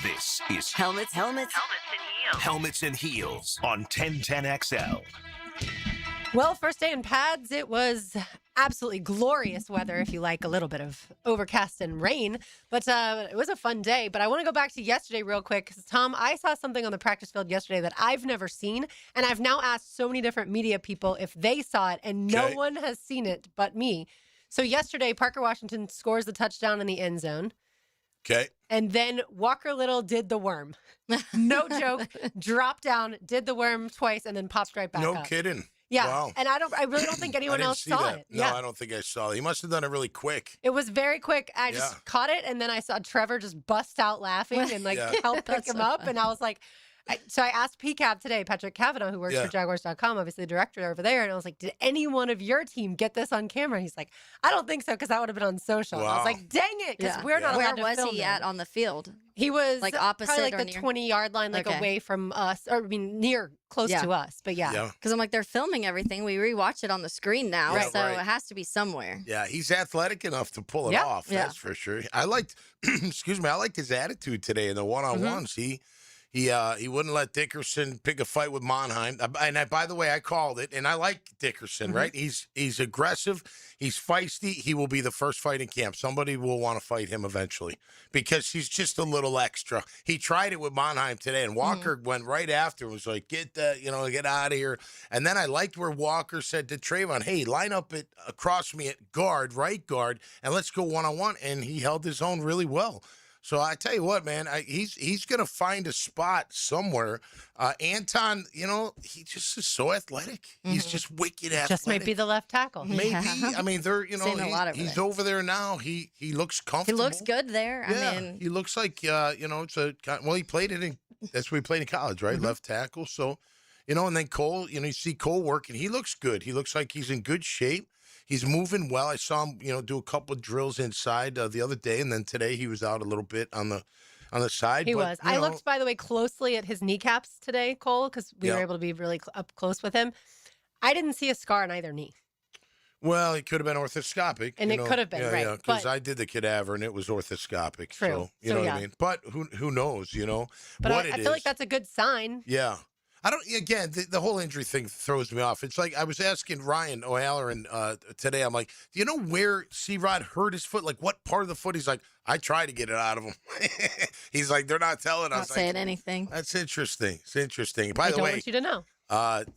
This is Helmets, Helmets and Heels on 1010XL. Well, first day in pads, it was absolutely glorious weather if you like a little bit of overcast and rain. But it was a fun day. But I want to go back to yesterday real quick because, Tom, I saw something on the practice field yesterday that I've never seen. And I've now asked so many different media people if they saw it, and no one has seen it but me. So yesterday, Parker Washington scores the touchdown in the end zone. Okay. And then Walker Little did the worm. No joke. Dropped down, did the worm twice, and then popped right back up. No kidding. Yeah, Wow. and I really don't think anyone else saw it. No, I don't think I saw it. He must have done it really quick. It was very quick. I just caught it, and then I saw Trevor just bust out laughing and help pick him up, and I was like, so I asked PCAP today, Patrick Kavanaugh, who works for Jaguars.com, obviously the director over there, and I was like, did any one of your team get this on camera? He's like, I don't think so, because that would have been on social. Wow. And I was like, dang it, because we're not allowed to film. Where was he at on the field? He was like opposite, probably like or the near? 20-yard line, like away from us, or I mean close to us. But because I'm like, they're filming everything. We rewatch it on the screen now, so it has to be somewhere. Yeah, he's athletic enough to pull it off. That's for sure. I liked, I liked his attitude today in the one-on-ones. He wouldn't let Dickerson pick a fight with Monheim. And by the way, I called it, and I like Dickerson, right? He's aggressive. He's feisty. He will be the first fight in camp. Somebody will want to fight him eventually because he's just a little extra. He tried it with Monheim today, and Walker went right after and was like, get out of here. And then I liked where Walker said to Travon, hey, line up across me at right guard, and let's go one-on-one. And he held his own really well. So I tell you what, man, he's going to find a spot somewhere. Anton, he just is so athletic. He's just wicked athletic. Just might be the left tackle. Maybe. I mean, he's over there now. He looks comfortable. He looks good there. Yeah, I mean, he looks like, he played it that's where he played in college, right? Left tackle. So, and then Cole, you see Cole working. He looks good. He looks like he's in good shape. He's moving well. I saw him, do a couple of drills inside the other day, and then today he was out a little bit on the side. He was. I looked, by the way, closely at his kneecaps today, Cole, because we were able to be really up close with him. I didn't see a scar on either knee. Well, it could have been orthoscopic. And it could have been, right. Yeah, because I did the cadaver, and it was orthoscopic. True. So, you know what I mean? But who knows, But I feel like that's a good sign. Yeah. The whole injury thing throws me off. It's like I was asking Ryan O'Halloran today. I'm like, do you know where C-Rod hurt his foot? Like, what part of the foot? He's like, I tried to get it out of him. He's like, they're not telling us. Not saying anything. That's interesting. It's interesting. By the way, I don't want you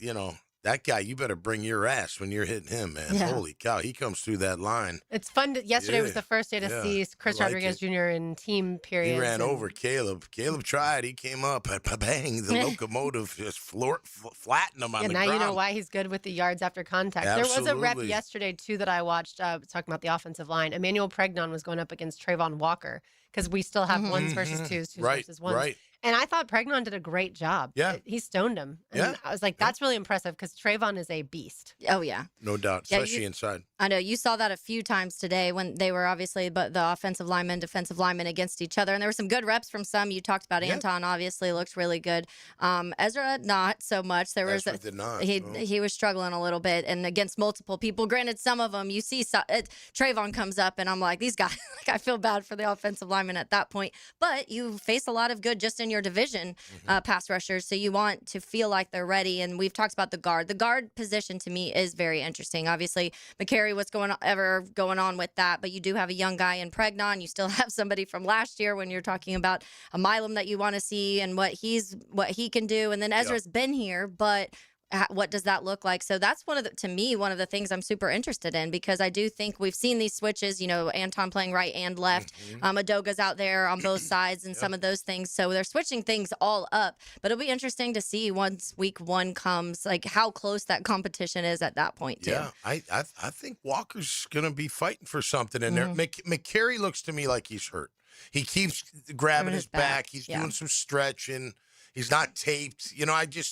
to know. That guy, you better bring your ass when you're hitting him, man. Yeah. Holy cow, he comes through that line. It's fun. Yesterday was the first day to see Chris Rodriguez Jr. in team period. He ran over Caleb. Caleb tried. He came up. Bang. The locomotive just flattened him on the ground. Now you know why he's good with the yards after contact. Absolutely. There was a rep yesterday, too, that I watched talking about the offensive line. Emmanuel Pregnon was going up against Travon Walker because we still have ones versus twos versus ones. Right. And I thought Pregnon did a great job. Yeah. He stoned him. And I was like, that's really impressive because Travon is a beast. Oh, yeah. No doubt, especially inside. I know. You saw that a few times today when they were obviously the offensive linemen, defensive linemen against each other. And there were some good reps from some. You talked about Anton, obviously, looked really good. Ezra, not so much. Ezra did not. He was struggling a little bit and against multiple people. Granted, some of them, you see Travon comes up and I'm like, these guys, I feel bad for the offensive linemen at that point. But you face a lot of good just in your division pass rushers. So you want to feel like they're ready. And we've talked about the guard. The guard position to me is very interesting. Obviously, McCary, what's going on with that? But you do have a young guy in Pregnon. You still have somebody from last year when you're talking about a Milam that you want to see and what he can do. And then Ezra's been here, but what does that look like? So that's one of the things I'm super interested in because I do think we've seen these switches, Anton playing right and left. Adoga's out there on both sides and some of those things. So they're switching things all up. But it'll be interesting to see once week one comes, like how close that competition is at that point, too. Yeah, I think Walker's going to be fighting for something in there. McCary looks to me like he's hurt. He keeps grabbing his back. He's doing some stretching. He's not taped.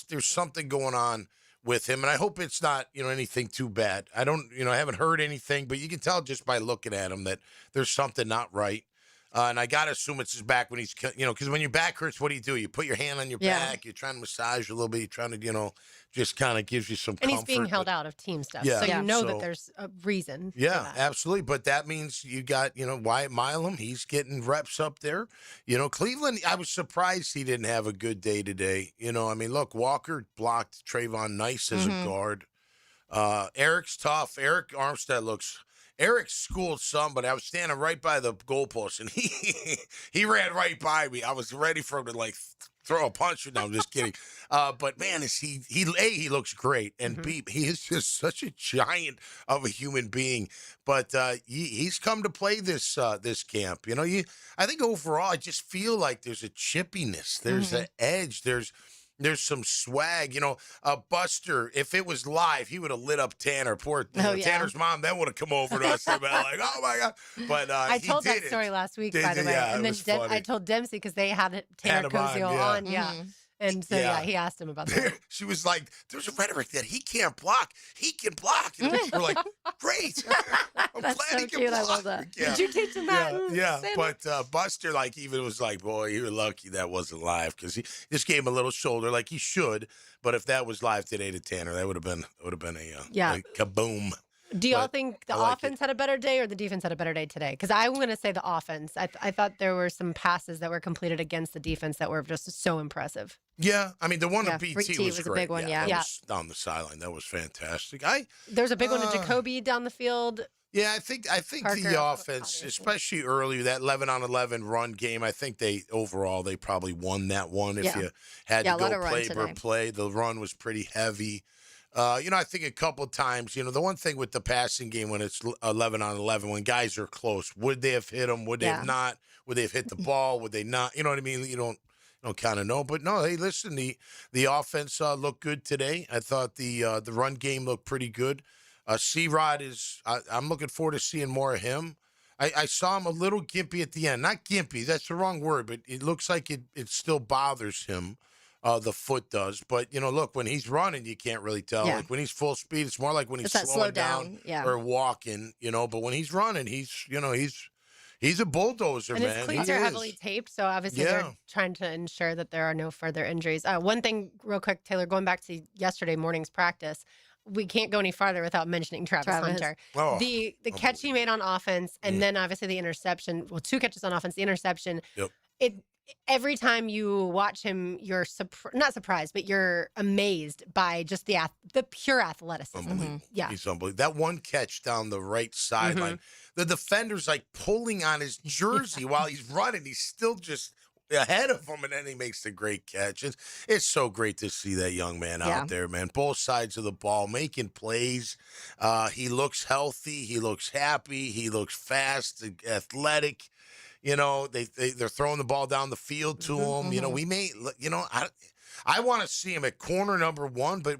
There's something going on with him, and I hope it's not, anything too bad. I haven't heard anything, but you can tell just by looking at him that there's something not right. And I got to assume it's his back when he's, because when your back hurts, what do? You put your hand on your back. You're trying to massage a little bit. You're trying to, just kind of gives you some comfort. And he's being held out of team stuff. Yeah. So you know that there's a reason. Yeah, for that. absolutely. But that means you got, Wyatt Milam. He's getting reps up there. Cleveland, I was surprised he didn't have a good day today. Look, Walker blocked Travon nice as a guard. Eric's tough. Eric Armstead Eric schooled somebody. I was standing right by the goalpost, and he ran right by me. I was ready for him to throw a punch. No, I'm just kidding. But man, he looks great, and B, he is just such a giant of a human being. But he's come to play this camp. I think overall, I just feel like there's a chippiness, there's an edge, there's some swag. Buster, if it was live, he would have lit up Tanner. Tanner's mom then would have come over to us and been like, oh, my God. But I told that story last week, by the way. Yeah, and then I told Dempsey because they had Tanner Koziol on. Yeah. And so, he asked him about that. She was like, there's a rhetoric that he can't block. He can block. And we're like, great. I'm glad he can cute. block. I love that. Yeah. Did you teach him that? Yeah. But Buster, even was like, boy, you're lucky that wasn't live because he just gave him a little shoulder like he should. But if that was live today to Tanner, that would have been a kaboom. Do y'all think the offense had a better day or the defense had a better day today? Because I'm going to say the offense. I thought there were some passes that were completed against the defense that were just so impressive. Yeah, the one to BT was great. A big one, That was down the sideline. That was fantastic. There's a big one to Jakobi down the field. Yeah, I think Parker, the offense, especially early, that 11-on-11 run game, I think they probably won that one. If you had to go play per play, the run was pretty heavy. I think a couple times, the one thing with the passing game when it's 11-on-11, when guys are close, would they have hit them? Would they have not? Would they have hit the ball? Would they not? You know what I mean? You don't kind of know. But no, hey, listen, the offense looked good today. I thought the run game looked pretty good. C-Rod I'm looking forward to seeing more of him. I saw him a little gimpy at the end. Not gimpy, that's the wrong word, but it looks like it still bothers him. The foot does. But, look, when he's running, you can't really tell. Yeah. Like when he's full speed, it's more like when he's slowing down or walking, but when he's running, he's a bulldozer, and man. And his cleats are heavily taped, so obviously they're trying to ensure that there are no further injuries. One thing real quick, Taylor, going back to yesterday morning's practice, we can't go any farther without mentioning Travis Hunter. Oh, the catch he made on offense, and then obviously the interception. Well, 2 catches on offense, the interception. Yep. Every time you watch him, you're not surprised, but you're amazed by just the pure athleticism. Unbelievable. Yeah, he's unbelievable. That one catch down the right sideline, the defender's pulling on his jersey while he's running. He's still just ahead of him, and then he makes the great catch. It's so great to see that young man out there, man. Both sides of the ball, making plays. He looks healthy. He looks happy. He looks fast, athletic. They're throwing the ball down the field to him. We may, I want to see him at corner number 1, but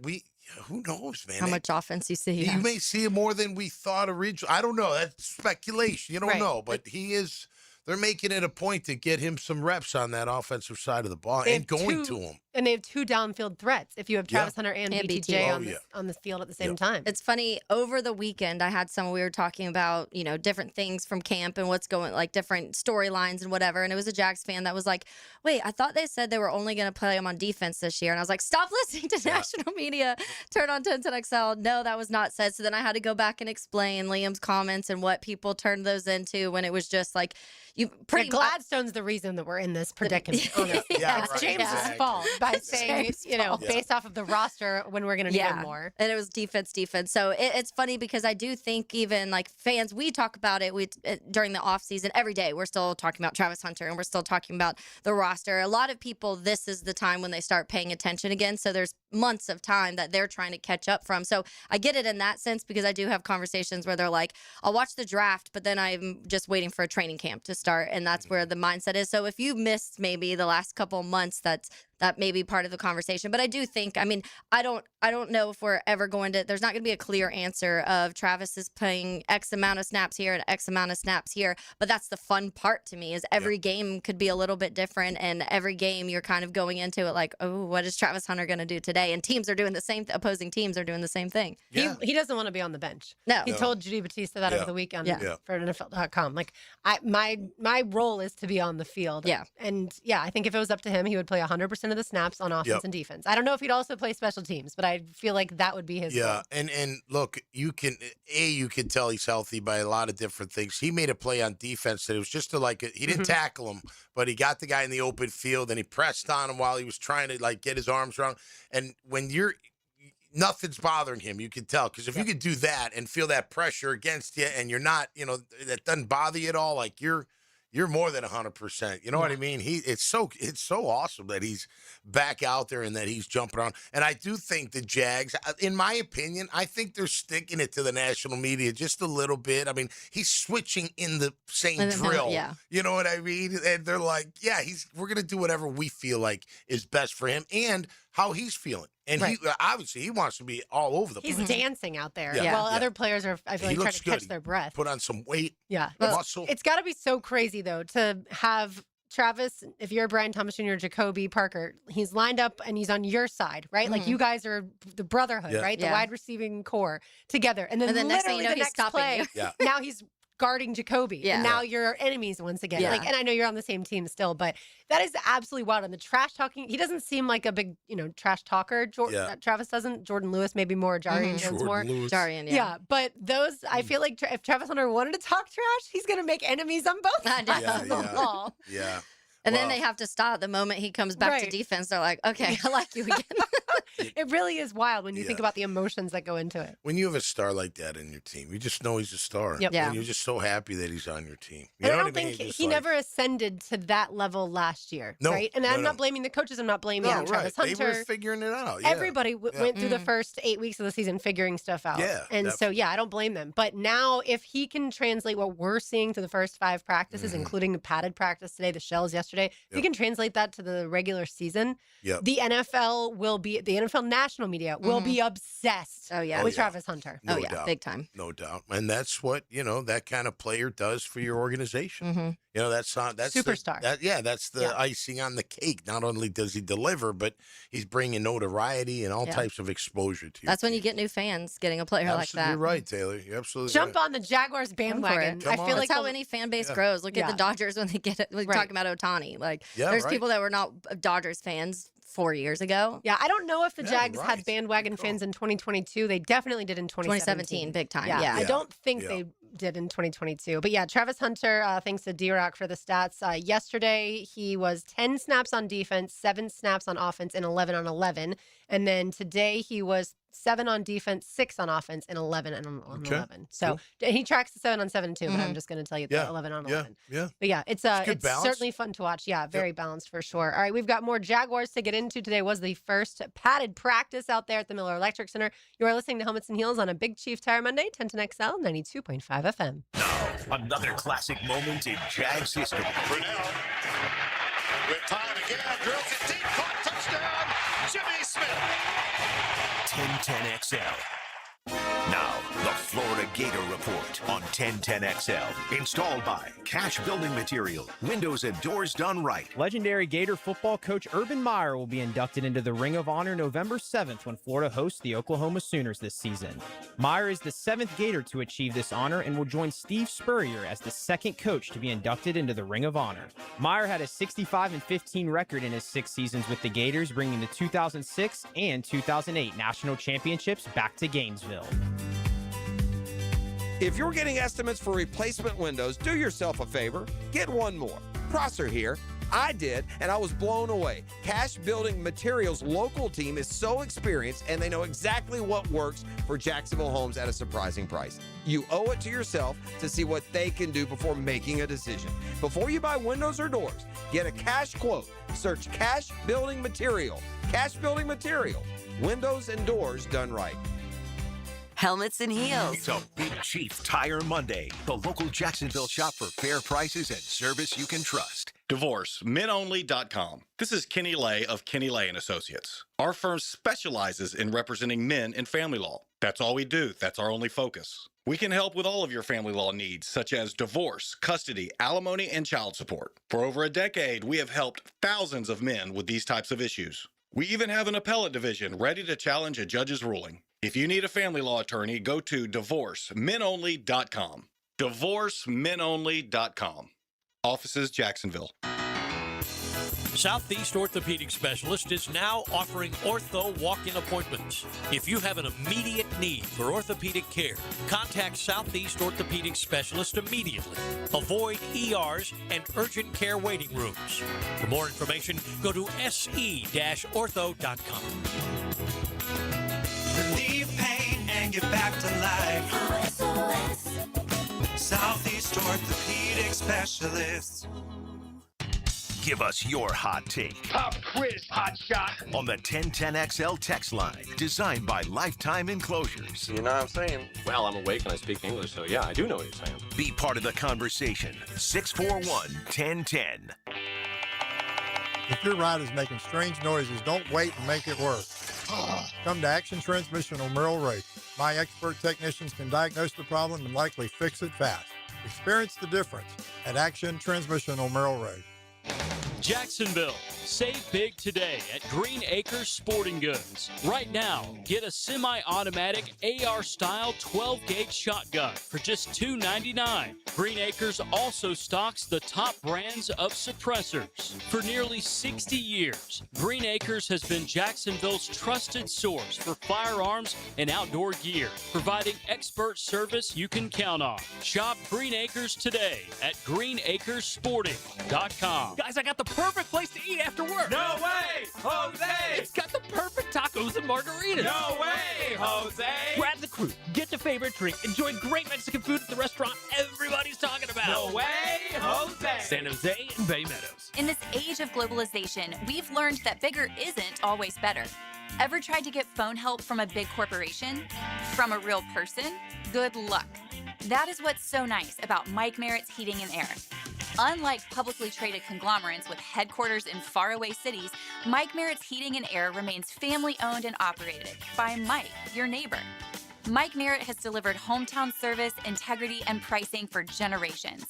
who knows, man? How much offense you see? You may see him more than we thought originally. I don't know. That's speculation. You don't know, but he is. They're making it a point to get him some reps on that offensive side of the ball and going to him. And they have 2 downfield threats if you have Travis Hunter and BTJ on the field at the same time. It's funny. Over the weekend, I had we were talking about, different things from camp and what's going, different storylines and whatever. And it was a Jags fan that was like, wait, I thought they said they were only going to play him on defense this year. And I was like, stop listening to national media. Turn on 1010XL. No, that was not said. So then I had to go back and explain Liam's comments and what people turned those into when it was just Gladstone's the reason that we're in this predicament. It's James's fault by saying, based off of the roster when we're going to need him more. And it was defense. So it's funny because I do think even fans, we talk about it during the offseason every day. We're still talking about Travis Hunter and we're still talking about the roster. A lot of people, this is the time when they start paying attention again. So there's months of time that they're trying to catch up from. So I get it in that sense because I do have conversations where they're like, I'll watch the draft, but then I'm just waiting for a training camp to start. And that's where the mindset is. So if you missed maybe the last couple months, that's that may be part of the conversation. But I do think, I mean, I don't know if we're ever going to, there's not going to be a clear answer of Travis is playing X amount of snaps here and X amount of snaps here. But that's the fun part to me, is every game could be a little bit different. And every game you're kind of going into it like, oh, what is Travis Hunter going to do today? And teams are doing the same, opposing teams are doing the same thing. Yeah. He doesn't want to be on the bench. No. He told Judy Batista that over the weekend for NFL.com. Like, my role is to be on the field. Yeah. And I think if it was up to him, he would play 100% of the snaps on offense and defense. I don't know if he'd also play special teams, but I feel like that would be his role. And look, you can tell he's healthy by a lot of different things. He made a play on defense that it was just he didn't tackle him, but he got the guy in the open field and he pressed on him while he was trying to like get his arms around. And when nothing's bothering him, you can tell, because if you could do that and feel that pressure against you, and you're not, that doesn't bother you at all, like you're more than 100%. You know what I mean? It's so awesome that he's back out there and that he's jumping around. And I do think the Jags, in my opinion, I think they're sticking it to the national media just a little bit. I mean, he's switching in the same drill. Yeah. You know what I mean? And they're like, we're going to do whatever we feel like is best for him and how he's feeling. And he obviously he wants to be all over the place. He's dancing out there. Yeah. While other players are, I feel like, trying to catch their breath. Put on some weight. Yeah. Muscle. It's got to be so crazy, though, to have Travis, if you're Brian Thomas Jr., Jakobi Parker, he's lined up and he's on your side, right? Like, you guys are the brotherhood, right? The wide receiving core together. And then next thing you know, the he's next stopping play, you. now he's guarding Jakobi. Yeah. And now you're enemies once again. Yeah. Like, and I know you're on the same team still, but that is absolutely wild. And the trash talking, he doesn't seem like a big, trash talker. Travis doesn't. Jordan Lewis maybe more. Jarian Jones more. Jarian, Yeah, but those, I feel like if Travis Hunter wanted to talk trash, he's going to make enemies on both sides of the ball. Yeah. And then they have to stop the moment he comes back to defense. They're like, okay, I like you again. It really is wild when you think about the emotions that go into it. When you have a star like that in your team, you just know he's a star. Yep. Yeah. And you're just so happy that he's on your team. You And know I don't what I mean? think he never ascended to that level last year, right? And I'm not blaming the coaches. I'm not blaming Travis Hunter. They were figuring it out. Yeah. Everybody went through the first 8 weeks of the season figuring stuff out. Yeah, and so, I don't blame them. But now if he can translate what we're seeing to the first 5 practices, including a padded practice today, the shells yesterday, if he can translate that to the regular season, the NFL national media will be obsessed with Travis Hunter. No doubt. Big time. No doubt. And that's what, that kind of player does for your organization. That's superstar. That's the icing on the cake. Not only does he deliver, but he's bringing notoriety and all types of exposure to you. That's when you get new fans getting a player like that. You're right, Taylor. You're absolutely Jump right. on the Jaguars bandwagon. I feel like that's how any fan base grows. Look at the Dodgers when they get it. We're talking about Ohtani. Like, there's people that were not Dodgers fans 4 years ago. Yeah, I don't know if the Jags had bandwagon fans in 2022. They definitely did in 2017. Big time. Yeah. I don't think they did in 2022. But Travis Hunter, thanks to D-Rock for the stats. Yesterday, he was 10 snaps on defense, 7 snaps on offense, and 11 on 11. And then today, he was 7 on defense, 6 on offense, and 11 on 11. So he tracks the 7 on 7 too, but I'm just going to tell you the 11 on 11. Yeah. But it's certainly fun to watch. Yeah, very balanced for sure. All right, we've got more Jaguars to get into. Today was the first padded practice out there at the Miller Electric Center. You are listening to Helmets and Heels on a Big Chief Tire Monday, 1010XL, 92.5 FM. Now, another classic moment in Jags history. Brunel with time again, drills it deep, caught, touchdown, Jimmy Smith. 1010XL. Now, the Florida Gator Report on 1010XL. Installed by Cash Building Material. Windows and doors done right. Legendary Gator football coach Urban Meyer will be inducted into the Ring of Honor November 7th when Florida hosts the Oklahoma Sooners this season. Meyer is the 7th Gator to achieve this honor and will join Steve Spurrier as the 2nd coach to be inducted into the Ring of Honor. Meyer had a 65-15 record in his 6 seasons with the Gators, bringing the 2006 and 2008 national championships back to Gainesville. If you're getting estimates for replacement windows, do yourself a favor. Get one more. Prosser here. I did, and I was blown away. Cash Building Materials' local team is so experienced, and they know exactly what works for Jacksonville homes at a surprising price. You owe it to yourself to see what they can do before making a decision. Before you buy windows or doors, get a cash quote. Search Cash Building Material. Cash Building Material. Windows and doors done right. helmets and heels. It's a Big Chief Tire Monday. The local Jacksonville shop for fair prices and service you can trust. DivorceMenOnly.com. This is Kenny Lay of Kenny Lay & Associates. Our firm specializes in representing men in family law. That's all we do. That's our only focus. We can help with all of your family law needs, such as divorce, custody, alimony, and child support. For over a decade, we have helped thousands of men with these types of issues. We even have an appellate division ready to challenge a judge's ruling. If you need a family law attorney, go to DivorceMenOnly.com. DivorceMenOnly.com. Offices, Jacksonville. Southeast Orthopedic Specialist is now offering ortho walk-in appointments. If you have an immediate need for orthopedic care, contact Southeast Orthopedic Specialist immediately. Avoid ERs and urgent care waiting rooms. For more information, go to se-ortho.com. Relieve pain and get back to life. Southeast Orthopedic Specialists. Give us your hot take. Pop quiz, hot shot. On the 1010XL text line, designed by Lifetime Enclosures. You know what I'm saying? Well, I'm awake and I speak English, so yeah, I do know what you're saying. Be part of the conversation. 641-1010. If your ride is making strange noises, don't wait and make it work. Come to Action Transmission on Merrill Road. My expert technicians can diagnose the problem and likely fix it fast. Experience the difference at Action Transmission on Merrill Road. Jacksonville, save big today at Green Acres Sporting Goods. Right now, get a semi-automatic AR-style 12-gauge shotgun for just $299. Green Acres also stocks the top brands of suppressors. For nearly 60 years, Green Acres has been Jacksonville's trusted source for firearms and outdoor gear, providing expert service you can count on. Shop Green Acres today at greenacresporting.com. Guys, I got the perfect place to eat after work. No way, Jose! It's got the perfect tacos and margaritas. No way, Jose! Grab the crew, get your favorite drink, enjoy great Mexican food at the restaurant everybody's talking about. No way, Jose! San Jose and Bay Meadows. In this age of globalization, we've learned that bigger isn't always better. Ever tried to get phone help from a big corporation? From a real person? Good luck. That is what's so nice about Mike Merritt's Heating and Air. Unlike publicly traded conglomerates with headquarters in faraway cities, Mike Merritt's Heating and Air remains family-owned and operated by Mike, your neighbor. Mike Merritt has delivered hometown service, integrity, and pricing for generations.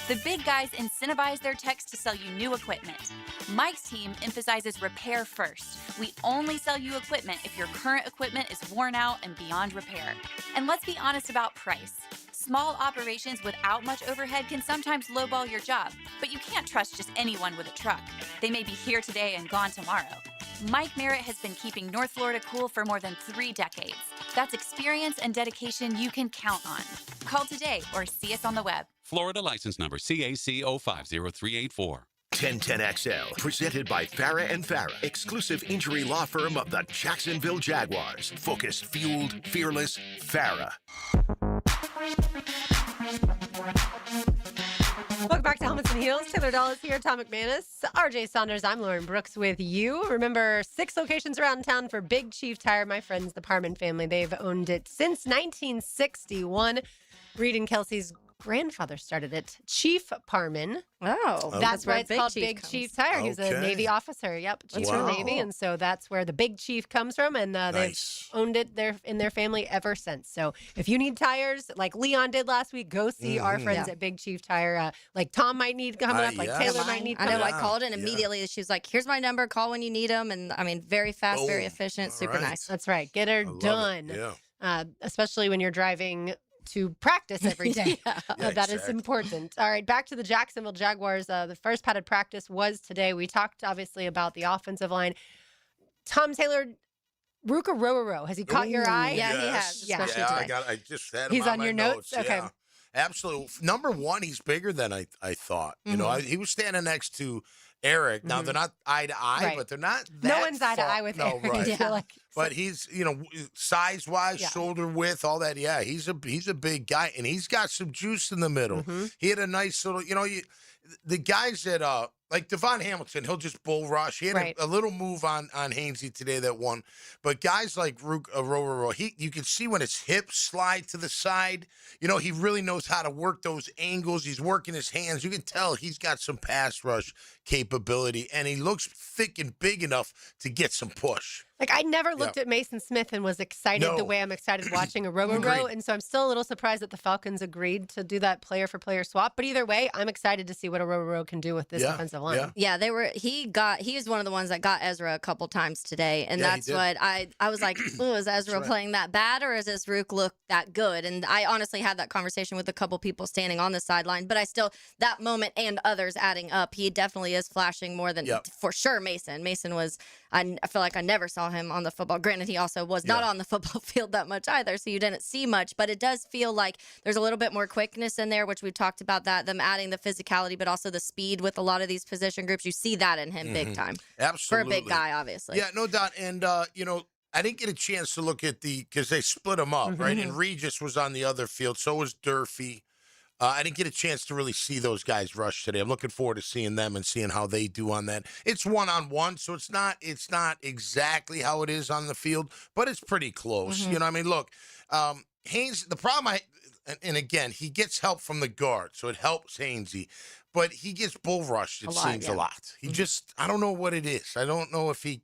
The big guys incentivize their techs to sell you new equipment. Mike's team emphasizes repair first. We only sell you equipment if your current equipment is worn out and beyond repair. And let's be honest about price. Small operations without much overhead can sometimes lowball your job, but you can't trust just anyone with a truck. They may be here today and gone tomorrow. Mike Merritt has been keeping North Florida cool for more than 3 decades. That's experience and dedication you can count on. Call today or see us on the web. Florida license number CAC 050384. 1010XL, presented by Farah & Farah, exclusive injury law firm of the Jacksonville Jaguars. Focused, fueled, fearless, Farah. Welcome back to Helmets and Heels. Taylor Dallas here, Tom McManus, RJ Saunders. I'm Lauren Brooks with you. Remember, 6 locations around town for Big Chief Tire. My friends, the Parman family, they've owned it since 1961. Reed and Kelsey's grandfather started it, Chief Parman. Oh, that's why it's Big called Chief Big comes. Chief Tire. He was a Navy officer. Yep, Chief of the Navy, and so that's where the Big Chief comes from. And they've owned it in their family ever since. So if you need tires, like Leon did last week, go see our friends at Big Chief Tire. Like Tom might need coming up, like Taylor might need. I know. I called and immediately she was like, "Here's my number. Call when you need them." And I mean, very fast, very efficient, super nice. That's right. Get her done. Yeah. Especially when you're driving to practice every day. That is important. All right, back to the Jacksonville Jaguars. The first padded practice was today. We talked obviously about the offensive line. Tom Taylor, Ruka Rororo, has he caught your eye? Yeah, he has. Yeah, I just had him He's on my your notes? Okay. Yeah. Absolutely. Number one, he's bigger than I thought. You know, he was standing next to Eric. Now, they're not eye to eye, but they're not that No one's eye to eye with Eric. Right. But he's, size-wise, shoulder width, all that. Yeah, he's a big guy, and he's got some juice in the middle. He had a nice little, the guys that like Devon Hamilton, he'll just bull rush. He had a little move on Hainsey today that won. But guys like Roro, you can see when his hips slide to the side. You know, he really knows how to work those angles. He's working his hands. You can tell he's got some pass rush capability, and he looks thick and big enough to get some push. Like, I never looked at Mason Smith and was excited the way I'm excited watching a Robo-Row, and so I'm still a little surprised that the Falcons agreed to do that player-for-player swap. But either way, I'm excited to see what a Robo-Row can do with this offensive line. Yeah, he was one of the ones that got Ezra a couple times today, and that's what I was like, ooh, is Ezra playing that bad, or is this Rook look that good? And I honestly had that conversation with a couple people standing on the sideline, but I still, that moment and others adding up, he definitely is flashing more than, for sure, Mason. Mason was, I feel like I never saw him on the football. Granted, he also was not on the football field that much either, so you didn't see much, but it does feel like there's a little bit more quickness in there, which we've talked about that, them adding the physicality, but also the speed with a lot of these position groups. You see that in him big time. Absolutely. For a big guy, obviously. Yeah, no doubt. And, you know, I didn't get a chance to look at because they split them up, right? And Regis was on the other field, so was Durfee. I didn't get a chance to really see those guys rush today. I'm looking forward to seeing them and seeing how they do on that. It's one-on-one, so it's not exactly how it is on the field, but it's pretty close. You know, I mean, look, Haynes. The problem, and again, he gets help from the guard, so it helps Hainsey, but he gets bull rushed. It seems a lot. He just, I don't know what it is. I don't know if he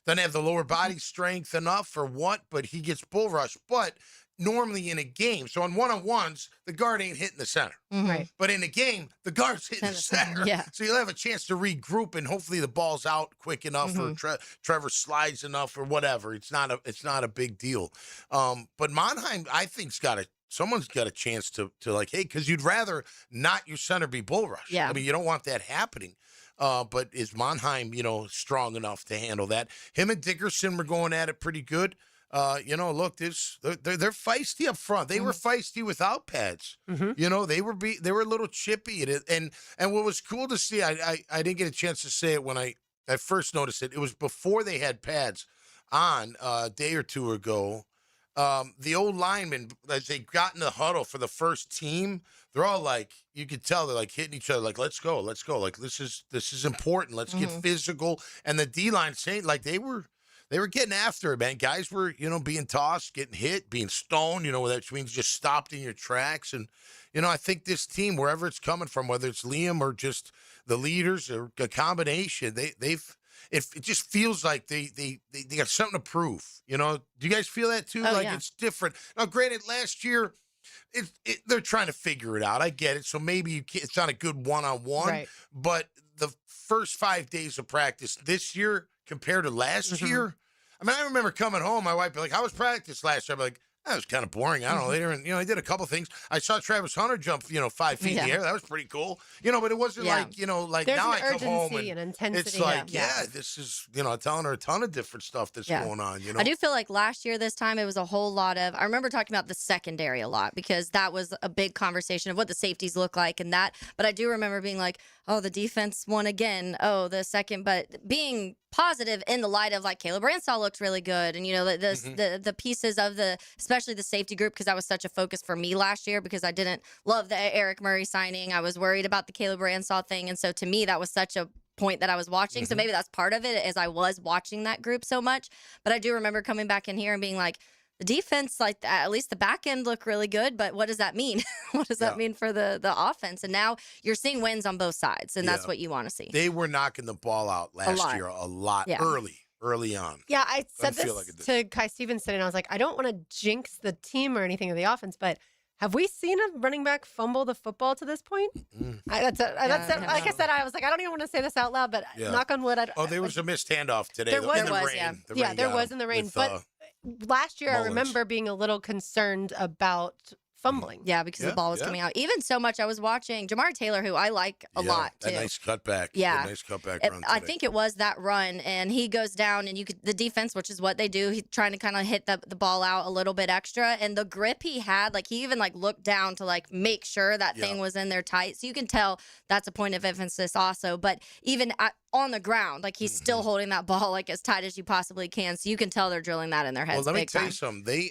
doesn't have the lower body strength enough or what, but he gets bull rushed. But normally in a game, so on one-on-ones, the guard ain't hitting the center. Right. But in a game, the guard's hitting the center. Yeah. So you'll have a chance to regroup, and hopefully the ball's out quick enough or Trevor slides enough or whatever. It's not a big deal. But Monheim, I think, someone's got a chance to like, hey, because you'd rather not your center be bull rush. Yeah. I mean, you don't want that happening. But is Monheim, strong enough to handle that? Him and Dickerson were going at it pretty good. Look, they're feisty up front. They were feisty without pads. They were a little chippy. And what was cool to see, I didn't get a chance to say it when I first noticed it. It was before they had pads on a day or two ago. The old linemen, as they got in the huddle for the first team, they're all like, you could tell they're like hitting each other, like, let's go. Like, this is important. Let's get physical. And the D-line saying, like, they were getting after it, man. Guys were, being tossed, getting hit, being stoned, which means just stopped in your tracks. And, I think this team, wherever it's coming from, whether it's Liam or just the leaders or a combination, it just feels like they got something to prove. Do you guys feel that too? It's different. Now, granted, last year, they're trying to figure it out. I get it. So maybe it's not a good one-on-one, but the first 5 days of practice this year compared to last year, I mean, I remember coming home, my wife would be like, how was practice last year? I'd be like, that was kind of boring. I don't know. Later, and I did a couple things. I saw Travis Hunter jump, 5 feet in the air. That was pretty cool. But it wasn't like, There's now an I come home and intensity. it's like, this is, telling her a ton of different stuff that's going on. I do feel like last year this time it was a whole lot of. I remember talking about the secondary a lot because that was a big conversation of what the safeties look like and that. But I do remember being like, oh, the defense won again. Oh, the second, but being positive in the light of like Caleb Ransall looked really good, and the pieces of especially the safety group, because that was such a focus for me last year because I didn't love the Eric Murray signing. I was worried about the Caleb Ransall thing, and so to me that was such a point that I was watching. So maybe that's part of it, as I was watching that group so much. But I do remember coming back in here and being like, the defense, like at least the back end looked really good, but what does that mean? What does that mean for the offense? And now you're seeing wins on both sides, and that's what you want to see. They were knocking the ball out last year a lot early on. Yeah, I said this to Kai Stevenson, and I was like, I don't want to jinx the team or anything of the offense, but have we seen a running back fumble the football to this point? That's it. Like I said, I was like, I don't even want to say this out loud, but knock on wood. There was a missed handoff today. There was in the rain. There was in the rain. But last year, I remember being a little concerned about fumbling. Yeah, because the ball was coming out. Even so much, I was watching Jamar Taylor, who I like a lot, too. A nice cutback. Yeah. Nice cutback run today. I think it was that run, and he goes down, and the defense, which is what they do, he's trying to kind of hit the ball out a little bit extra, and the grip he had, like, he even, like, looked down to, like, make sure that thing was in there tight. So you can tell that's a point of emphasis also. But even on the ground, like, he's still holding that ball, like, as tight as you possibly can. So you can tell they're drilling that in their heads. Well, let me tell you something. They,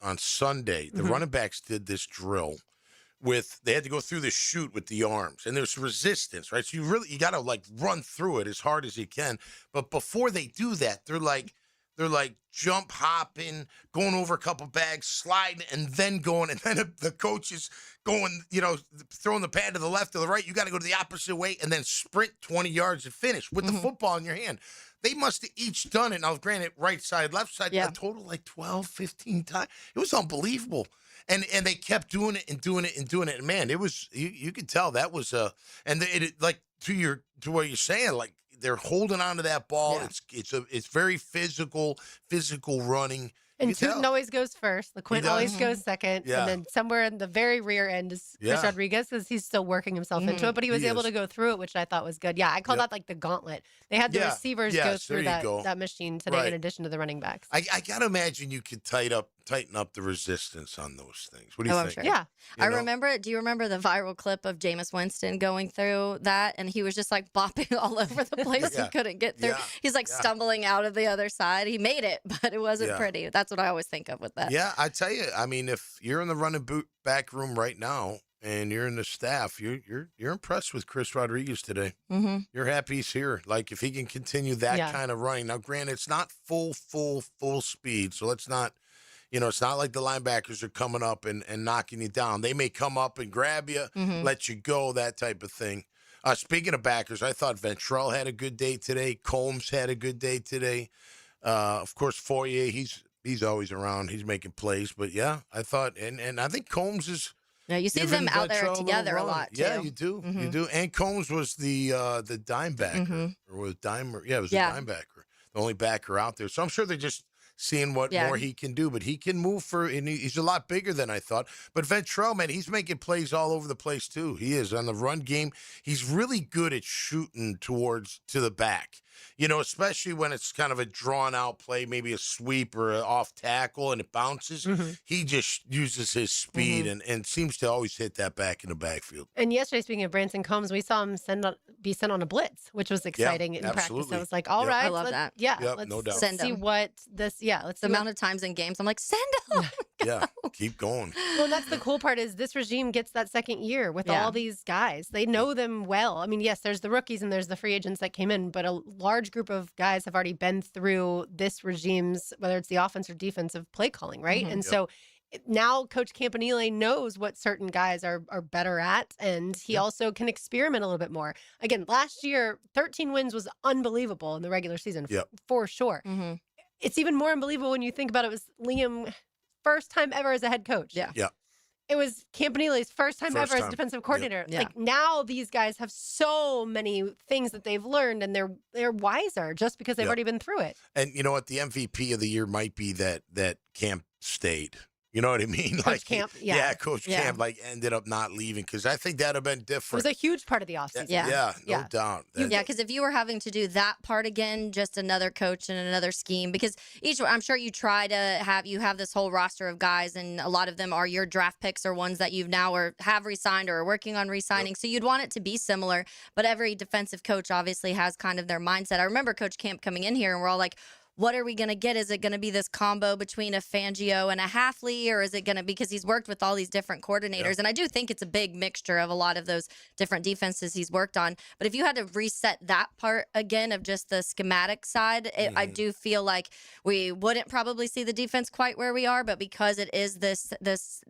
on Sunday, the running backs did this drill they had to go through the chute with the arms, and there's resistance, right? So you got to like run through it as hard as you can. But before they do that, they're like jump hopping, going over a couple bags, sliding, and then going. And then the coach is going, throwing the pad to the left or the right. You got to go to the opposite way and then sprint 20 yards and finish with the football in your hand. They must have each done it. Now, granted, right side, left side, a total like 12, 15 times. It was unbelievable. And they kept doing it and doing it and doing it. And man, it was, you could tell that was like to what you're saying, like they're holding on to that ball. Yeah. It's very physical running. And Tootin always goes first. LeQuint always goes second. Yeah. And then somewhere in the very rear end is Chris Rodriguez, because he's still working himself into it. But he was able to go through it, which I thought was good. Yeah, I call that like the gauntlet. They had the receivers go through that machine today in addition to the running backs. I got to imagine you could tighten up the resistance on those things. What do you think? I'm sure. Yeah. I remember, do you remember the viral clip of Jameis Winston going through that? And he was just like bopping all over the place. He couldn't get through. He's like stumbling out of the other side. He made it, but it wasn't pretty. That's what I always think of with that. Yeah, I tell you, I mean, if you're in the running back room right now and you're in the staff, you're impressed with Chris Rodriguez today. Mm-hmm. You're happy he's here. Like if he can continue that kind of running. Now, granted, it's not full speed, so let's not. It's not like the linebackers are coming up and knocking you down. They may come up and grab you, let you go, that type of thing. Speaking of backers, I thought Ventrell had a good day today. Combs had a good day today. Of course, Foyer, he's always around. He's making plays. But, yeah, I thought – and I think Combs is – Yeah, you see them out there together a lot, too. Yeah, you do. Mm-hmm. You do. And Combs was the dime backer. Or was dime – it was the dime backer. The only backer out there. So I'm sure they're just – seeing what more he can do, but he can move and he's a lot bigger than I thought. But Ventrell, man, he's making plays all over the place too. He is on the run game. He's really good at shooting to the back. Especially when it's kind of a drawn out play, maybe a sweep or an off tackle and it bounces. He just uses his speed and seems to always hit that back in the backfield. And yesterday, speaking of Branson Combs, we saw him be sent on a blitz, which was exciting in practice. I was like, all right, I love that. Yeah, let's no doubt. Send see him. what this. Yeah, let's the see amount of times in games I'm like, send him. Yeah, keep going. Well, and that's the cool part is this regime gets that second year with all these guys. They know them well. I mean, yes, there's the rookies and there's the free agents that came in, but a large group of guys have already been through this regime's, whether it's the offense or defensive play calling, right? And so now Coach Campanile knows what certain guys are better at, and he also can experiment a little bit more. Again, last year, 13 wins was unbelievable in the regular season, for sure. It's even more unbelievable when you think about it was Liam first time ever as a head coach. Yeah. It was Campanile's first time ever as defensive coordinator. Like now these guys have so many things that they've learned and they're wiser just because they've already been through it. And you know what? The MVP of the year might be that Camp stayed. You know what I mean? Coach Camp, Coach Camp ended up not leaving because I think that'd have been different. It was a huge part of the offseason. No doubt. Yeah, because if you were having to do that part again, just another coach and another scheme, because I'm sure you try to have this whole roster of guys, and a lot of them are your draft picks or ones that you've now have re-signed or are working on re-signing. So you'd want it to be similar, but every defensive coach obviously has kind of their mindset. I remember Coach Camp coming in here and we're all like, what are we going to get? Is it going to be this combo between a Fangio and a Halfley, or is it going to be because he's worked with all these different coordinators? And I do think it's a big mixture of a lot of those different defenses he's worked on. But if you had to reset that part again of just the schematic side, I do feel like we wouldn't probably see the defense quite where we are. But because it is this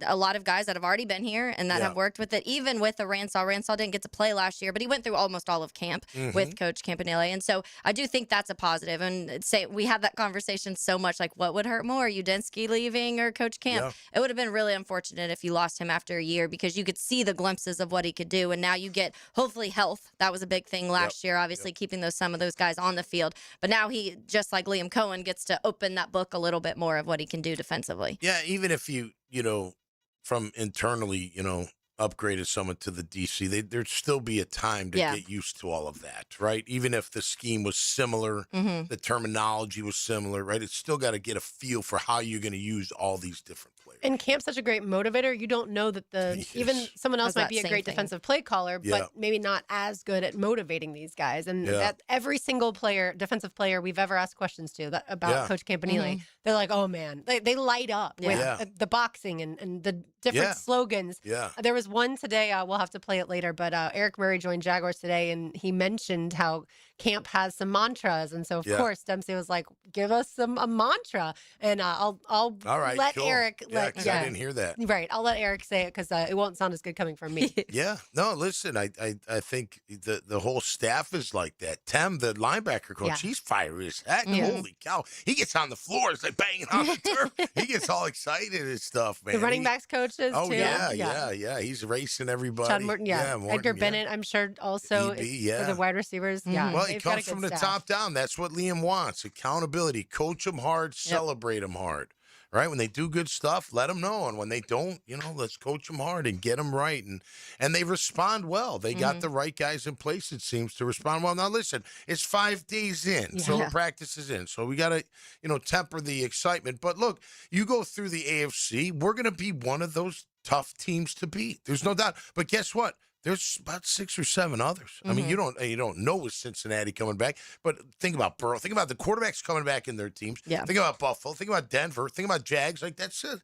a lot of guys that have already been here and that have worked with it, even with a Ransall didn't get to play last year, but he went through almost all of camp with Coach Campanile. And so I do think that's a positive. And we had that conversation so much, like what would hurt more, Udinski leaving or Coach Camp? It would have been really unfortunate if you lost him after a year, because you could see the glimpses of what he could do, and now you get hopefully health. That was a big thing last year, obviously keeping some of those guys on the field, but now he, just like Liam Coen, gets to open that book a little bit more of what he can do defensively. Yeah, even if you from internally upgraded someone to the DC, there'd still be a time to get used to all of that, right? Even if the scheme was similar, the terminology was similar, right? It's still got to get a feel for how you're going to use all these different players. And Camp's such a great motive,er. You don't know that even someone else might be a great defensive play caller, but maybe not as good at motivating these guys. And that every single defensive player we've ever asked questions to about Coach Campanile, they're like, oh man, they light up with the boxing and the different slogans. There was was one today. We'll have to play it later, but Eric Murray joined Jaguars today, and he mentioned how camp has some mantras, and so of course Dempsey was like, "Give us a mantra," and I'll all right, let cool. Eric. I didn't hear that. Right, I'll let Eric say it because it won't sound as good coming from me. Yeah, no, listen, I think the whole staff is like that. Tem, the linebacker coach, he's fiery as heck. Holy cow, he gets on the floor, it's like banging on the turf. He gets all excited and stuff, man. The running backs coaches. Oh too. Yeah. He's racing everybody. Chad Morton, Morton, Edgar Bennett, I'm sure also EB, for the wide receivers. Yeah, well, it comes from the top down. That's what Liam wants. Accountability. Coach them hard. Celebrate them hard. Right? When they do good stuff, let them know. And when they don't, let's coach them hard and get them right. And they respond well. They got the right guys in place, it seems, to respond well. Now, listen, it's 5 days in. So the practice is in. So we got to, temper the excitement. But look, you go through the AFC, we're going to be one of those tough teams to beat. There's no doubt. But guess what? There's about 6 or 7 others. I mean, you don't know with Cincinnati coming back, but think about Burrow. Think about the quarterbacks coming back in their teams. Yeah. Think about Buffalo. Think about Denver. Think about Jags. Like that's it.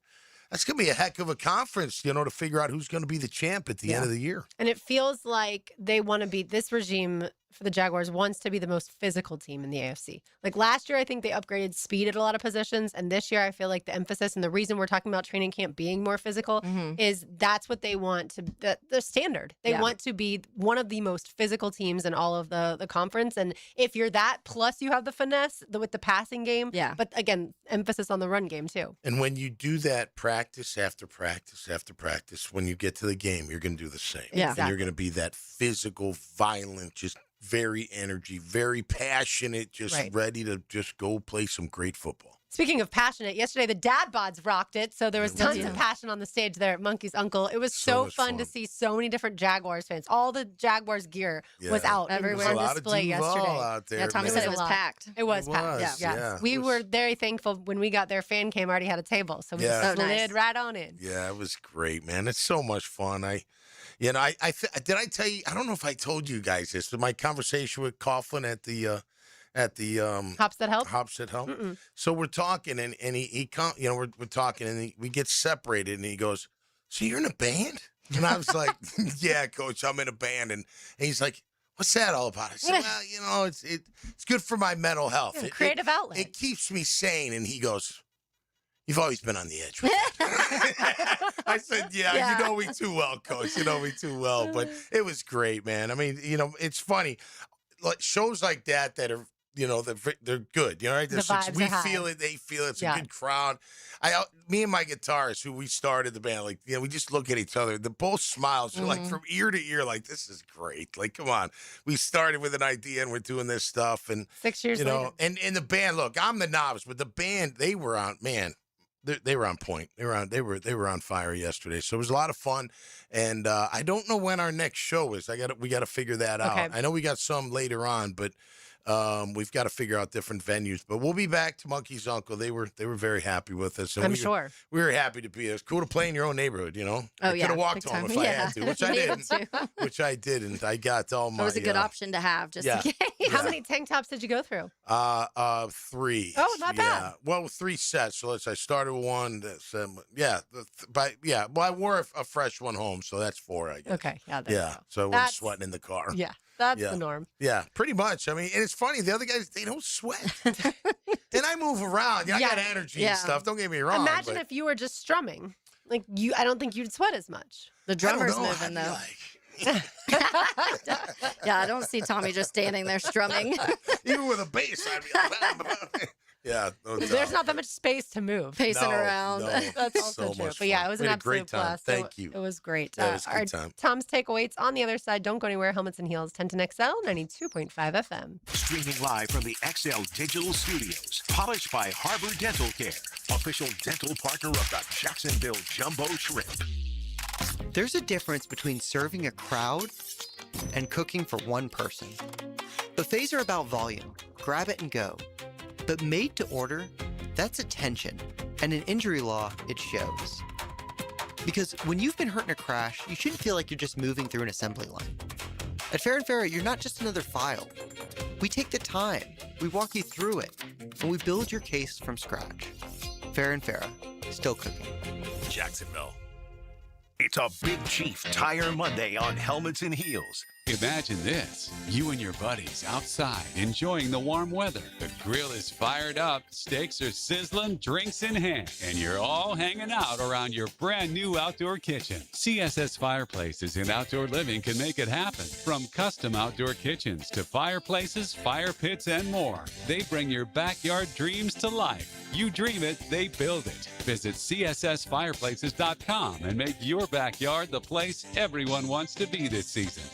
That's going to be a heck of a conference, to figure out who's going to be the champ at the end of the year. And it feels like they want to be, this regime for the Jaguars wants to be the most physical team in the AFC. Like last year, I think they upgraded speed at a lot of positions. And this year, I feel like the emphasis and the reason we're talking about training camp being more physical is that's what they want to, the standard. They want to be one of the most physical teams in all of the conference. And if you're that, plus you have the finesse with the passing game. Yeah. But again, emphasis on the run game too. And when you do that practice after practice after practice, when you get to the game, you're going to do the same. Yeah. And you're going to be that physical, violent, just very very passionate, just ready to just go play some great football. Speaking of passionate, yesterday the dad bods rocked it, so there was tons of passion on the stage there at Monkey's Uncle. It was so fun to see so many different Jaguars fans. All the Jaguars gear was out everywhere on display yesterday. Out there, Tommy said it was packed. It was packed. Yeah. We were very thankful when we got there. Fan came already had a table, so we just slid right on in. Yeah, it was great, man. It's so much fun. Did I tell you? I don't know if I told you guys this, but my conversation with Coughlin at the Hops That Help. Hops That Help. So we're talking, and he we're talking, and we get separated, and he goes, "So you're in a band?" And I was like, "Yeah, Coach, I'm in a band." And he's like, "What's that all about?" I said, "Well, it's good for my mental health. Creative outlet. It keeps me sane." And he goes, "You've always been on the edge with that." I said, yeah, you know me too well, Coach. You know me too well. But it was great, man. I mean, it's funny. Like shows like that are, they're good. Right? The vibes we are high. feel it. They feel it. It's a good crowd. Me and my guitarist, who we started the band, like, we just look at each other. The both smiles, like from ear to ear, like, this is great. Like, come on. We started with an idea and we're doing this stuff. And 6 years later. And the band, look, I'm the novice, but the band, they were on, man. They were on point. They were on fire yesterday. So it was a lot of fun. And I don't know when our next show is. We got to figure that out. I know we got some later on, but we've got to figure out different venues. But we'll be back to Monkey's Uncle. They were very happy with us. And I'm sure. We were happy to be. It was cool to play in your own neighborhood, Oh, I could have walked home if I had to, which I didn't. Which I didn't. I got all my. It was a good option to have, just in case. How many tank tops did you go through? 3. Oh, not bad. Well, 3 sets. So I started with one. Well, I wore a fresh one home, so that's 4, I guess. Okay. Yeah. So I wasn't sweating in the car. Yeah. That's the norm. Yeah, pretty much. I mean, and it's funny. The other guys, they don't sweat. And I move around. I got energy and stuff. Don't get me wrong. Imagine if you were just strumming. Like I don't think you'd sweat as much. The drummer's moving, though. Yeah, I don't see Tommy just standing there strumming. Even with a bass, I'd be like, yeah. No doubt. There's not that much space to move. Pacing around. No. That's also so true. much But yeah, fun. it was We an had a great absolute time. blast. Thank you. It was great. Yeah, it was a good time. Tom's Takeaways on the other side. Don't go anywhere. Helmets and Heels, 1010 XL, 92.5 FM. Streaming live from the XL Digital Studios. Polished by Harbor Dental Care. Official dental partner of the Jacksonville Jumbo Shrimp. There's a difference between serving a crowd and cooking for one person. Buffets are about volume. Grab it and go. But made to order, that's attention. And in injury law, it shows. Because when you've been hurt in a crash, you shouldn't feel like you're just moving through an assembly line. At Fair & Fair, you're not just another file. We take the time, we walk you through it, and we build your case from scratch. Fair & Fair, still cooking. Jacksonville. It's a Big Chief Tire Monday on Helmets and Heels. Imagine this. You and your buddies outside enjoying the warm weather. The grill is fired up, steaks are sizzling, drinks in hand, and you're all hanging out around your brand new outdoor kitchen. CSS Fireplaces and Outdoor Living can make it happen. From custom outdoor kitchens to fireplaces, fire pits, and more. They bring your backyard dreams to life. You dream it, they build it. Visit CSSFireplaces.com and make your backyard the place everyone wants to be this season.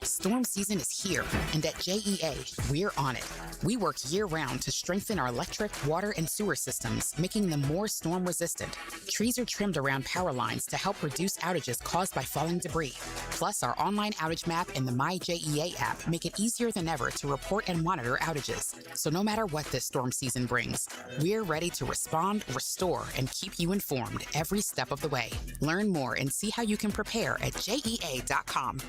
Storm season is here, and at JEA, we're on it. We work year-round to strengthen our electric, water, and sewer systems, making them more storm-resistant. Trees are trimmed around power lines to help reduce outages caused by falling debris. Plus, our online outage map and the MyJEA app make it easier than ever to report and monitor outages. So no matter what this storm season brings, we're ready to respond, restore, and keep you informed every step of the way. Learn more and see how you can prepare at JEA.com.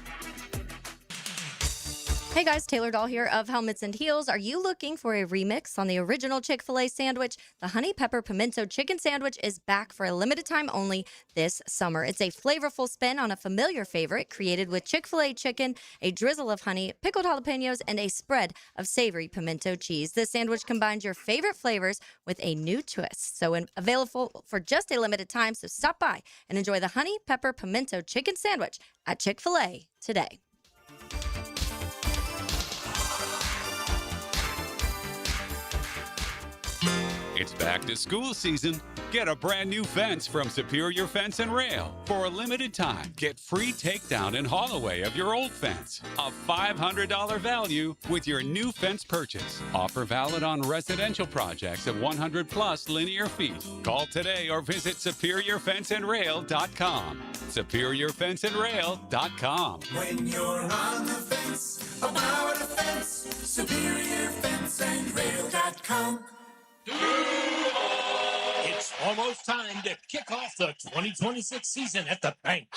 Hey guys, Taylor Doll here of Helmets and Heels. Are you looking for a remix on the original Chick-fil-A sandwich? The Honey Pepper Pimento Chicken Sandwich is back for a limited time only this summer. It's a flavorful spin on a familiar favorite created with Chick-fil-A chicken, a drizzle of honey, pickled jalapenos, and a spread of savory pimento cheese. This sandwich combines your favorite flavors with a new twist. So available for just a limited time, so stop by and enjoy the Honey Pepper Pimento Chicken Sandwich at Chick-fil-A today. It's back to school season. Get a brand new fence from Superior Fence and Rail. For a limited time, get free takedown and haul away of your old fence. A $500 value with your new fence purchase. Offer valid on residential projects of 100 plus linear feet. Call today or visit SuperiorFenceandRail.com. SuperiorFenceandRail.com. When you're on the fence, about a fence, SuperiorFenceandRail.com. It's almost time to kick off the 2026 season at the bank.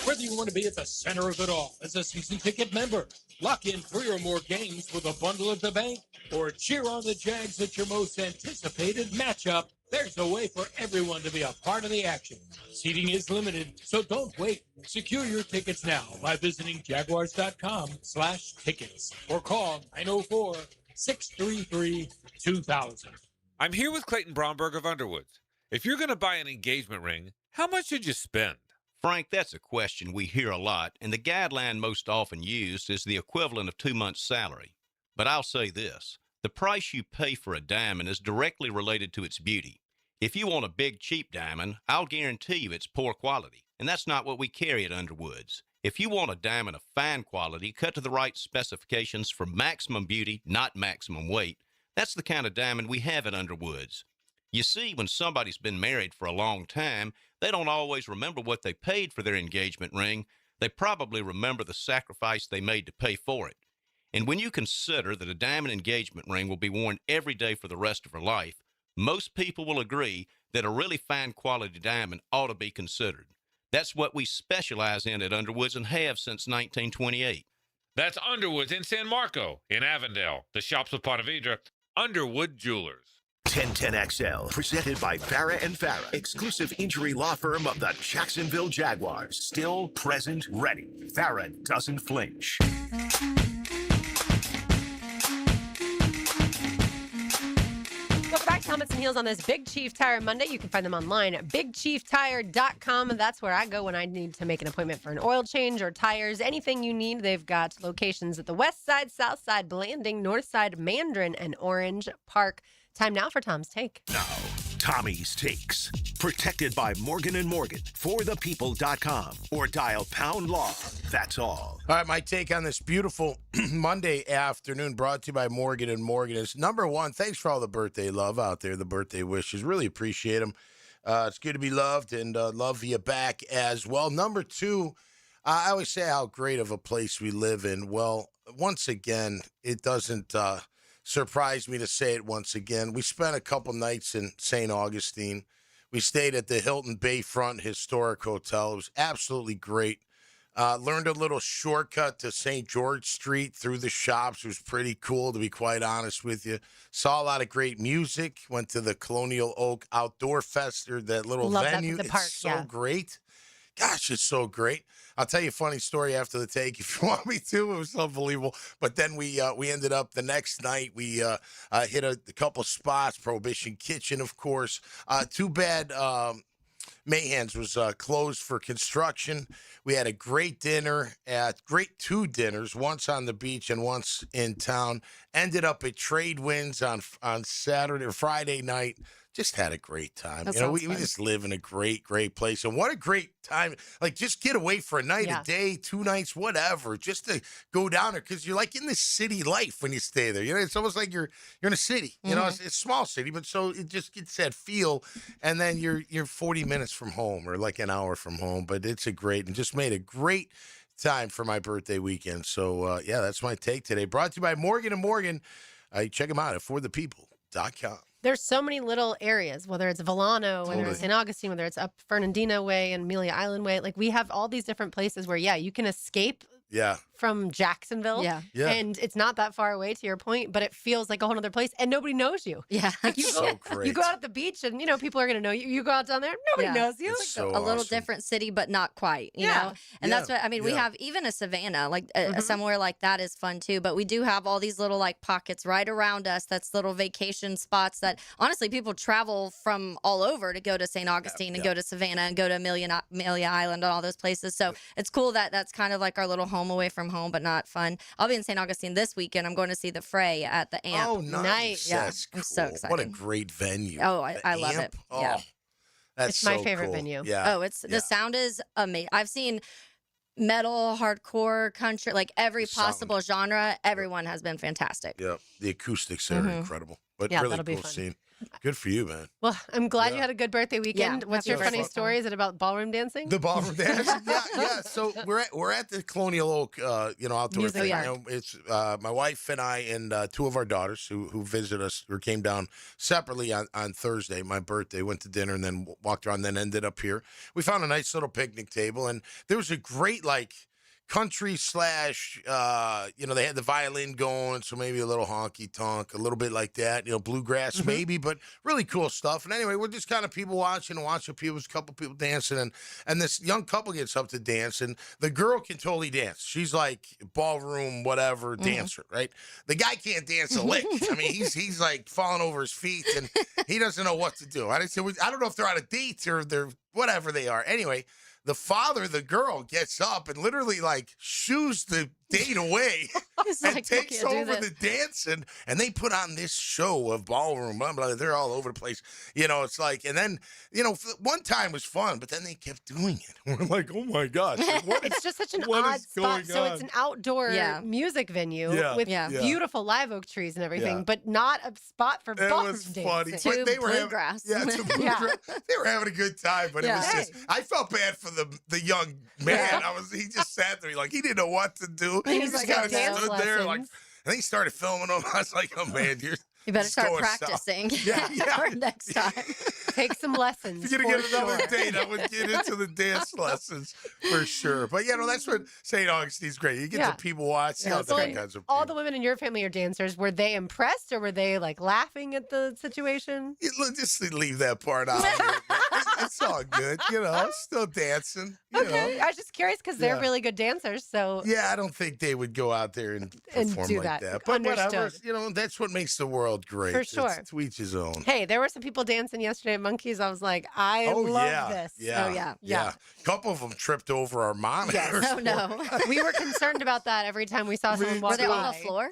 Whether you want to be at the center of it all as a season ticket member, lock in 3 or more games with a bundle at the bank, or cheer on the Jags at your most anticipated matchup, there's a way for everyone to be a part of the action. Seating is limited, so don't wait. Secure your tickets now by visiting jaguars.com/tickets or call 904-633-2000. I'm here with Clayton Bromberg of Underwoods. If you're going to buy an engagement ring, how much should you spend? Frank, that's a question we hear a lot, and the guideline most often used is the equivalent of 2 months' salary. But I'll say this, the price you pay for a diamond is directly related to its beauty. If you want a big, cheap diamond, I'll guarantee you it's poor quality, and that's not what we carry at Underwoods. If you want a diamond of fine quality, cut to the right specifications for maximum beauty, not maximum weight, that's the kind of diamond we have at Underwoods. You see, when somebody's been married for a long time, they don't always remember what they paid for their engagement ring. They probably remember the sacrifice they made to pay for it. And when you consider that a diamond engagement ring will be worn every day for the rest of her life, most people will agree that a really fine quality diamond ought to be considered. That's what we specialize in at Underwoods and have since 1928. That's Underwoods in San Marco, in Avondale, the Shops of Ponte Vedra, Underwood Jewelers. 1010XL, presented by Farah and Farah, exclusive injury law firm of the Jacksonville Jaguars. Still, present, ready. Farah doesn't flinch. Welcome back to Helmets and Heels on this Big Chief Tire Monday. You can find them online at BigChiefTire.com. That's where I go when I need to make an appointment for an oil change or tires. Anything you need, they've got locations at the West Side, South Side, Blanding, North Side, Mandarin, and Orange Park. Time now for Tom's Take. Now, Tommy's Takes. Protected by Morgan & Morgan, forthepeople.com, or dial #law. That's all. All right, my take on this beautiful Monday afternoon brought to you by Morgan & Morgan is, number one, thanks for all the birthday love out there, the birthday wishes. Really appreciate them. It's good to be loved and love you back as well. Number two, I always say how great of a place we live in. Well, once again, it doesn't surprise me to say it once again. We spent a couple nights in St. Augustine. We stayed at the Hilton Bayfront Historic Hotel. It was absolutely great. Learned a little shortcut to St. George Street through the shops. It was pretty cool, to be quite honest with you. Saw a lot of great music. Went to the Colonial Oak Outdoor Fest, or that little Love venue. That, the park, it's so great. Gosh, it's so great. I'll tell you a funny story after the take if you want me to. It was unbelievable. But then we ended up the next night. We hit a couple spots. Prohibition Kitchen, of course. Too bad Mahan's was closed for construction. We had a great dinner, great 2 dinners, once on the beach and once in town. Ended up at Trade Winds on Saturday or Friday night. Just had a great time. We just live in a great, great place. And what a great time. Like, just get away for a night, a day, 2 nights, whatever, just to go down there. Because you're like in the city life when you stay there. It's almost like you're in a city. It's a small city, but so it just gets that feel. And then you're 40 minutes from home or like an hour from home. But it's and just made a great time for my birthday weekend. So, that's my take today. Brought to you by Morgan & Morgan. Check them out at forthepeople.com. There's so many little areas, whether it's Volano, whether it's St. Augustine, whether it's up Fernandina Way and Amelia Island Way. Like, we have all these different places where, you can escape from Jacksonville. Yeah. And it's not that far away, to your point, but it feels like a whole other place and nobody knows you. Yeah. Like, you so great. You go out at the beach and, people are going to know you. You go out down there, nobody knows you. It's so a little awesome. different city, but not quite, you know? And that's what, we have even a Savannah, like somewhere like that is fun too. But we do have all these little like pockets right around us. That's little vacation spots that honestly people travel from all over to go to St. Augustine and go to Savannah and go to Amelia Island and all those places. So it's cool that that's kind of like our little home away from home, but not fun. I'll be in St. Augustine this weekend. I'm going to see the Fray at the Amp. Oh, nice. Yeah, That's I'm cool. so excited. What a great venue. Oh, I love it. Oh, Yeah. that's It's my so favorite cool. venue. Yeah. Oh, the sound is amazing. I've seen metal, hardcore, country, like every possible genre. Everyone has been fantastic. Yeah, the acoustics there are incredible. But really that'll be cool fun. scene. Good for you, man. Well, I'm glad you had a good birthday weekend. What's your funny birthday. story? Is it about ballroom dancing? The ballroom dance. yeah. So we're at the Colonial Oak, outdoor Music thing. Yard. It's my wife and I and 2 of our daughters who visited us or came down separately on Thursday, my birthday. Went to dinner and then walked around. Then ended up here. We found a nice little picnic table and there was a great country / they had the violin going, so maybe a little honky tonk, a little bit like that, bluegrass maybe, but really cool stuff. And anyway, we're just kind of people watching people, a couple people dancing, and this young couple gets up to dance, and the girl can totally dance. She's like ballroom, whatever, dancer, right? The guy can't dance a lick. I mean, he's like falling over his feet, and he doesn't know what to do. I don't know if they're on a date or they're whatever they are. Anyway, the father, the girl, gets up and literally shoos the date away and takes over the dance, and they put on this show of ballroom. Blah, blah, they're all over the place. It's like, and then, one time was fun, but then they kept doing it. We're like, oh my gosh. It's just such an odd spot. So it's an outdoor music venue with beautiful live oak trees and everything, but not a spot for ballroom dancing. It was funny. To bluegrass. Bluegrass. They were having a good time, but it was just, I felt bad for the young man. He just sat there, he didn't know what to do. He just kind of stood there, and then he started filming them. I was like, oh man, you better start practicing for next time. Take some lessons. If you're going to get another date, I would get into the dance lessons for sure. But, that's what St. Augustine's great. You get to people watch, all different kinds of people. All the women in your family are dancers. Were they impressed or were they laughing at the situation? Just leave that part out. It's all good, still dancing. Okay. I was just curious because they're really good dancers. So I don't think they would go out there and perform do like that. But whatever, that's what makes the world great. For sure. It's to each his own. Hey, there were some people dancing yesterday at Monkeys. I was like, I love this. Yeah. A couple of them tripped over our monitors. Yes. Oh, no. We were concerned about that every time we saw someone walk by. Were they on the floor?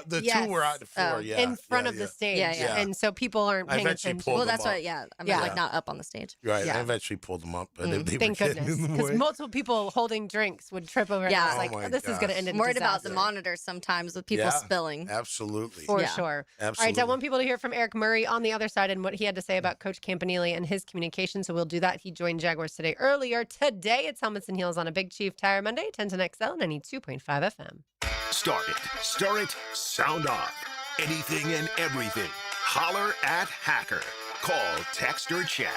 The 2 were on the floor, in front of the stage. Yeah. And so people aren't paying attention. Well, that's what, not up on the stage. Right, I eventually pulled them up. But they Thank were goodness. in the Because way. multiple people holding drinks would trip over. Yeah. And I was like, this is going to end in I'm worried about disaster. the monitors sometimes with people spilling. Absolutely. For sure. Absolutely. All right, I want people to hear from Eric Murray on the other side and what he had to say about Coach Campanile and his communication. So we'll do that. He joined Jaguars today earlier. Today, it's Helmets and Heels on a Big Chief Tire Monday, 10 to XL, 92.5 FM. Start it, stir it, sound off. Anything and everything. Holler at Hacker. Call, text, or chat.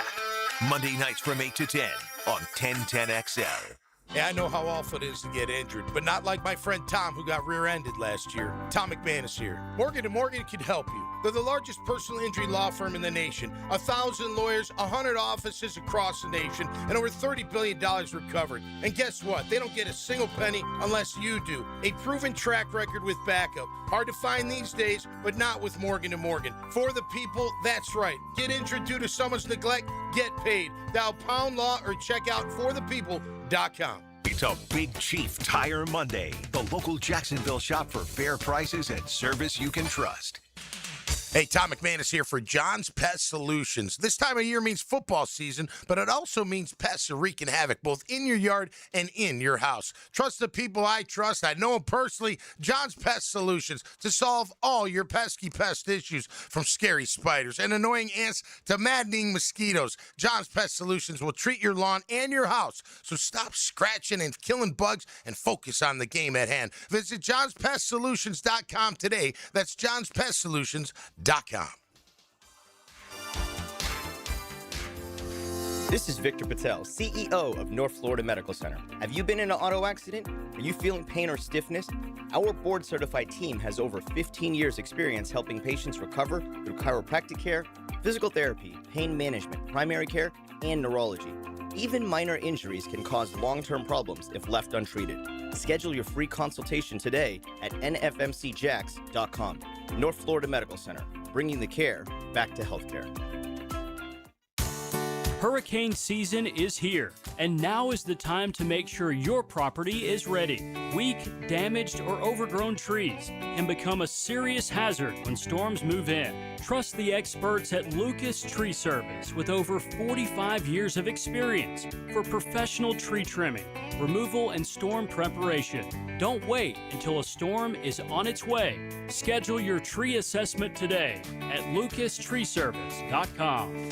Monday nights from 8 to 10 on 1010XL. Yeah, I know how awful it is to get injured, but not like my friend Tom who got rear-ended last year. Tom McManus here. Morgan & Morgan can help you. They're the largest personal injury law firm in the nation. 1,000 lawyers, 100 offices across the nation, and over $30 billion recovered. And guess what? They don't get a single penny unless you do. A proven track record with backup. Hard to find these days, but not with Morgan & Morgan. For the people, that's right. Get injured due to someone's neglect, get paid. Dial pound law or check out forthepeople.com. It's a Big Chief Tire Monday. The local Jacksonville shop for fair prices and service you can trust. Hey, Tom McManus here for John's Pest Solutions. This time of year means football season, but it also means pests are wreaking havoc both in your yard and in your house. Trust the people I trust. I know them personally. John's Pest Solutions to solve all your pesky pest issues, from scary spiders and annoying ants to maddening mosquitoes. John's Pest Solutions will treat your lawn and your house. So stop scratching and killing bugs and focus on the game at hand. Visit johnspestsolutions.com today. That's johnspestsolutions.com. This is Victor Patel, CEO of North Florida Medical Center. Have you been in an auto accident? Are you feeling pain or stiffness? Our board-certified team has over 15 years' experience helping patients recover through chiropractic care, physical therapy, pain management, primary care, and neurology. Even minor injuries can cause long-term problems if left untreated. Schedule your free consultation today at nfmcjax.com. North Florida Medical Center, bringing the care back to healthcare. Hurricane season is here, and now is the time to make sure your property is ready. Weak, damaged, or overgrown trees can become a serious hazard when storms move in. Trust the experts at Lucas Tree Service with over 45 years of experience for professional tree trimming, removal, and storm preparation. Don't wait until a storm is on its way. Schedule your tree assessment today at lucastreeservice.com.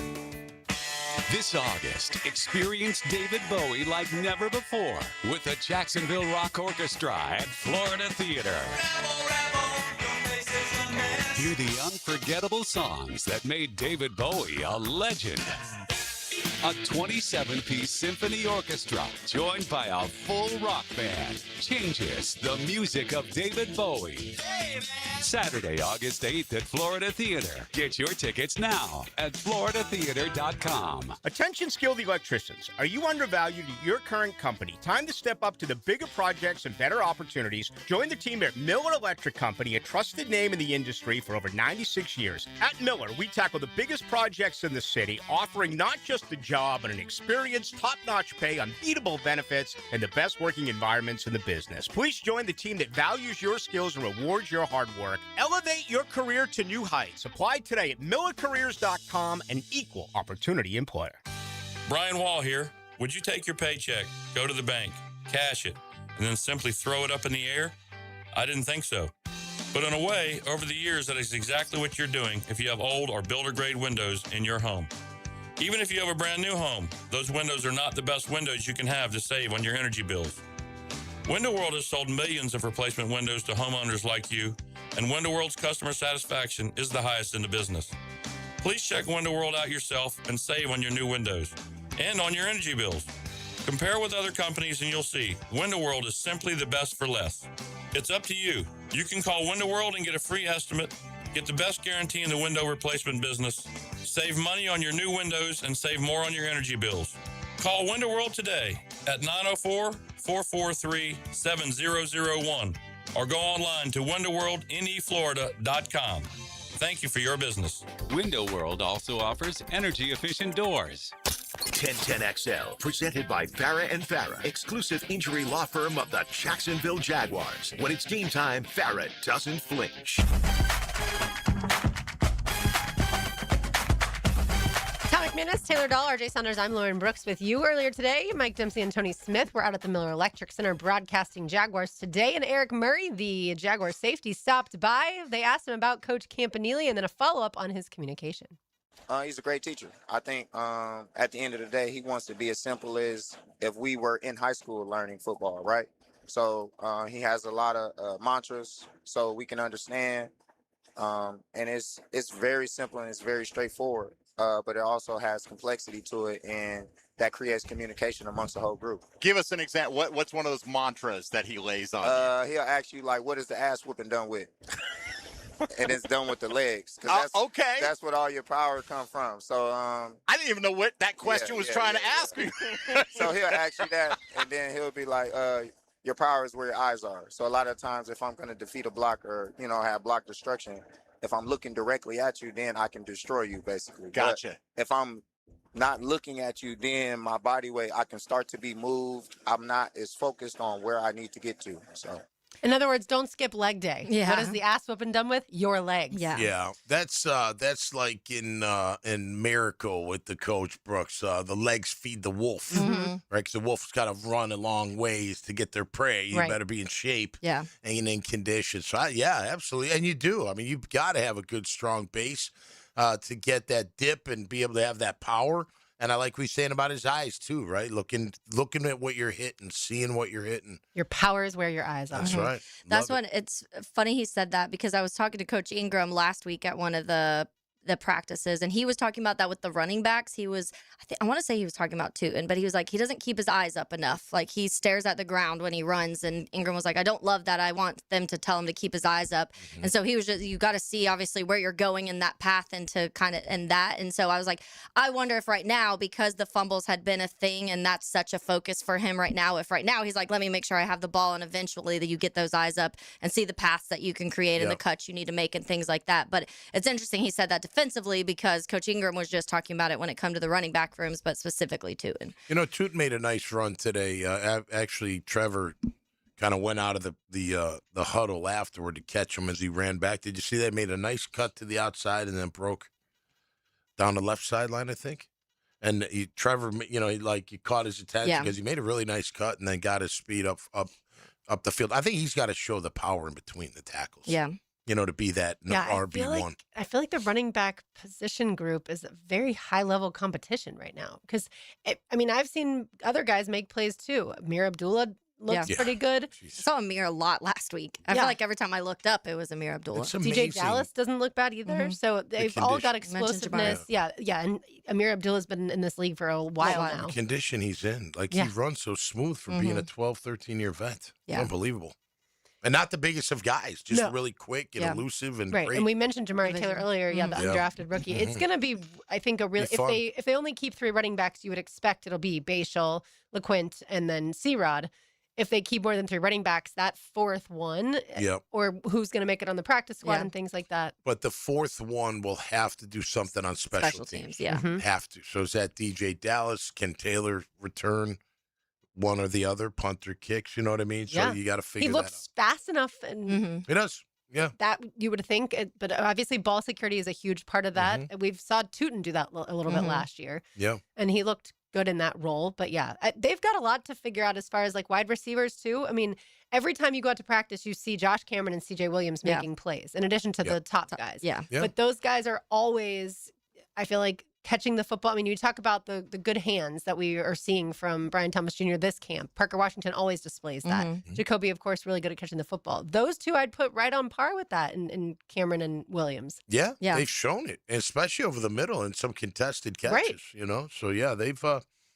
This August, experience David Bowie like never before with the Jacksonville Rock Orchestra at Florida Theater. Hear the unforgettable songs that made David Bowie a legend. A 27-piece symphony orchestra joined by a full rock band changes the music of David Bowie. Saturday, August 8th at Florida Theater. Get your tickets now at floridatheater.com. Attention skilled electricians. Are you undervalued at your current company? Time to step up to the bigger projects and better opportunities. Join the team at Miller Electric Company, a trusted name in the industry for over 96 years. At Miller, we tackle the biggest projects in the city, offering not just the job, but an experienced, top-notch pay, unbeatable benefits, and the best working environments in the business. Please join the team that values your skills and rewards your hard work. Elevate your career to new heights. Apply today at millercareers.com, an equal opportunity employer. Brian Wall here. Would you take your paycheck, go to the bank, cash it, and then simply throw it up in the air? I didn't think so. But in a way, over the years, that is exactly what you're doing if you have old or builder-grade windows in your home. Even if you have a brand new home, those windows are not the best windows you can have to save on your energy bills. Window World has sold millions of replacement windows to homeowners like you, and Window World's customer satisfaction is the highest in the business. Please check Window World out yourself and save on your new windows and on your energy bills. Compare with other companies and you'll see Window World is simply the best for less. It's up to you. You can call Window World and get a free estimate, get the best guarantee in the window replacement business, save money on your new windows, and save more on your energy bills. Call Window World today at 904-443-7001 or go online to windowworldneflorida.com. Thank you for your business. Window World also offers energy-efficient doors. 1010XL, presented by Farah and Farah, exclusive injury law firm of the Jacksonville Jaguars. When it's game time, Farah doesn't flinch. McManus, Taylor Dahl, RJ Saunders, I'm Lauren Brooks with you. Earlier today, Mike Dempsey and Tony Smith were out at the Miller Electric Center broadcasting Jaguars today, and Eric Murray, the Jaguars safety, stopped by. They asked him about Coach Campanile and then a follow-up on his communication. He's a great teacher. I think at the end of the day, he wants to be as simple as if we were in high school learning football, right? So he has a lot of mantras so we can understand. And it's very simple and it's very straightforward. But it also has complexity to it, and that creates communication amongst the whole group. Give us an example. What's one of those mantras that he lays on you? He'll ask you, like, what is the ass whooping done with? And it's done with the legs. 'Cause Okay. That's what all your power come from. So I didn't even know what that question was trying to ask me. So he'll ask you that, and then he'll be like, your power is where your eyes are. So a lot of times if I'm going to defeat a block or, have block destruction, if I'm looking directly at you, then I can destroy you, basically. Gotcha. But if I'm not looking at you, then my body weight, I can start to be moved. I'm not as focused on where I need to get to. So, in other words, don't skip leg day. Yeah. What is the ass whooping done with? Your legs. Yeah. That's like in Miracle with the coach Brooks. The legs feed the wolf, right? Because the wolf's got to run a long ways to get their prey. You better be in shape, and in condition. So absolutely, and you do. I mean, you've got to have a good, strong base to get that dip and be able to have that power. And I like what he's saying about his eyes too, right? Looking at what you're hitting, seeing what you're hitting. Your power is where your eyes are. That's right. That's when it's funny he said that, because I was talking to Coach Ingram last week at one of the practices, and he was talking about that with the running backs. He was, I want to say he was talking about Tootin, but he was like, he doesn't keep his eyes up enough. Like, he stares at the ground when he runs, and Ingram was like, I don't love that. I want them to tell him to keep his eyes up. And so he was just, you got to see obviously where you're going in that path and to kind of, and that. And so I was like, I wonder if right now, because the fumbles had been a thing and that's such a focus for him right now, if right now he's like, let me make sure I have the ball, and eventually that you get those eyes up and see the paths that you can create and the cuts you need to make and things like that. But it's interesting he said that defensively, because Coach Ingram was just talking about it when it come to the running back rooms, but specifically Tootin. Tootin made a nice run today. Actually, Trevor kind of went out of the huddle afterward to catch him as he ran back. Did you see that? Made a nice cut to the outside and then broke down the left sideline, I think. And Trevor, he caught his attention because he made a really nice cut and then got his speed up the field. I think he's got to show the power in between the tackles. Yeah. To be that RB1. I feel like the running back position group is a very high level competition right now. Because, I've seen other guys make plays too. Amir Abdullah looks pretty good. I saw Amir a lot last week. I feel like every time I looked up, it was Amir Abdullah. DJ Dallas doesn't look bad either. So they've all got explosiveness. Yeah. And Amir Abdullah's been in this league for a while now. The condition he's in. He runs so smooth for being a 12, 13-year vet. Yeah. Unbelievable. And not the biggest of guys, just really quick and elusive and great. And we mentioned Jamari Taylor earlier, the undrafted rookie. It's going to be, I think, a real. If they only keep 3 running backs, you would expect it'll be Bashal, LeQuint, and then C-Rod. If they keep more than 3 running backs, that 4th one, or who's going to make it on the practice squad and things like that. But the 4th one will have to do something on special teams. Have to. So is that DJ Dallas? Can Taylor return one or the other, punt or kicks? You know what I mean? So you got to figure that out. He looks fast enough. And He does. Yeah. That you would think. But obviously ball security is a huge part of that. We've saw Tootin do that a little bit last year. Yeah. And he looked good in that role. But they've got a lot to figure out as far as wide receivers too. Every time you go out to practice, you see Josh Cameron and CJ Williams making plays in addition to the top guys. Yeah. But those guys are always, I feel like, catching the football. You talk about the good hands that we are seeing from Brian Thomas Jr. this camp. Parker Washington always displays that. Jakobi, of course, really good at catching the football. Those two I'd put right on par with that in Cameron and Williams. Yeah. They've shown it, especially over the middle in some contested catches, So,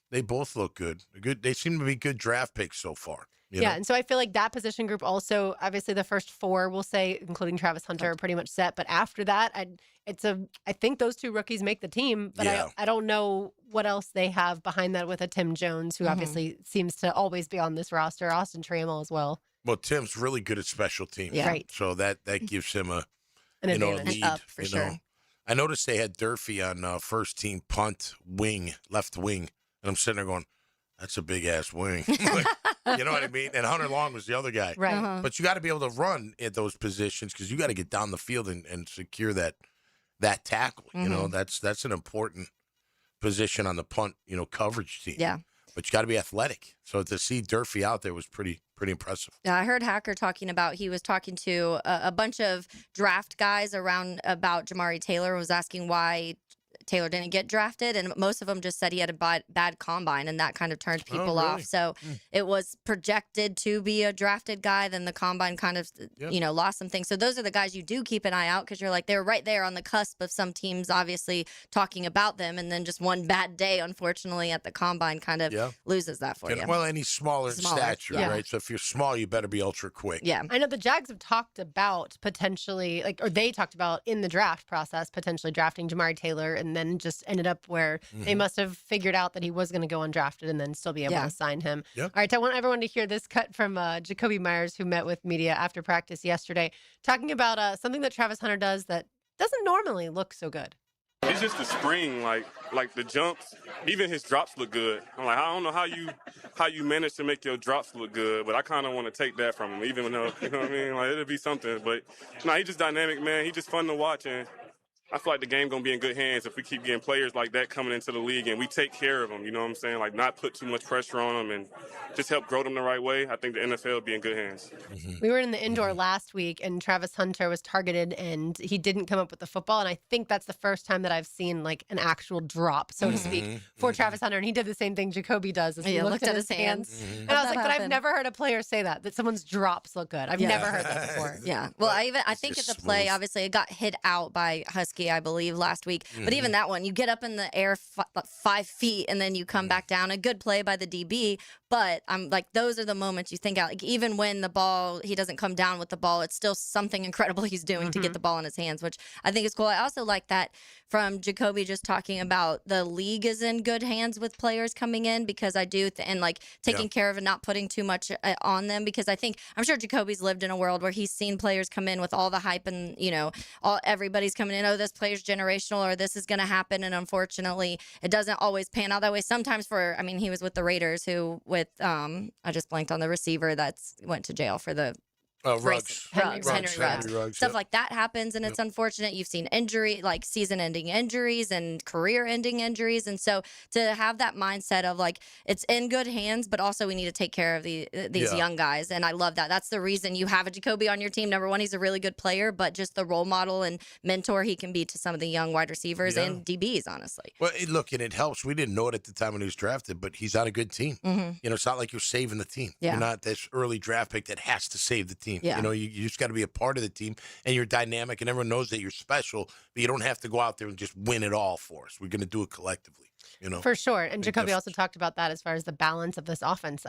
they both look good. They seem to be good draft picks so far. You know? And so I feel like that position group also, obviously the first 4, we'll say, including Travis Hunter, are pretty much set. But after that, I think those 2 rookies make the team. But I don't know what else they have behind that with a Tim Jones, who obviously seems to always be on this roster. Austin Trammell as well. Well, Tim's really good at special teams. Yeah. Right. So that gives him a lead. Up for sure. I noticed they had Durfee on first team punt wing, left wing. And I'm sitting there going, that's a big ass wing. You know what I mean? And Hunter Long was the other guy. Right. But you got to be able to run at those positions because you got to get down the field and secure that tackle. You know, that's an important position on the punt, coverage team. Yeah. But you got to be athletic. So to see Durfee out there was pretty impressive. Yeah, I heard Hacker talking about, he was talking to a bunch of draft guys about Jamari Taylor, was asking why Taylor didn't get drafted, and most of them just said he had a bad combine, and that kind of turned people off. So it was projected to be a drafted guy, then the combine kind of, lost some things. So those are the guys you do keep an eye out because you're like, they're right there on the cusp of some teams obviously talking about them, and then just one bad day, unfortunately, at the combine kind of loses that for you. Well, and he's smaller in stature, right? So if you're small, you better be ultra quick. Yeah. I know the Jags have talked about potentially, or they talked about in the draft process, potentially drafting Jamari Taylor, and then just ended up where they must have figured out that he was going to go undrafted and then still be able to sign him. All right, I want everyone to hear this cut from Jakobi Meyers, who met with media after practice yesterday, talking about something that Travis Hunter does that doesn't normally look so good. It's just the spring, like the jumps. Even his drops look good. I'm like, I don't know how you manage to make your drops look good, but I kind of want to take that from him, even though, you know what I mean? Like, it'll be something. But, he's just dynamic, man. He's just fun to watch, and I feel like the game going to be in good hands if we keep getting players like that coming into the league and we take care of them, you know what I'm saying? Like, not put too much pressure on them and just help grow them the right way. I think the NFL will be in good hands. We were in the indoor last week, and Travis Hunter was targeted, and he didn't come up with the football. And I think that's the first time that I've seen, like, an actual drop, so to speak, for Travis Hunter. And he did the same thing Jakobi does. As he looked at his hands. And I was like, but I've never heard a player say that someone's drops look good. I've never heard that before. Yeah. Well, I think it's a play, obviously, it got hit out by Husky, I believe, last week. But even that one, you get up in the air 5 feet and then you come back down. A good play by the DB, but I'm like, those are the moments you think out. Like, even when the ball, he doesn't come down with the ball, it's still something incredible he's doing to get the ball in his hands, which I think is cool. I also like that from Jakobi just talking about the league is in good hands with players coming in, because I do, and like taking care of and not putting too much on them, because I'm sure Jacoby's lived in a world where he's seen players come in with all the hype and, everybody's coming in, oh, this player's generational or this is going to happen. And unfortunately, it doesn't always pan out that way. Sometimes he was with the Raiders I just blanked on the receiver that's went to jail for the Ruggs. Henry Ruggs. Stuff like that happens, and it's unfortunate. You've seen like season-ending injuries and career-ending injuries, and so to have that mindset of like it's in good hands, but also we need to take care of these young guys, and I love that. That's the reason you have a Jakobi on your team. Number one, he's a really good player, but just the role model and mentor he can be to some of the young wide receivers and DBs, honestly. Well, look, and it helps. We didn't know it at the time when he was drafted, but he's on a good team. It's not like you're saving the team. You're not this early draft pick that has to save the team. Yeah. You just got to be a part of the team, and you're dynamic, and everyone knows that you're special, but you don't have to go out there and just win it all for us. We're going to do it collectively. For sure. And Jakobi also talked about that as far as the balance of this offense.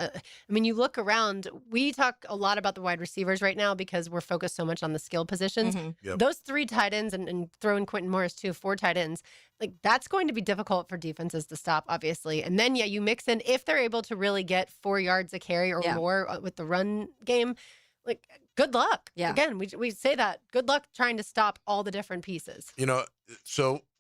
You look around, we talk a lot about the wide receivers right now because we're focused so much on the skill positions. Those 3 tight ends, and throw in Quentin Morris too, 4 tight ends, like that's going to be difficult for defenses to stop, obviously. And then, you mix in, if they're able to really get 4 yards a carry or more with the run game, like, good luck. Yeah. Again, we say that. Good luck trying to stop all the different pieces.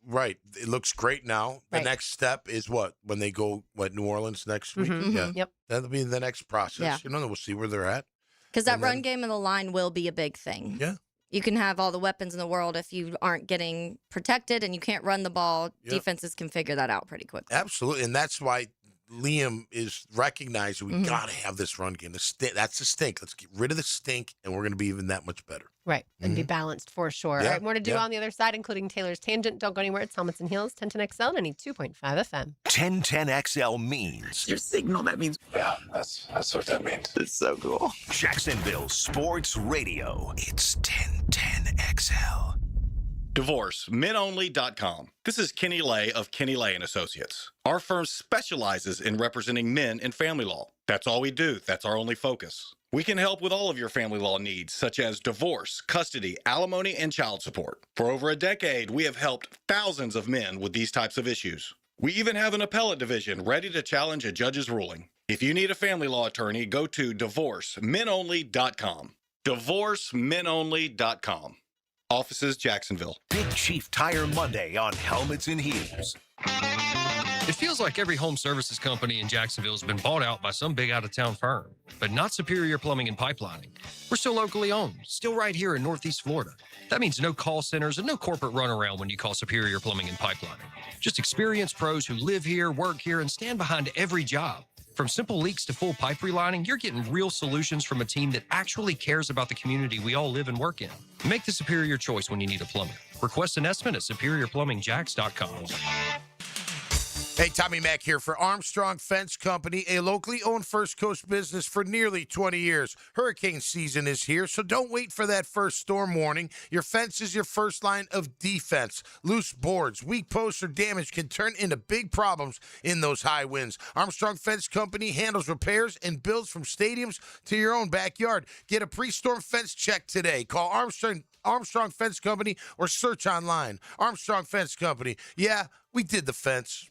Right. It looks great now. The next step is what? When they go, New Orleans next week? Yeah. Yep. That'll be the next process. Yeah. We'll see where they're at. Because that run game and the line will be a big thing. Yeah. You can have all the weapons in the world if you aren't getting protected and you can't run the ball. Defenses can figure that out pretty quickly. Absolutely. And that's why Liam is recognizing we got to have this run game. That's the stink. Let's get rid of the stink, and we're going to be even that much better. Right. And be balanced for sure. Yeah. All right. More to do on the other side, including Taylor's Tangent. Don't go anywhere. It's Helmets and Heels, 1010XL, 92.5 FM. 1010XL means. Your signal, that means. Yeah, that's what that means. It's so cool. Jacksonville Sports Radio. It's 1010XL. DivorceMenOnly.com. This is Kenny Lay of Kenny Lay & Associates. Our firm specializes in representing men in family law. That's all we do. That's our only focus. We can help with all of your family law needs, such as divorce, custody, alimony, and child support. For over a decade, we have helped thousands of men with these types of issues. We even have an appellate division ready to challenge a judge's ruling. If you need a family law attorney, go to DivorceMenOnly.com. DivorceMenOnly.com. Offices, Jacksonville. Big Chief Tire Monday on Helmets and Heels. It feels like every home services company in Jacksonville has been bought out by some big out-of-town firm, but not Superior Plumbing and Pipelining. We're still locally owned, still right here in Northeast Florida. That means no call centers and no corporate runaround when you call Superior Plumbing and Pipelining. Just experienced pros who live here, work here, and stand behind every job. From simple leaks to full pipe relining, you're getting real solutions from a team that actually cares about the community we all live and work in. Make the superior choice when you need a plumber. Request an estimate at superiorplumbingjacks.com. Hey, Tommy Mack here for Armstrong Fence Company, a locally owned First Coast business for nearly 20 years. Hurricane season is here, so don't wait for that first storm warning. Your fence is your first line of defense. Loose boards, weak posts, or damage can turn into big problems in those high winds. Armstrong Fence Company handles repairs and builds from stadiums to your own backyard. Get a pre-storm fence check today. Call Armstrong Fence Company or search online. Armstrong Fence Company. Yeah, we did the fence.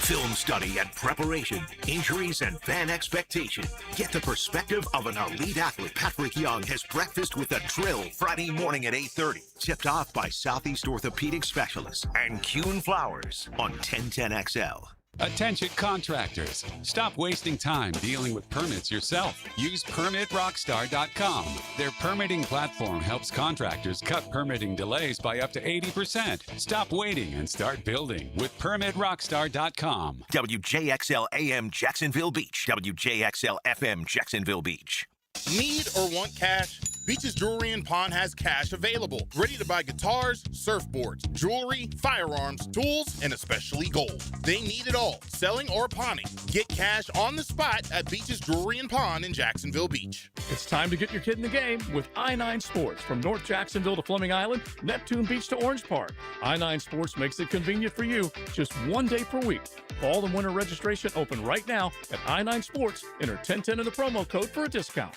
Film study and preparation, injuries and fan expectation. Get the perspective of an elite athlete. Patrick Young has breakfast with The Drill Friday morning at 8:30. Tipped off by Southeast Orthopedic Specialists and Coen Flowers on 1010XL. Attention contractors. Stop wasting time dealing with permits yourself. Use PermitRockstar.com. Their permitting platform helps contractors cut permitting delays by up to 80%. Stop waiting and start building with PermitRockstar.com. WJXL AM Jacksonville Beach. WJXL FM Jacksonville Beach. Need or want cash? Beach's Jewelry and Pawn has cash available. Ready to buy guitars, surfboards, jewelry, firearms, tools, and especially gold. They need it all, selling or pawning. Get cash on the spot at Beach's Jewelry and Pawn in Jacksonville Beach. It's time to get your kid in the game with I-9 Sports. From North Jacksonville to Fleming Island, Neptune Beach to Orange Park. I-9 Sports makes it convenient for you just one day per week. Fall and winter registration open right now at I-9 Sports. Enter 1010 in the promo code for a discount.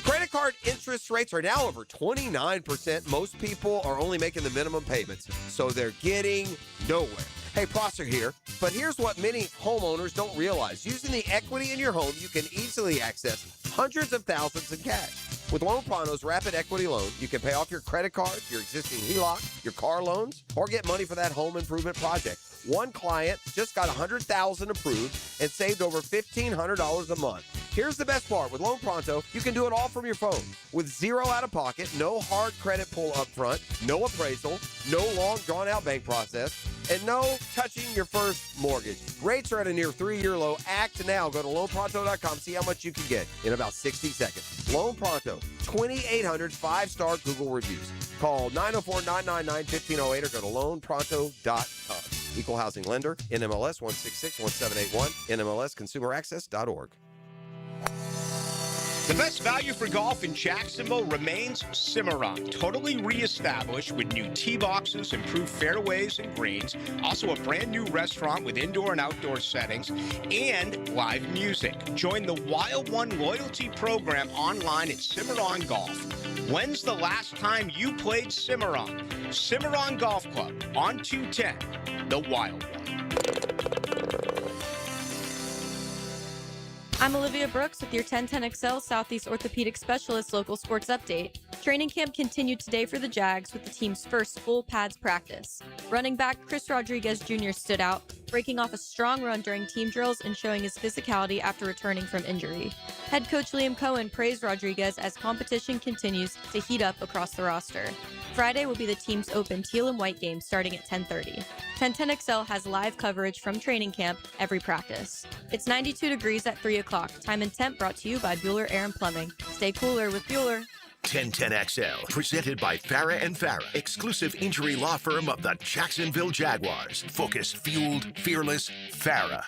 Credit card interest rates are now over 29%. Most people are only making the minimum payments, so they're getting nowhere. Hey, Prosser here, but here's what many homeowners don't realize. Using the equity in your home, you can easily access hundreds of thousands in cash. With Loan Pronto's Rapid Equity Loan, you can pay off your credit cards, your existing HELOC, your car loans, or get money for that home improvement project. One client just got $100,000 approved and saved over $1,500 a month. Here's the best part. With Loan Pronto, you can do it all from your phone. With zero out-of-pocket, no hard credit pull up front, no appraisal, no long drawn-out bank process, and no touching your first mortgage. Rates are at a near 3-year low. Act now. Go to loanpronto.com. See how much you can get in about 60 seconds. Loan Pronto, 2,800 5-star Google reviews. Call 904-999-1508 or go to loanpronto.com. Equal housing lender, NMLS 1661781, NMLSconsumeraccess.org. The best value for golf in Jacksonville remains Cimarron. Totally reestablished with new tee boxes, improved fairways and greens, also a brand new restaurant with indoor and outdoor settings, and live music. Join the Wild One loyalty program online at Cimarron Golf. When's the last time you played Cimarron? Cimarron Golf Club on 210, the Wild One. I'm Olivia Brooks with your 1010XL Southeast Orthopedic Specialist local sports update. Training camp continued today for the Jags with the team's first full pads practice. Running back Chris Rodriguez Jr. stood out, breaking off a strong run during team drills and showing his physicality after returning from injury. Head coach Liam Coen praised Rodriguez as competition continues to heat up across the roster. Friday will be the team's open teal and white game starting at 10:30. 1010XL has live coverage from training camp every practice. It's 92 degrees at 3 o'clock. Time and temp brought to you by Bueller Air and Plumbing. Stay cooler with Bueller. 1010XL, presented by Farah & Farah, exclusive injury law firm of the Jacksonville Jaguars. Focused, fueled, fearless, Farah.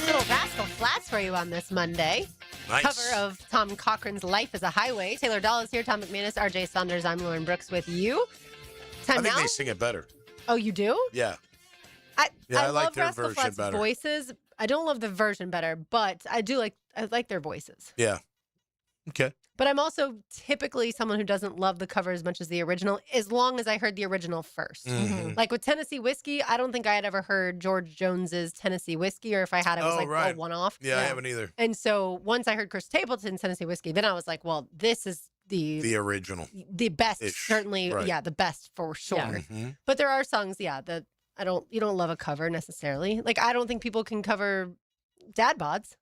Little Rascal Flats for you on this Monday. Nice. Cover of Tom Cochran's Life is a Highway. Taylor Dahl is here, Tom McManus, RJ Saunders. I'm Lauren Brooks with you. I think they sing it better. Oh, you do? Yeah. I like love their Rascal version Flatts' better. voices. I don't love the version better, but I like their voices. Yeah. Okay. But I'm also typically someone who doesn't love the cover as much as the original, as long as I heard the original first. Mhm. Like with Tennessee Whiskey, I don't think I had ever heard George Jones's Tennessee Whiskey, or if I had, it was a one-off. Yeah, I haven't either. And so once I heard Chris Stapleton's Tennessee Whiskey, then I was like, well, this is the original. The best, certainly, right. yeah, the best for sure. Mhm. But there are songs, that you don't love a cover necessarily. Like I don't think people can cover dad bods.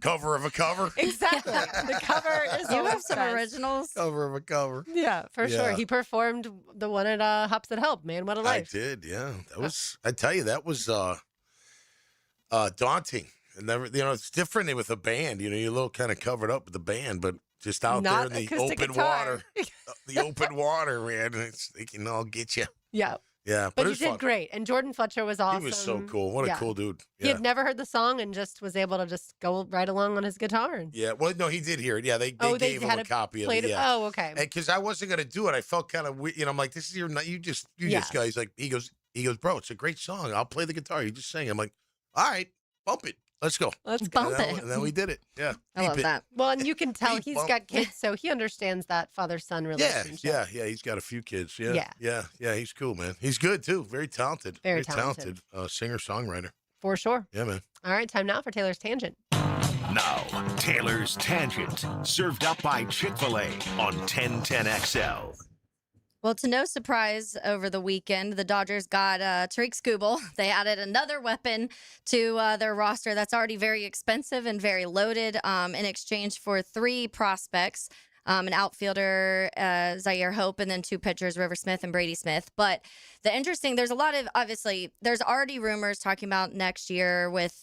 Cover of a cover. Exactly. The cover is You always have some best. originals. Cover of a cover. Yeah, for sure. Yeah. He performed the one at Hops That Help. Man, what a life. I did, yeah. That was. I tell you, that was daunting. And never, it's different with a band. You're a little kind of covered up with the band, but just out Not there in the acoustic open guitar. water, man, they can all get you. Yeah. Yeah, But it you was did fun. great. And Jordan Fletcher was awesome. He was so cool. What a Yeah. cool dude. He Yeah. had never heard the song and just was able to just go right along on his guitar. And Yeah, well, no, he did hear it. Yeah, they gave him had a copy of played it. it. Yeah. Oh, okay. Because I wasn't gonna do it. I felt kind of weird. I'm like, this is your night. You just go. He's like, he goes, bro, it's a great song. I'll play the guitar. You just sing. I'm like, all right, bump it. Let's go. Let's bump it. And then we did it. Yeah. I love that. Well, and you can tell Beep he's bump. got kids, so he understands that father-son Yeah, relationship. yeah. He's got a few kids. Yeah. Yeah. Yeah. He's cool, man. He's good too. Very talented. Very talented. Singer-songwriter. For sure. Yeah, man. All right, time now for Taylor's Tangent. Now, Taylor's Tangent, served up by Chick-fil-A on 1010XL. Well, to no surprise, over the weekend, the Dodgers got Tariq Skubal. They added another weapon to their roster that's already very expensive and very loaded in exchange for 3 prospects. An outfielder, Zaire Hope, and then 2 pitchers, River Smith and Brady Smith. But there's a lot of, obviously, there's already rumors talking about next year with,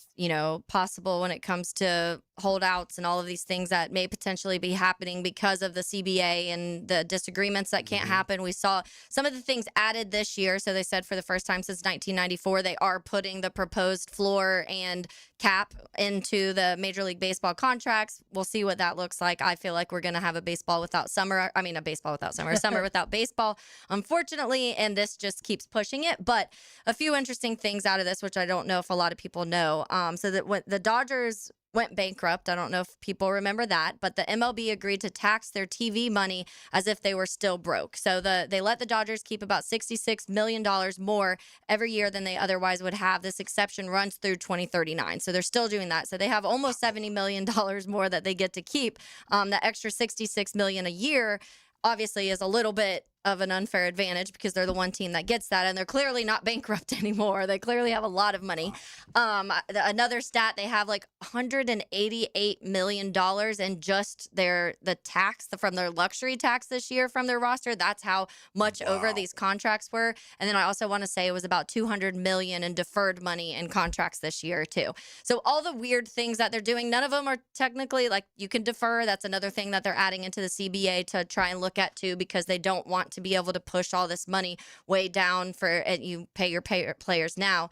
possible when it comes to holdouts and all of these things that may potentially be happening because of the CBA and the disagreements that can't happen. We saw some of the things added this year. So they said for the first time since 1994, they are putting the proposed floor and cap into the Major League Baseball contracts. We'll see what that looks like. I feel like we're going to have a baseball without summer. I mean, a baseball without summer, a summer without baseball, unfortunately. And this just keeps pushing it. But a few interesting things out of this, which I don't know if a lot of people know. So that when the Dodgers went bankrupt, I don't know if people remember that, but the MLB agreed to tax their TV money as if they were still broke. So they let the Dodgers keep about $66 million more every year than they otherwise would have. This exception runs through 2039. So they're still doing that. So they have almost $70 million more that they get to keep. The extra $66 million a year obviously is a little bit of an unfair advantage because they're the one team that gets that, and they're clearly not bankrupt anymore. They clearly have a lot of money. Another stat, they have like $188 million in just the tax from their luxury tax this year from their roster. That's how much over these contracts were. And then I also want to say it was about $200 million in deferred money in contracts this year too. So all the weird things that they're doing, none of them are technically like you can defer. That's another thing that they're adding into the CBA to try and look at too, because they don't want to be able to push all this money way down and you pay your players now.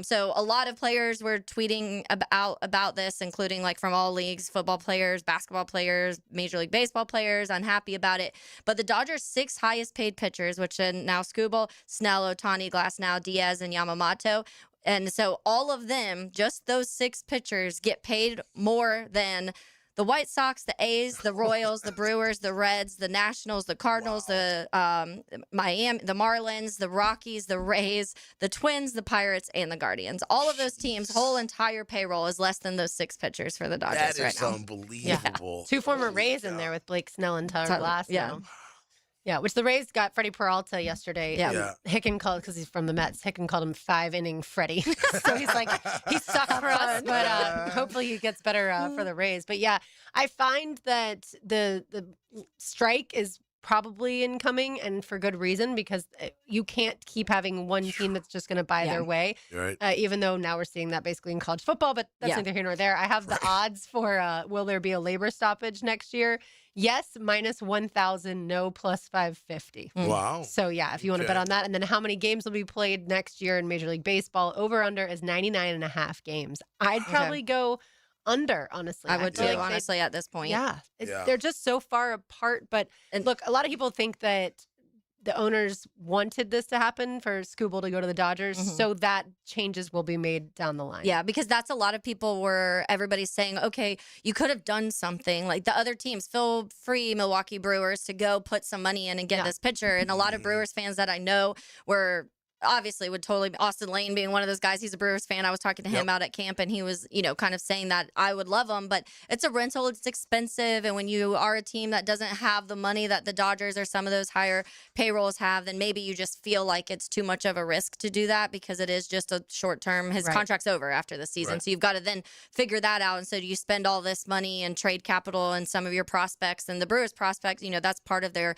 So a lot of players were tweeting about this, including like from all leagues, football players, basketball players, Major League Baseball players, unhappy about it. But the Dodgers' 6 highest paid pitchers, which are now Skubal, Snell, Ohtani, Glasnow, Diaz, and Yamamoto. And so all of them, just those 6 pitchers, get paid more than the White Sox, the A's, the Royals, the Brewers, the Reds, the Nationals, the Cardinals, the Miami, the Marlins, the Rockies, the Rays, the Twins, the Pirates, and the Guardians. All of those teams' whole entire payroll is less than those 6 pitchers for the Dodgers right now. That is unbelievable. 2 former Rays in there with Blake Snell and Tyler Glasnow. Yeah. Yeah, which the Rays got Freddie Peralta yesterday. Yeah. Hicken called, because he's from the Mets, Hicken called him 5-inning Freddie. So he's like, he sucks for us, but hopefully he gets better for the Rays. But yeah, I find that the strike is probably incoming, and for good reason, because you can't keep having one team that's just going to buy their way. Right. Even though now we're seeing that basically in college football, but that's neither here nor there. I have the odds for will there be a labor stoppage next year? Yes, minus 1,000, no, plus 550. Wow. So yeah, if you want to bet on that. And then how many games will be played next year in Major League Baseball? Over under is 99.5 games. I'd probably go under, honestly. I would too, feel like honestly, at this point. Yeah. They're just so far apart. But look, a lot of people think that the owners wanted this to happen for Skubal to go to the Dodgers, so that changes will be made down the line. Yeah, because that's a lot of people were, everybody's saying, okay, you could have done something. Like the other teams, feel free, Milwaukee Brewers, to go put some money in and get this pitcher. And a lot of Brewers fans that I know were obviously would totally, Austin Lane being one of those guys, he's a Brewers fan. I was talking to him out at camp, and he was, kind of saying that I would love him, but it's a rental, it's expensive, and when you are a team that doesn't have the money that the Dodgers or some of those higher payrolls have, then maybe you just feel like it's too much of a risk to do that because it is just a short term. His contract's over after the season, so you've got to then figure that out. And so do you spend all this money and trade capital and some of your prospects, and the Brewers prospects, that's part of their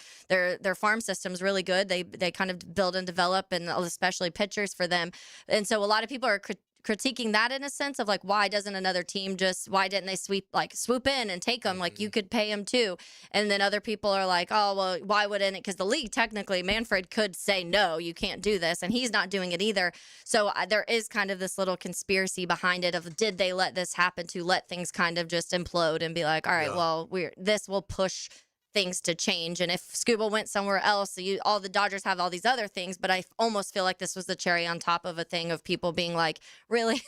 farm system's really good. They kind of build and develop, and especially pitchers for them. And so a lot of people are critiquing that in a sense of like, why doesn't another team why didn't they swoop in and take them? Like, you could pay them too. And then other people are like, oh, well, why wouldn't it? Because the league, technically, Manfred could say, no, you can't do this. And he's not doing it either. So there is kind of this little conspiracy behind it of, did they let this happen to let things kind of just implode and be like, all right, well, this will push things to change. And if Skubal went somewhere else, all the Dodgers have all these other things, but I almost feel like this was the cherry on top of a thing of people being like, really,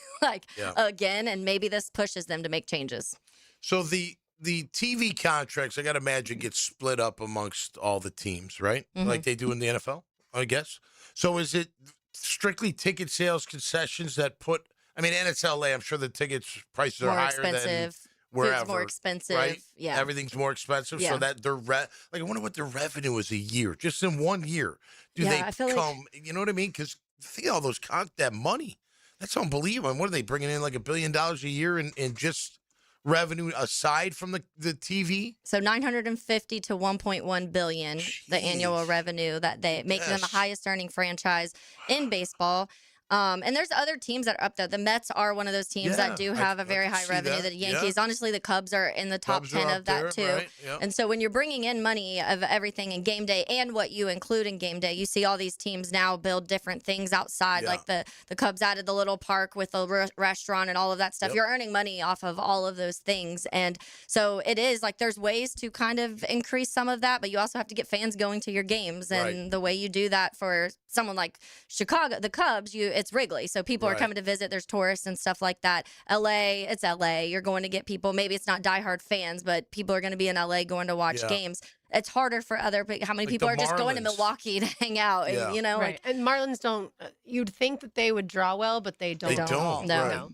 again, and maybe this pushes them to make changes. So the TV contracts, I got to imagine, get split up amongst all the teams, right? Like they do in the NFL, I guess. So is it strictly ticket sales concessions that put, and it's LA, I'm sure the tickets prices are more higher expensive. Than wherever, food's more expensive, right? Yeah, everything's more expensive, so that their I wonder what their revenue is a year, just in 1 year. Do they come? You know what I mean? Because think of all those that money, that's unbelievable. And what are they bringing in, like $1 billion a year in just revenue aside from the TV? So 950 to 1.1 billion, the annual revenue that they make them the highest earning franchise in baseball. And there's other teams that are up there. The Mets are one of those teams that do have a very high revenue. The Yankees, honestly, the Cubs are in the top 10 of that too. Right? Yep. And so when you're bringing in money of everything in game day and what you include in game day, you see all these teams now build different things outside. Like the Cubs added the little park with a restaurant and all of that stuff. You're earning money off of all of those things. And so it is like there's ways to kind of increase some of that, but you also have to get fans going to your games. And the way you do that for someone like Chicago, the Cubs, it's Wrigley. So people are coming to visit. There's tourists and stuff like that. LA, it's LA. You're going to get people. Maybe it's not diehard fans, but people are going to be in LA going to watch games. It's harder for how many people are just going to Milwaukee to hang out? And, and Marlins don't. You'd think that they would draw well, but they don't. They don't. No.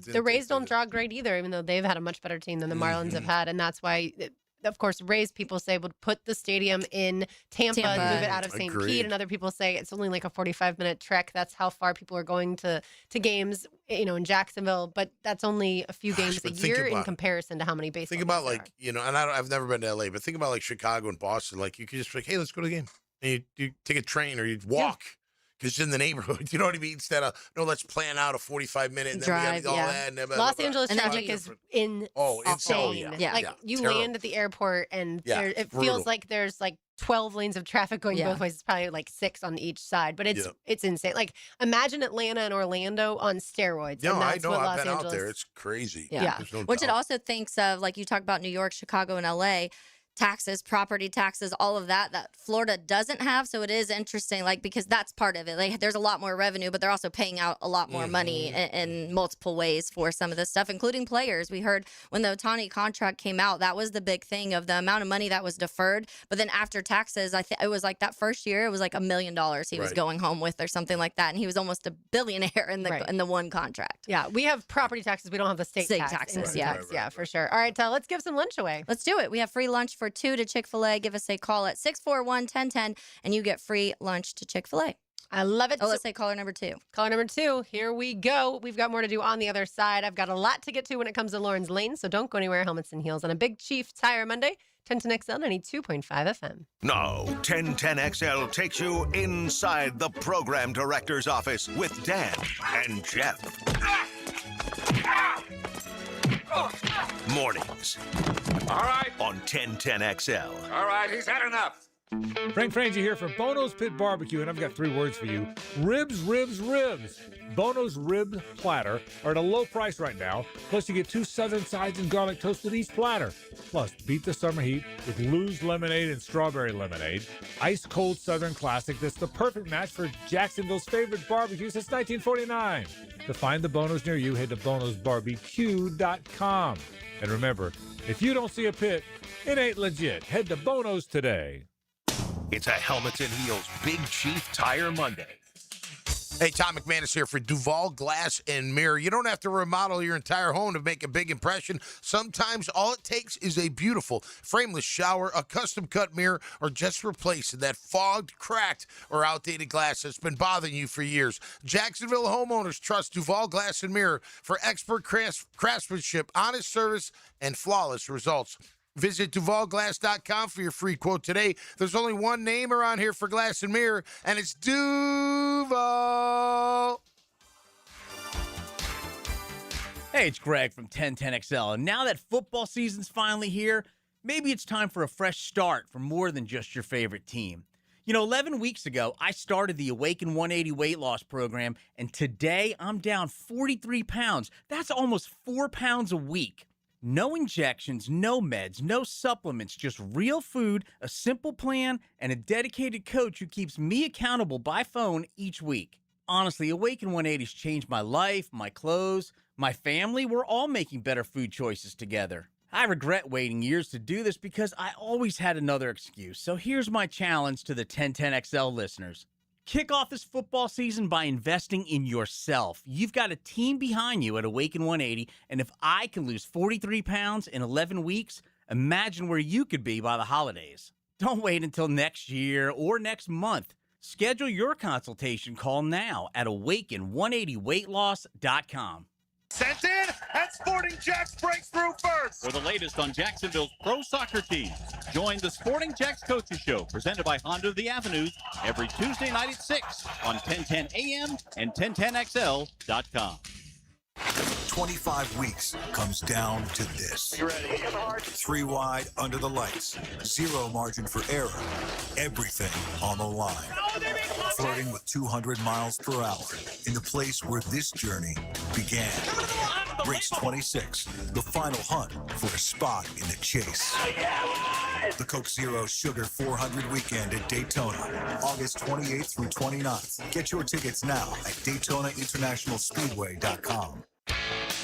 The Rays don't draw great either, even though they've had a much better team than the Marlins have had, and that's why. Of course, Rays people say would put the stadium in Tampa and move it out of St. Pete, and other people say it's only like a 45-minute trek. That's how far people are going to games, in Jacksonville. But that's only a few games a year in comparison to how many baseball. Think about and I've never been to LA, but think about like Chicago and Boston. Like you could just be like, hey, let's go to the game, and you take a train or you walk. Because it's in the neighborhood, you know what I mean? Instead of, let's plan out a 45-minute and drive, then we got all that. And Los Angeles traffic is insane. You land at the airport and it feels like there's like 12 lanes of traffic going both ways. It's probably like 6 on each side, but it's insane. Like imagine Atlanta and Orlando on steroids. No, and that's I know. What I've Los been Angeles... out there. It's crazy. Yeah. Which it also thinks of, like you talk about New York, Chicago, and LA. Taxes, property taxes, all of that Florida doesn't have. So it is interesting, because that's part of it. Like there's a lot more revenue, but they're also paying out a lot more money in multiple ways for some of this stuff, including players. We heard when the Ohtani contract came out, that was the big thing of the amount of money that was deferred. But then after taxes, I think it was like that first year, it was like $1 million he was going home with or something like that. And he was almost a billionaire in the one contract. Yeah, we have property taxes. We don't have the state taxes. Yeah, for sure. All right, let's give some lunch away. Let's do it. We have free lunch for 2 to Chick-fil-A. Give us a call at 641-1010 and you get free lunch to Chick-fil-A. I love it. Oh, let's say caller number 2. Caller number 2. Here we go. We've got more to do on the other side. I've got a lot to get to when it comes to Lawrence Lane, so don't go anywhere. Helmets and Heels on a Big Chief Tire Monday. 1010XL 92.5 FM. No, 1010XL takes you inside the program director's office with Dan and Jeff. Mornings. All right. On 1010XL. All right, he's had enough. Frank Frangie here from Bono's Pit Barbecue, and I've got 3 words for you. Ribs, ribs, ribs. Bono's Rib Platter are at a low price right now. Plus, you get 2 Southern sides and garlic toast with each platter. Plus, beat the summer heat with Lou's Lemonade and Strawberry Lemonade. Ice cold Southern classic that's the perfect match for Jacksonville's favorite barbecue since 1949. To find the Bono's near you, head to bonosbarbecue.com. And remember, if you don't see a pit, it ain't legit. Head to Bono's today. It's a Helmets and Heels Big Chief Tire Monday. Hey, Tom McManus here for Duval Glass and Mirror. You don't have to remodel your entire home to make a big impression. Sometimes all it takes is a beautiful frameless shower, a custom-cut mirror, or just replacing that fogged, cracked, or outdated glass that's been bothering you for years. Jacksonville homeowners trust Duval Glass and Mirror for expert craftsmanship, honest service, and flawless results. Visit DuvalGlass.com for your free quote today. There's only one name around here for glass and mirror, and it's Duval. Hey, it's Greg from 1010XL, and now that football season's finally here, maybe it's time for a fresh start for more than just your favorite team. You know, 11 weeks ago, I started the Awaken 180 weight loss program, and today I'm down 43 pounds. That's almost 4 pounds a week. No injections, no meds, no supplements, just real food, a simple plan, and a dedicated coach who keeps me accountable by phone each week. Honestly, Awaken 180's changed my life, my clothes, my family. We're all making better food choices together. I regret waiting years to do this because I always had another excuse. So here's my challenge to the 1010XL listeners. Kick off this football season by investing in yourself. You've got a team behind you at Awaken 180, and if I can lose 43 pounds in 11 weeks, imagine where you could be by the holidays. Don't wait until next year or next month. Schedule your consultation call now at awaken180weightloss.com. Sent in, and Sporting Jacks breaks through first. For the latest on Jacksonville's pro soccer teams, join the Sporting Jacks Coaches Show, presented by Honda of the Avenues, every Tuesday night at 6 on 1010 AM and 1010XL.com. 25 weeks comes down to this. You ready? 3 wide under the lights. 0 margin for error. Everything on the line. Flirting with 200 miles per hour in the place where this journey began. Race 26, the final hunt for a spot in the chase. The Coke Zero Sugar 400 weekend at Daytona, August 28th through 29th. Get your tickets now at DaytonaInternationalSpeedway.com.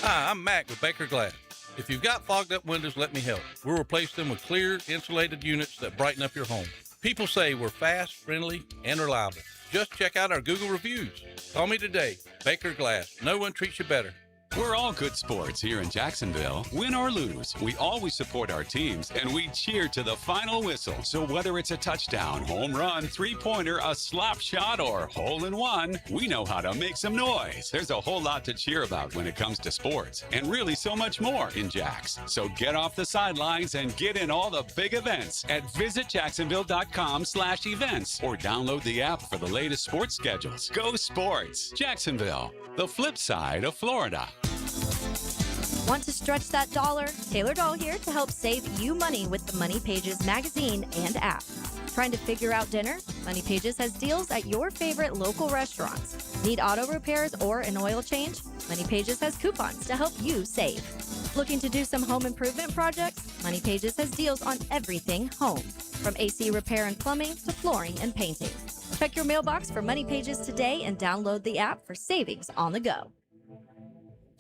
Hi, I'm Mac with Baker Glass. If you've got fogged up windows, let me help. We'll replace them with clear, insulated units that brighten up your home. People say we're fast, friendly, and reliable. Just check out our Google reviews. Call me today. Baker Glass. No one treats you better. We're all good sports here in Jacksonville. Win or lose, we always support our teams, and we cheer to the final whistle. So whether it's a touchdown, home run, three-pointer, a slap shot, or hole-in-one, we know how to make some noise. There's a whole lot to cheer about when it comes to sports, and really so much more in Jacks. So get off the sidelines and get in all the big events at visitjacksonville.com/events or download the app for the latest sports schedules. Go Sports! Jacksonville, the flip side of Florida. Want to stretch that dollar? Taylor Doll here to help save you money with the Money Pages magazine and app. Trying to figure out dinner? Money Pages has deals at your favorite local restaurants. Need auto repairs or an oil change? Money Pages has coupons to help you save. Looking to do some home improvement projects? Money Pages has deals on everything home, from AC repair and plumbing to flooring and painting. Check your mailbox for Money Pages today and download the app for savings on the go.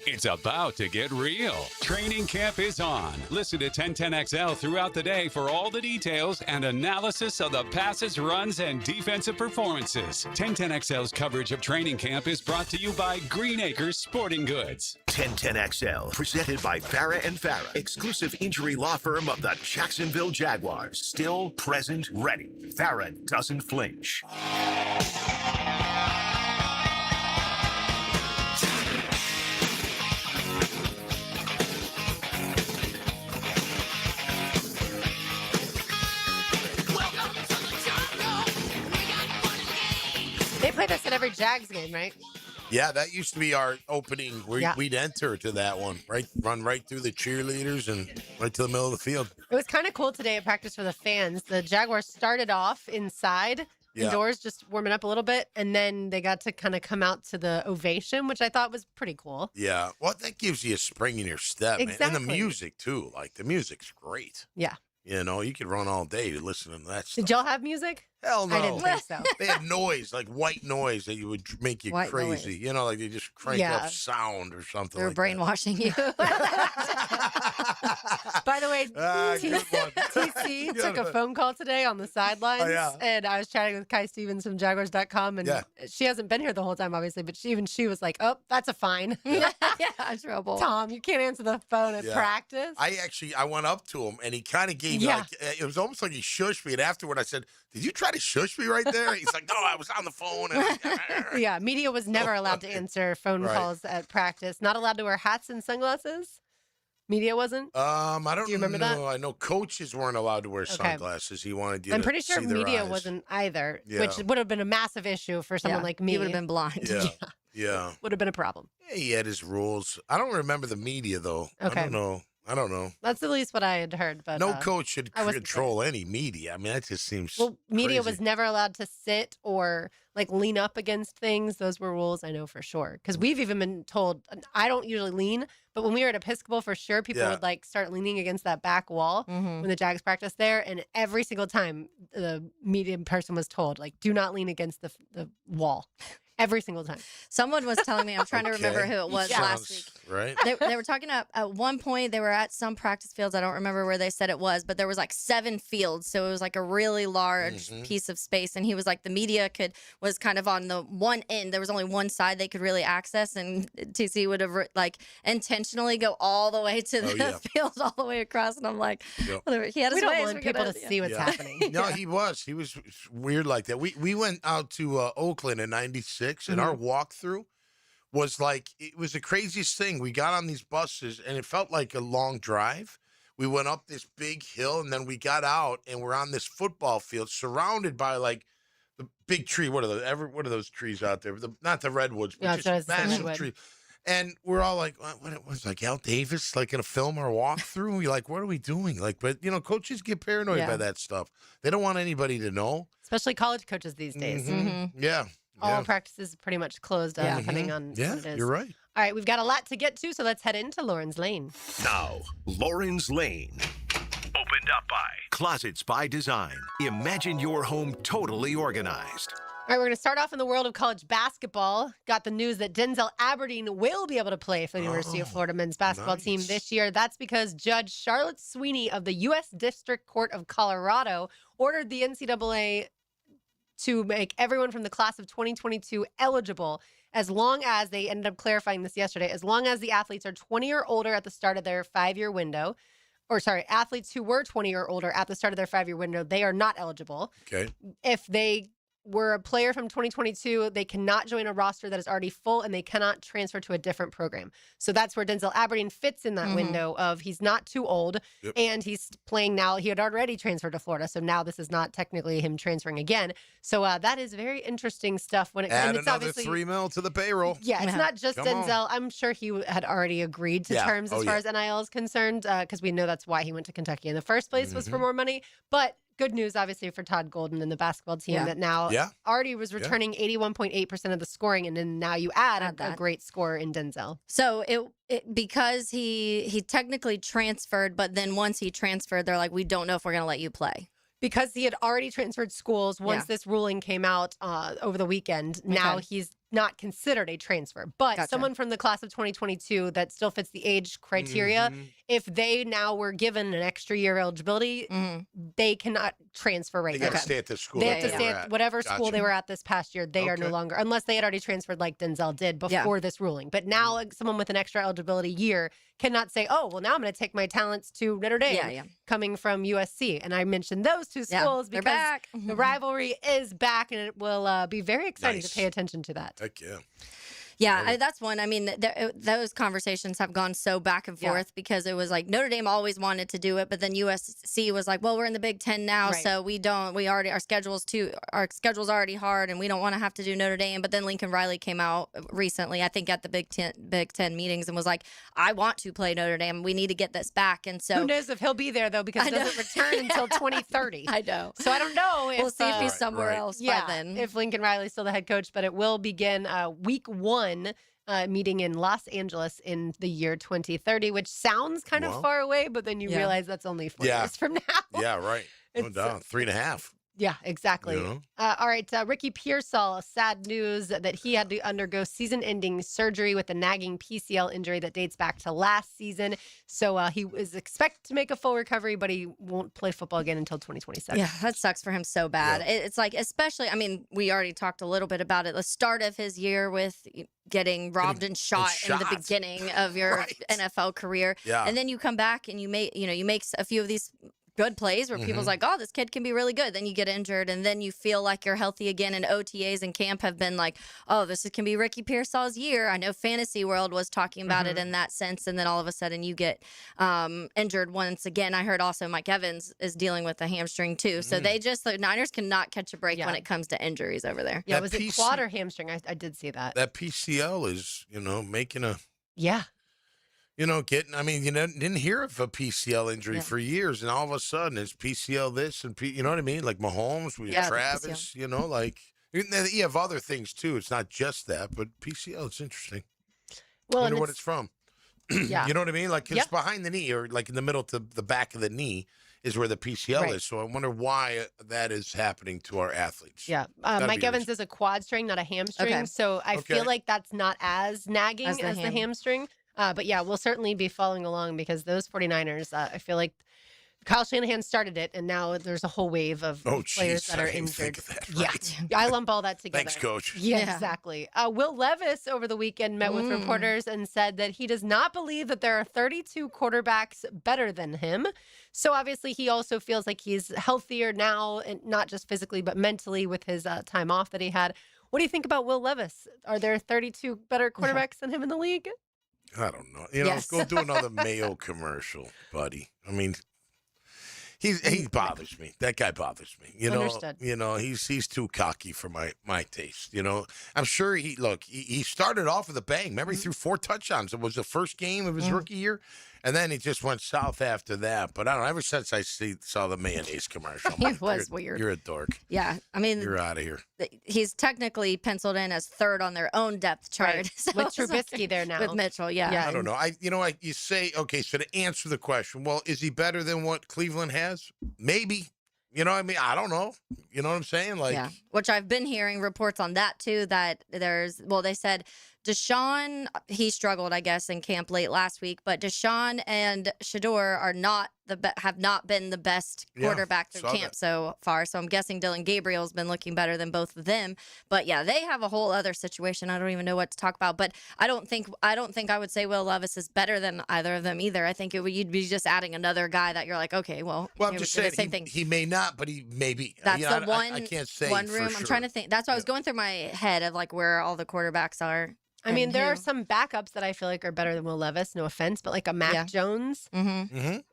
It's about to get real. Training camp is on. Listen to 1010XL throughout the day for all the details and analysis of the passes, runs, and defensive performances. 1010XL's coverage of training camp is brought to you by Green Acres Sporting Goods. 1010XL, presented by Farah and Farah, exclusive injury law firm of the Jacksonville Jaguars. Still, present, ready. Farah doesn't flinch. They play this at every Jags game, right? Yeah, that used to be our opening. We'd enter to that one, run right through the cheerleaders and right to the middle of the field. It was kind of cool today at practice for the fans. The Jaguars started off inside, indoors, just warming up a little bit, and then they got to kind of come out to the ovation, which I thought was pretty cool. Yeah, well, that gives you a spring in your step, man. And the music, too. Like, the music's great. Yeah. You know, you could run all day listening to that stuff. Did y'all have music? Hell no. I didn't think so. They had noise, like white noise that you would make you White crazy. noise. You know, like they just crank up sound or something. They were like brainwashing you. By the way, good one. TC took a phone call today on the sidelines, and I was chatting with Kai Stevens from Jaguars.com, and she hasn't been here the whole time, obviously, but she was like, "Oh, that's a fine." Yeah, trouble. Tom, you can't answer the phone at practice. I went up to him, and he kind of gave me, like, it was almost like he shushed me, and afterward I said, "Did you try to shush me right there?" He's like, "No, I was on the phone." And Yeah, media was never allowed to answer phone calls at practice. Not allowed to wear hats and sunglasses. Media wasn't. I don't. Do you remember that? I know coaches weren't allowed to wear sunglasses. He wanted you. I'm to pretty sure see their media eyes. wasn't either, Yeah. which would have been a massive issue for someone like me. You would have been blind. Yeah. Yeah. Would have been a problem. Yeah, he had his rules. I don't remember the media though. Okay. I don't know. That's at least what I had heard. But No coach should I wasn't control any media. I mean, that just seems. Well, media crazy. was never allowed to sit or like lean up against things. Those were rules, I know for sure. Because we've even been told, I don't usually lean, but when we were at Episcopal, for sure, people would like start leaning against that back wall when the Jags practice there. And every single time the media person was told, like, do not lean against the wall. Every single time. Someone was telling me, I'm trying to remember who it was last week. Right. They were talking at one point, they were at some practice fields. I don't remember where they said it was, but there was like 7 fields. So it was like a really large piece of space. And he was like, the media was kind of on the one end. There was only one side they could really access. And TC would have like intentionally go all the way to the field, all the way across. And I'm like, whatever. He had his We ways. don't want people to see what's happening. No, he was weird like that. We went out to Oakland in '96. And our walkthrough was like, it was the craziest thing. We got on these buses and it felt like a long drive. We went up this big hill and then we got out and we're on this football field surrounded by like the big tree. What are those trees out there? Not the redwoods, but just massive trees. And we're all like, what was like Al Davis, like in a film or a walkthrough? We're like, what are we doing? Like, but you know, coaches get paranoid by that stuff. They don't want anybody to know. Especially college coaches these days. Yeah. All practices pretty much closed depending on what it is. You're right. All right, we've got a lot to get to, so let's head into Lauren's Lane. Now, Lauren's Lane. Opened up by Closets by Design. Imagine your home totally organized. All right, we're going to start off in the world of college basketball. Got the news that Denzel Aberdeen will be able to play for the University of Florida men's basketball team this year. That's because Judge Charlotte Sweeney of the U.S. District Court of Colorado ordered the NCAA to make everyone from the class of 2022 eligible as long as, they ended up clarifying this yesterday, as long as the athletes are 20 or older at the start of their 5-year window. Or sorry, athletes who were 20 or older at the start of their 5-year window, they are not eligible. Okay. If they were a player from 2022, they cannot join a roster that is already full and they cannot transfer to a different program. So that's where Denzel Aberdeen fits in that window of he's not too old and he's playing now. He had already transferred to Florida. So now this is not technically him transferring again. So that is very interesting stuff when it Add and it's another obviously $3 million to the payroll. Yeah, it's not just Come on. Denzel. I'm sure he had already agreed to terms as far as NIL is concerned because we know that's why he went to Kentucky in the first place was for more money. But good news, obviously, for Todd Golden and the basketball team that now already was returning 81.8% of the scoring, and then now you add a great scorer in Denzel. So it because he technically transferred, but then once he transferred, they're like, we don't know if we're going to let you play. Because he had already transferred schools once this ruling came out over the weekend. Now he's not considered a transfer. But someone from the class of 2022 that still fits the age criteria, if they now were given an extra year eligibility, they cannot transfer right now. They got to stay at the school. They have to stay at whatever school they were at this past year. They are no longer, unless they had already transferred like Denzel did before this ruling. But now someone with an extra eligibility year cannot say, oh, well, now I'm going to take my talents to Notre Dame coming from USC. And I mentioned those two schools because back. the rivalry is back and it will be very exciting to pay attention to that. Heck yeah. Yeah, that's one. I mean, those conversations have gone so back and forth because it was like Notre Dame always wanted to do it, but then USC was like, well, we're in the Big Ten now, so our schedule's already hard, and we don't want to have to do Notre Dame. But then Lincoln Riley came out recently, I think, at the Big Ten meetings and was like, I want to play Notre Dame. We need to get this back. And so who knows if he'll be there though, because it doesn't return until 2030. I know. So I don't know. We'll see if he's somewhere else by then. If Lincoln Riley's still the head coach, but it will begin week 1. Meeting in Los Angeles in the year 2030, which sounds kind of far away, but then you realize that's only 4 years from now. Yeah, right. No doubt. 3.5. Yeah, exactly. You know? All right, Ricky Pearsall, sad news that he had to undergo season-ending surgery with a nagging PCL injury that dates back to last season. So he is expected to make a full recovery, but he won't play football again until 2027. Yeah, that sucks for him so bad. Yeah. It's like, especially, I mean, we already talked a little bit about it. The start of his year with getting robbed and shot in the beginning of your NFL career. Yeah. And then you come back and you make a few of these good plays where people's like, oh, this kid can be really good. Then you get injured, and then you feel like you're healthy again. And OTAs and camp have been like, oh, can be Ricky Pearsall's year. I know Fantasy World was talking about it in that sense. And then all of a sudden you get injured once again. I heard also Mike Evans is dealing with a hamstring too. So the Niners cannot catch a break when it comes to injuries over there. Yeah, was it quad or hamstring? I did see that. That PCL is, making a... Yeah. You didn't hear of a PCL injury for years, and all of a sudden it's PCL this and you know what I mean? Like Mahomes, Travis, you have other things too. It's not just that, but PCL, it's interesting. Well, I wonder what it's from. Yeah. You know what I mean? Like it's behind the knee, or like in the middle to the back of the knee is where the PCL is. So I wonder why that is happening to our athletes. Yeah. Mike Evans is a quad string, not a hamstring. Okay. So I feel like that's not as nagging as the hamstring. But yeah, we'll certainly be following along because those 49ers, I feel like Kyle Shanahan started it, and now there's a whole wave of players that are injured. Yeah, I lump all that together. Thanks, Coach. Yeah, exactly. Will Levis over the weekend met with reporters and said that he does not believe that there are 32 quarterbacks better than him. So obviously he also feels like he's healthier now, and not just physically, but mentally with his time off that he had. What do you think about Will Levis? Are there 32 better quarterbacks than him in the league? I don't know. Go do another Mayo commercial, buddy. I mean, he bothers me. That guy bothers me. Understood. He's too cocky for my taste. I'm sure he started off with a bang. Remember, he threw 4 touchdowns. It was the first game of his rookie year, and then he just went south after that. But I don't know. Ever since I saw the mayonnaise commercial, It was weird. You're a dork. Yeah, I mean, you're out of here. He's technically penciled in as 3rd on their own depth chart. Right. So with Trubisky there now. With Mitchell, yeah. I don't know. You say, okay, so to answer the question, well, is he better than what Cleveland has? Maybe. You know what I mean? I don't know. You know what I'm saying? Which I've been hearing reports on that too, that they said Deshaun, he struggled, I guess, in camp late last week, but Deshaun and Shador are have not been the best quarterback through camp so far. So I'm guessing Dylan Gabriel's been looking better than both of them. But yeah, they have a whole other situation. I don't even know what to talk about. But I don't think I would say Will Levis is better than either of them either. I think you'd be just adding another guy that you're like, okay, well I'm just saying same thing. He may not, but he may be. That's the one. I can't say one for room. sure. I'm trying to think. That's why I was going through my head of like where all the quarterbacks are. I mean, there are some backups that I feel like are better than Will Levis. No offense, but like a Mac Jones,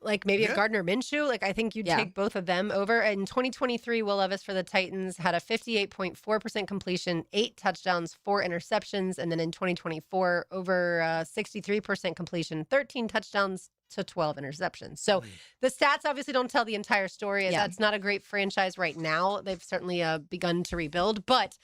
like maybe a Gardner Minshew. Like I think you'd take both of them over. In 2023, Will Levis for the Titans had a 58.4% completion, 8 touchdowns, 4 interceptions, and then in 2024, over 63% completion, 13 touchdowns to 12 interceptions. So the stats obviously don't tell the entire story. That's not a great franchise right now. They've certainly begun to rebuild, but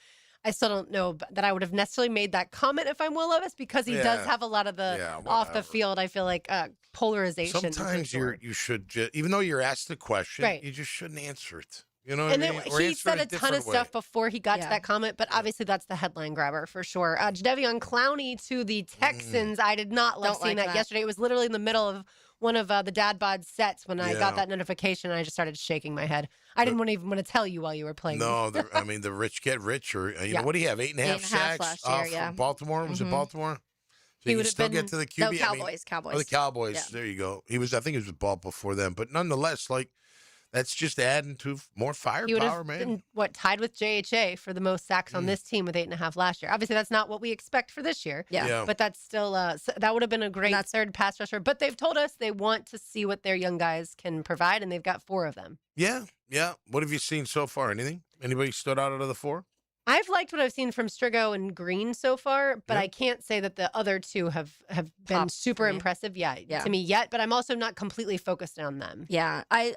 I still don't know that I would have necessarily made that comment if I'm Will Levis, because he does have a lot of the off the field, I feel like, polarization. Sometimes you should just, even though you're asked the question, you just shouldn't answer it. You know what and I mean? Then he said a ton of stuff before he got to that comment, but obviously that's the headline grabber for sure. Jadeveon Clowney to the Texans. I did not love seeing that yesterday. It was literally in the middle of one of the Dad Bod sets when I got that notification. I just started shaking my head. I didn't even want to tell you while you were playing. No, the rich get richer. You know, what do you have? 8.5 sacks last year, from Baltimore? Was it Baltimore? So he you would still have been, get to the QB. No, Cowboys. Oh, the Cowboys. Yeah. There you go. I think he was with Ball before them. But nonetheless, like, that's just adding to more He would firepower, have man. been, tied with JHA for the most sacks on this team with 8.5 last year. Obviously, that's not what we expect for this year. Yeah. But that's still, that would have been a great third pass rusher. But they've told us they want to see what their young guys can provide, and they've got 4 of them. Yeah. What have you seen so far? Anything? Anybody stood out of the 4? I've liked what I've seen from Strigo and Green so far, but I can't say that the other 2 have been super impressive to me yet, but I'm also not completely focused on them. Yeah. When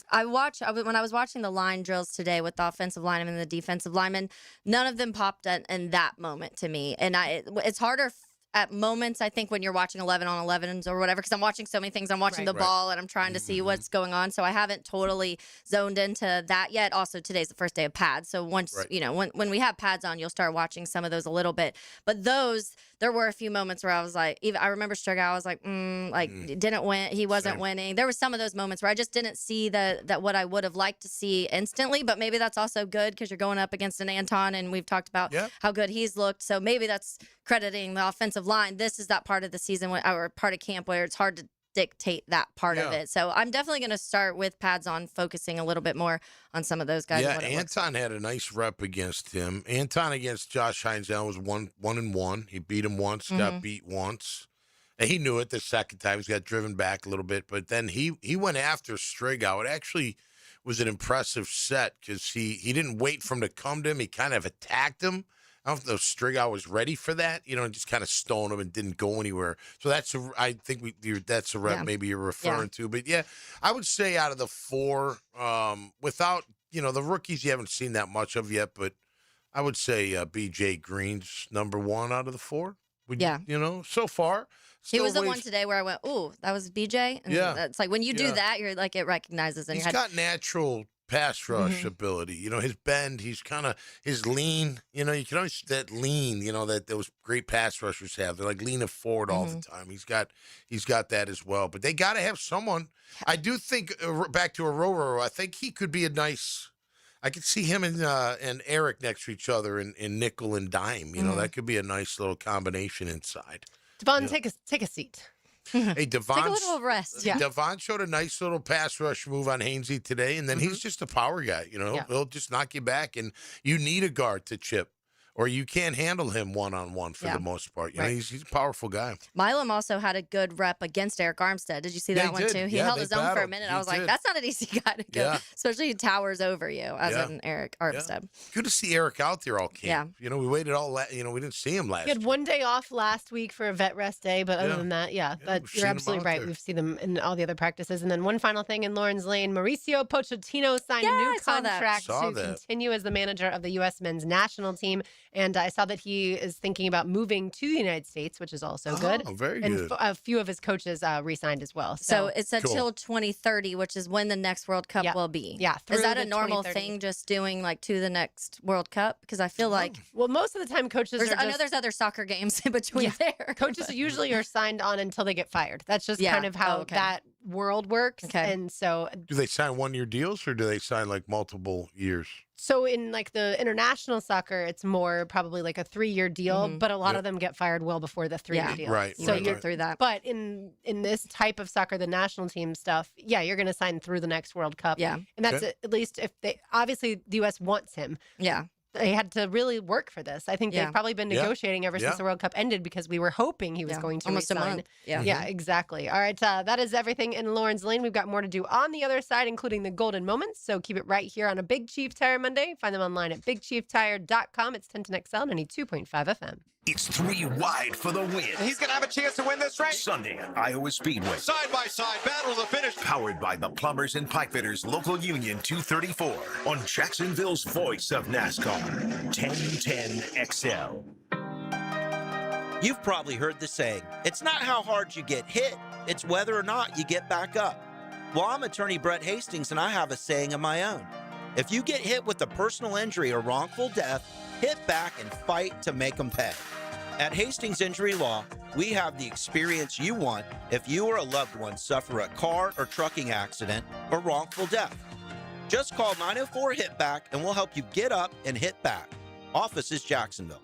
I was watching the line drills today with the offensive linemen and the defensive linemen, none of them popped in that moment to me. And it's harder at moments, I think, when you're watching 11 on 11s or whatever, because I'm watching so many things. I'm watching the ball and I'm trying to see what's going on. So I haven't totally zoned into that yet. Also, today's the first day of pads. So once, when we have pads on, you'll start watching some of those a little bit. But there were a few moments where I was like, I remember Strigo, I was like, didn't win. He wasn't winning. There were some of those moments where I just didn't see that what I would have liked to see instantly. But maybe that's also good because you're going up against an Anton, and we've talked about how good he's looked. So maybe that's crediting the offensive line. This is that part of the season or part of camp where it's hard to dictate that part of it. So I'm definitely going to start with pads on, focusing a little bit more on some of those guys. Yeah, Anton had a nice rep against him. Anton against Josh Hines was 1-1. He beat him once, got beat once. And he knew it the second time. He got driven back a little bit. But then he went after Strigo. It actually was an impressive set because he didn't wait for him to come to him. He kind of attacked him. I don't know if Strigo was ready for that, just kind of stoned him and didn't go anywhere. So I think that's a rep maybe you're referring to. But yeah, I would say out of the 4, without, the rookies you haven't seen that much of yet, but I would say BJ Green's number 1 out of the 4. So far. He was the one today where I went, ooh, that was BJ. And it's like when you do that, you're like, it recognizes in your head. He's got natural pass rush ability. His bend, his lean, you can always that lean, that those great pass rushers have. They're like leaning forward all the time. He's got that as well. But they got to have someone. I do think back to Aurora, I think he could be a nice. I could see him and Eric next to each other in nickel and dime. That could be a nice little combination inside. Devon, take a seat. Hey, Devon, take a little rest. Yeah. Devon showed a nice little pass rush move on Hainsey today, and then he's just a power guy. He'll just knock you back, and you need a guard to chip, or you can't handle him one-on-one for the most part. He's a powerful guy. Milam also had a good rep against Eric Armstead. Did you see that one too? He held his own for a minute. I was like, that's not an easy guy to go, especially he towers over you as an Eric Armstead. Good to see Eric out there all camp. We waited we didn't see him last He had one day off last week for a vet rest day, but other than that, you're absolutely right. We've seen them in all the other practices. And then one final thing in Lawrence Lane, Mauricio Pochettino signed a new contract to continue as the manager of the U.S. men's national team. And I saw that he is thinking about moving to the United States, which is also good. Oh, very and good. A few of his coaches re-signed as well. So it's until 2030, which is when the next World Cup will be. Yeah. Is that a normal thing, just doing to the next World Cup? Because I feel like... Well, most of the time coaches I know there's other soccer games in between there. Coaches usually are signed on until they get fired. That's just kind of how that world works. Okay. And so... Do they sign one-year deals, or do they sign multiple years? So in the international soccer, it's more probably a 3-year deal, but a lot of them get fired well before the 3-year deal. Right. So you're through that. But in this type of soccer, the national team stuff, you're going to sign through the next World Cup. Yeah. And that's at least if obviously the U.S. wants him. Yeah. They had to really work for this. I think they've probably been negotiating ever since the World Cup ended because we were hoping he was going to almost resign. a month. Yeah, exactly. All right, that is everything in Lawrence Lane. We've got more to do on the other side, including the golden moments. So keep it right here on a Big Chief Tire Monday. Find them online at BigChiefTire.com. It's 1010XL 92.5 FM. It's 3 wide for the win. He's going to have a chance to win this race. Sunday at Iowa Speedway. Side by side, battle to the finish. Powered by the Plumbers and Pipefitters Local Union 234 on Jacksonville's voice of NASCAR, 1010XL. You've probably heard the saying, it's not how hard you get hit, it's whether or not you get back up. Well, I'm attorney Brett Hastings, and I have a saying of my own. If you get hit with a personal injury or wrongful death, hit back and fight to make them pay. At Hastings Injury Law, we have the experience you want if you or a loved one suffer a car or trucking accident or wrongful death. Just call 904-HIT-BACK and we'll help you get up and hit back. Office is Jacksonville.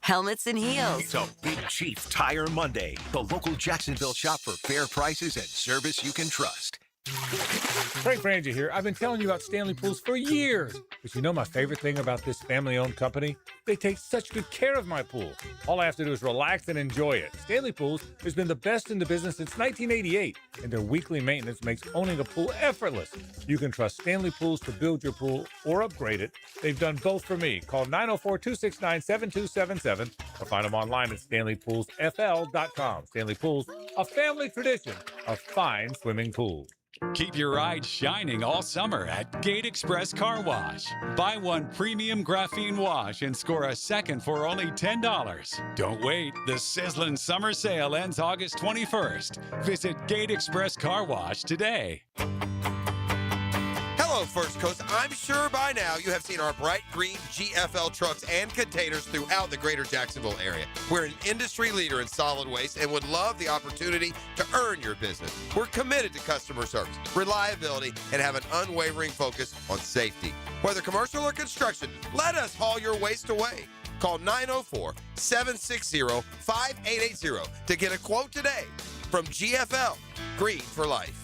Helmets and heels. It's a Big Chief Tire Monday. The local Jacksonville shop for fair prices and service you can trust. Frank Frangie here. I've been telling you about Stanley Pools for years. But you know my favorite thing about this family-owned company? They take such good care of my pool. All I have to do is relax and enjoy it. Stanley Pools has been the best in the business since 1988, and their weekly maintenance makes owning a pool effortless. You can trust Stanley Pools to build your pool or upgrade it. They've done both for me. Call 904-269-7277 or find them online at StanleyPoolsFL.com. Stanley Pools, a family tradition of fine swimming pools. Keep your ride shining all summer at Gate Express Car Wash. Buy one premium graphene wash and score a second for only $10. Don't wait. The sizzling summer sale ends August 21st. Visit Gate Express Car Wash today. Hello, First Coast. I'm sure by now you have seen our bright green GFL trucks and containers throughout the greater Jacksonville area. We're an industry leader in solid waste and would love the opportunity to earn your business. We're committed to customer service, reliability, and have an unwavering focus on safety. Whether commercial or construction, let us haul your waste away. Call 904-760-5880 to get a quote today. From GFL, Green for Life.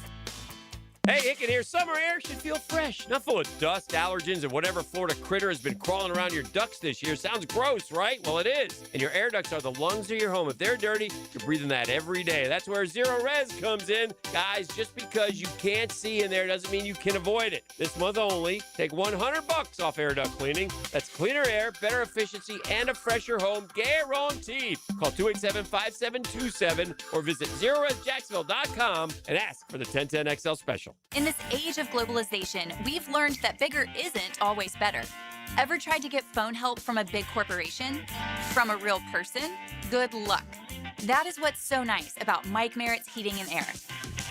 Hey, Hicken here. Summer air should feel fresh, not full of dust, allergens, and whatever Florida critter has been crawling around your ducts this year. Sounds gross, right? Well, it is. And your air ducts are the lungs of your home. If they're dirty, you're breathing that every day. That's where Zero Res comes in. Guys, just because you can't see in there doesn't mean you can avoid it. This month only, take $100 off air duct cleaning. That's cleaner air, better efficiency, and a fresher home guaranteed. Call 287-5727 or visit ZeroResJacksonville.com and ask for the 1010XL special. In this age of globalization, we've learned that bigger isn't always better. Ever tried to get phone help from a big corporation? From a real person? Good luck. That is what's so nice about Mike Merritt's Heating and Air.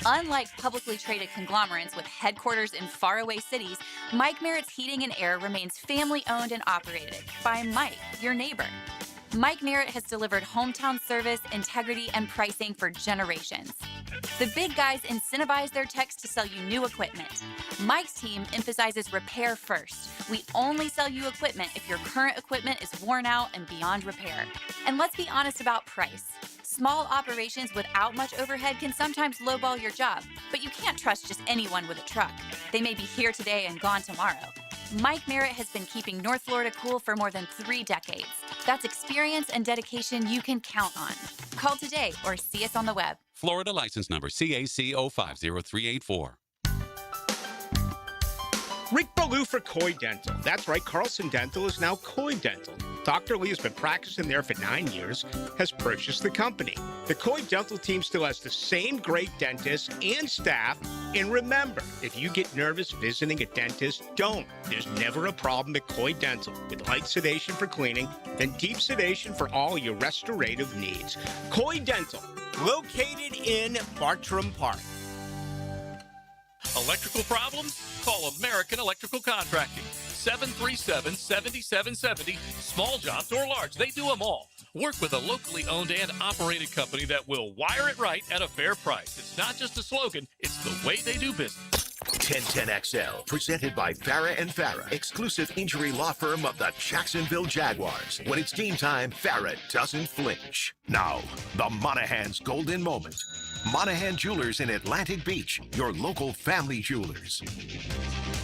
Unlike publicly traded conglomerates with headquarters in faraway cities, Mike Merritt's Heating and Air remains family-owned and operated by Mike, your neighbor. Mike Merritt has delivered hometown service, integrity, and pricing for generations. The big guys incentivize their techs to sell you new equipment. Mike's team emphasizes repair first. We only sell you equipment if your current equipment is worn out and beyond repair. And let's be honest about price. Small operations without much overhead can sometimes lowball your job, but you can't trust just anyone with a truck. They may be here today and gone tomorrow. Mike Merritt has been keeping North Florida cool for more than 3 decades. That's experience and dedication you can count on. Call today or see us on the web. Florida license number CAC 050384. Rick Ballou for Coy Dental. That's right, Carlson Dental is now Coy Dental. Dr. Lee has been practicing there for 9 years, has purchased the company. The Coy Dental team still has the same great dentists and staff. And remember, if you get nervous visiting a dentist, don't. There's never a problem at Coy Dental. With light sedation for cleaning, then deep sedation for all your restorative needs. Coy Dental, located in Bartram Park. Electrical problems? Call American Electrical Contracting. 737-7770. Small jobs or large, they do them all. Work with a locally owned and operated company that will wire it right at a fair price. It's not just a slogan, it's the way they do business. 1010XL, presented by Farah and Farah, exclusive injury law firm of the Jacksonville Jaguars. When it's game time, Farah doesn't flinch. Now, the Monahan's golden moment. Monahan Jewelers in Atlantic Beach, your local family jewelers.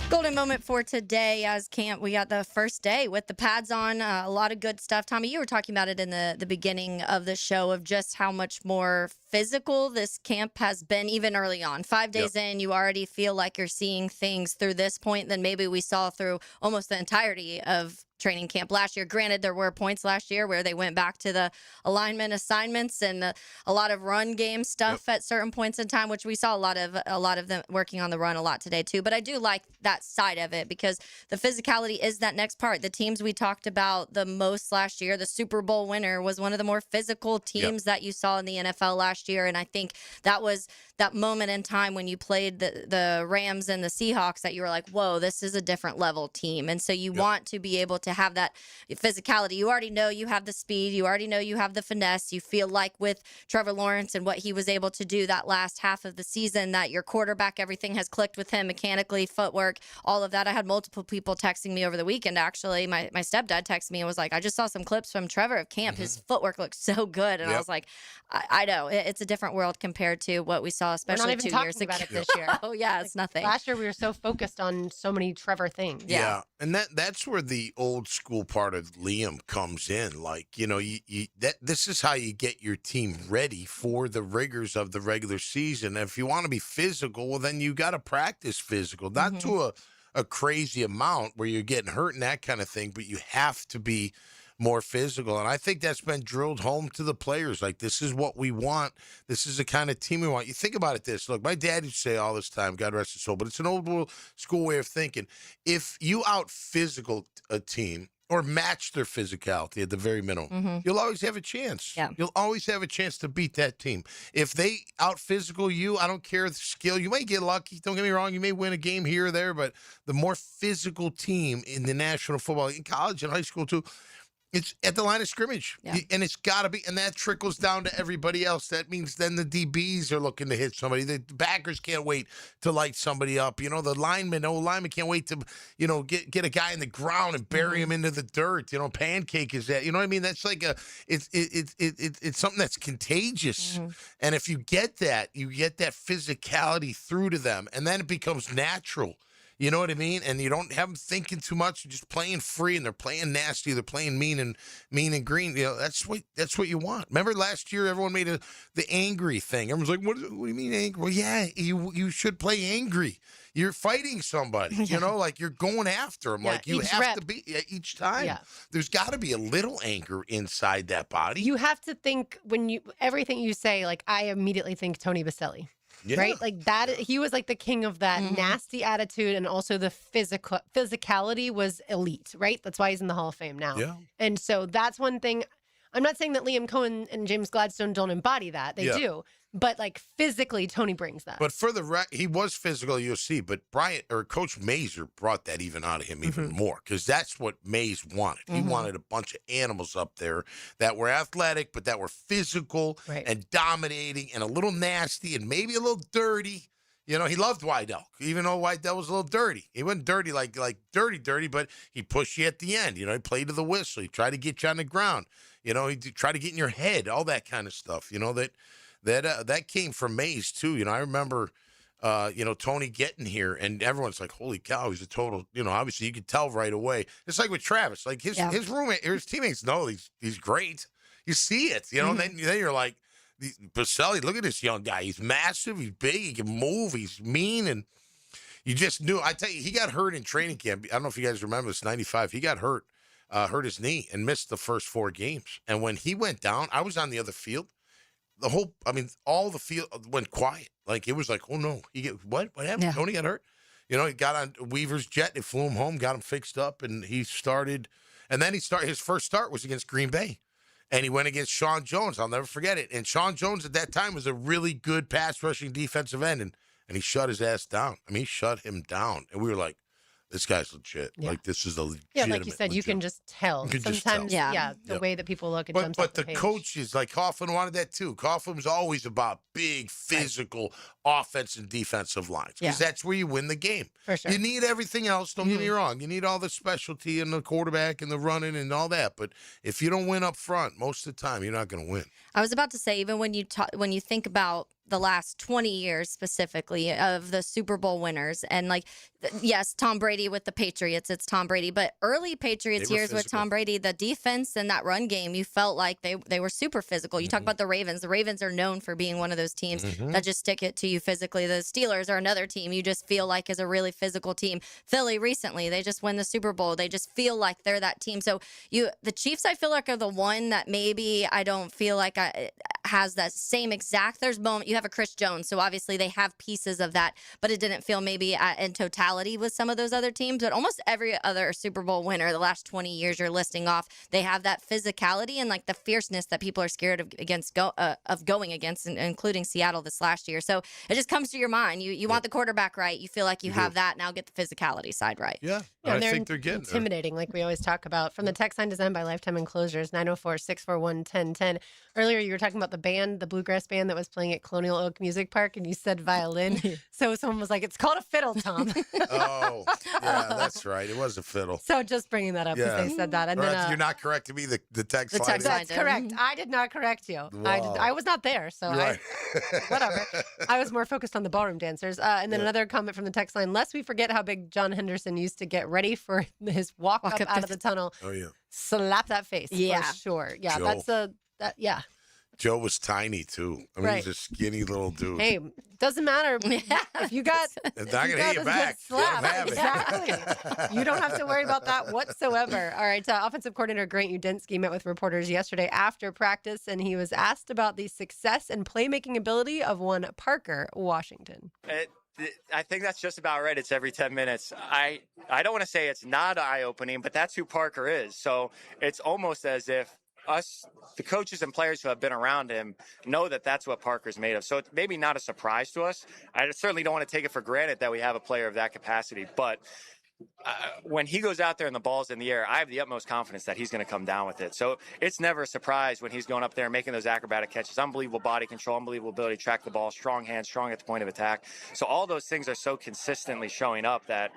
Golden moment for today as camp. We got the first day with the pads on. A lot of good stuff. Tommy, you were talking about it in the beginning of the show of just how much more physical this camp has been even early on. 5 days in, you already feel like you're seeing things through this point than maybe we saw through almost the entirety of training camp last year. Granted, there were points last year where they went back to the alignment assignments and a lot of run game stuff at certain points in time, which we saw a lot of them working on the run a lot today too. But I do like that side of it because the physicality is that next part. The teams we talked about the most last year, the Super Bowl winner was one of the more physical teams that you saw in the NFL last year. And I think that was that moment in time when you played the Rams and the Seahawks that you were like, whoa, this is a different level team. And so you want to be able to have that physicality. You already know you have the speed. You already know you have the finesse. You feel like with Trevor Lawrence and what he was able to do that last half of the season, that your quarterback, everything has clicked with him mechanically, footwork, all of that. I had multiple people texting me over the weekend, actually. My stepdad texted me and was like, I just saw some clips from Trevor of camp. His footwork looks so good. And I was like, I know. It's a different world compared to what we saw, especially 2 years ago. About it this year. Oh, yeah, it's nothing. Last year, we were so focused on so many Trevor things. Yeah. And that's where the old school part of Liam comes in. Like, this is how you get your team ready for the rigors of the regular season. And if you want to be physical, well, then you got to practice physical, not to a crazy amount where you're getting hurt and that kind of thing, but you have to be more physical. And I think that's been drilled home to the players. Like, this is what we want. This is the kind of team we want. You think about it this. Look, my dad used to say all this time, God rest his soul, but it's an old school way of thinking. If you out-physical a team or match their physicality at the very minimum, you'll always have a chance. Yeah. You'll always have a chance to beat that team. If they out-physical you, I don't care the skill. You may get lucky. Don't get me wrong. You may win a game here or there, but the more physical team in the National Football, in college and high school too, it's at the line of scrimmage, and it's got to be, and that trickles down to everybody else. That means then the DBs are looking to hit somebody. The backers can't wait to light somebody up. The lineman can't wait to, get a guy in the ground and bury him into the dirt. Pancake is that. You know what I mean? That's like it's something that's contagious. And if you get that physicality through to them, and then it becomes natural. You know what I mean? And you don't have them thinking too much. You're just playing free, and they're playing nasty. They're playing mean and green. That's what you want. Remember last year, everyone made the angry thing. Everyone's like, "What do you mean angry?" Well, yeah, you should play angry. You're fighting somebody. Like you're going after them. Like you have to be each time. Yeah. There's got to be a little anger inside that body. You have to think everything you say. Like I immediately think Tony Baselli. Yeah. Right? Like that, he was like the king of that nasty attitude, and also the physicality was elite, right? That's why he's in the Hall of Fame now. Yeah. And so that's one thing. I'm not saying that Liam Coen and James Gladstone don't embody that. They do. But like physically, Tony brings that. But for he was physical at USC, but Coach Mazer brought that even out of him even more, because that's what Mays wanted. He wanted a bunch of animals up there that were athletic, but that were physical and dominating and a little nasty and maybe a little dirty. He loved Wydell, even though Wydell was a little dirty. He wasn't dirty like dirty, but he pushed you at the end. He played to the whistle. He tried to get you on the ground. He tried to get in your head, all that kind of stuff. That came from Mays too. I remember, Tony getting here, and everyone's like, "Holy cow, he's a total." Obviously you could tell right away. It's like with Travis, like his roommate, his teammates know he's great. You see it, Then you're like, Baselli, look at this young guy. He's massive. He's big. He can move. He's mean, and you just knew. I tell you, he got hurt in training camp. I don't know if you guys remember this. '95. He got hurt his knee and missed the first 4 games. And when he went down, I was on the other field. All the field went quiet. Like, it was like, oh no, what happened? Tony got hurt. He got on Weaver's jet. They flew him home, got him fixed up, and he started. And then his first start was against Green Bay. And he went against Sean Jones. I'll never forget it. And Sean Jones at that time was a really good pass rushing defensive end. And he shut his ass down. He shut him down. And we were like, this guy's legit. Yeah. Like, this is a legit. Yeah, like you said, you can just tell. Sometimes, the way that people look, it jumps But off the the page. coaches, like Coughlin wanted that too. Coughlin was always about big, physical offense and defensive lines, because that's where you win the game. For sure. You need everything else. Don't get me wrong. You need all the specialty and the quarterback and the running and all that. But if you don't win up front, most of the time, you're not going to win. I was about to say, even when you think about the last 20 years specifically of the Super Bowl winners, and like, yes, Tom Brady with the Patriots, it's Tom Brady, but early Patriots years with Tom Brady, the defense and that run game, you felt like they were super physical. You talk about the Ravens. The Ravens are known for being one of those teams that just stick it to you physically. The Steelers are another team you just feel like is a really physical team. Philly recently, they just win the Super Bowl. They just feel like they're that team. So the Chiefs, I feel like, are the one that maybe I don't feel like has that same exact. There's moment you have a Chris Jones, so obviously they have pieces of that, but it didn't feel maybe in totality with some of those other teams. But almost every other Super Bowl winner the last 20 years you're listing off, they have that physicality and like the fierceness that people are scared of going against, including Seattle this last year. So it just comes to your mind. You want the quarterback right. You feel like you have that. Now get the physicality side right. Yeah, I think they're getting intimidating, like we always talk about. From the text line designed by Lifetime Enclosures, 904-641-1010. Earlier, you were talking about the band, the bluegrass band that was playing at Colonial Oak Music Park, and you said violin. So someone was like, "It's called a fiddle, Tom." Oh, yeah, that's right. It was a fiddle. So just bringing that up because they said that. And then you're not correcting me. The text line. That's correct. I did not correct you. Wow. I was not there, so Right. whatever. I was more focused on the ballroom dancers. And then another comment from the text line: lest we forget how big John Henderson used to get ready for his walk up out of the tunnel. Oh yeah. Slap that face. Yeah. For sure. Yeah. Joe. Yeah. Joe was tiny too. I mean, he's a skinny little dude. Hey, doesn't matter if you got. It's not gonna hit you back. Slap. Let him have it. Exactly. You don't have to worry about that whatsoever. All right. Offensive coordinator Grant Udinski met with reporters yesterday after practice, and he was asked about the success and playmaking ability of one Parker Washington. I think that's just about right. It's every 10 minutes. I don't want to say it's not eye-opening, but that's who Parker is. So it's almost as if us, the coaches and players who have been around him, know that that's what Parker's made of. So it's maybe not a surprise to us. I certainly don't want to take it for granted that we have a player of that capacity. But when he goes out there and the ball's in the air, I have the utmost confidence that he's going to come down with it. So it's never a surprise when he's going up there and making those acrobatic catches. Unbelievable body control, unbelievable ability to track the ball, strong hands, strong at the point of attack. So all those things are so consistently showing up that,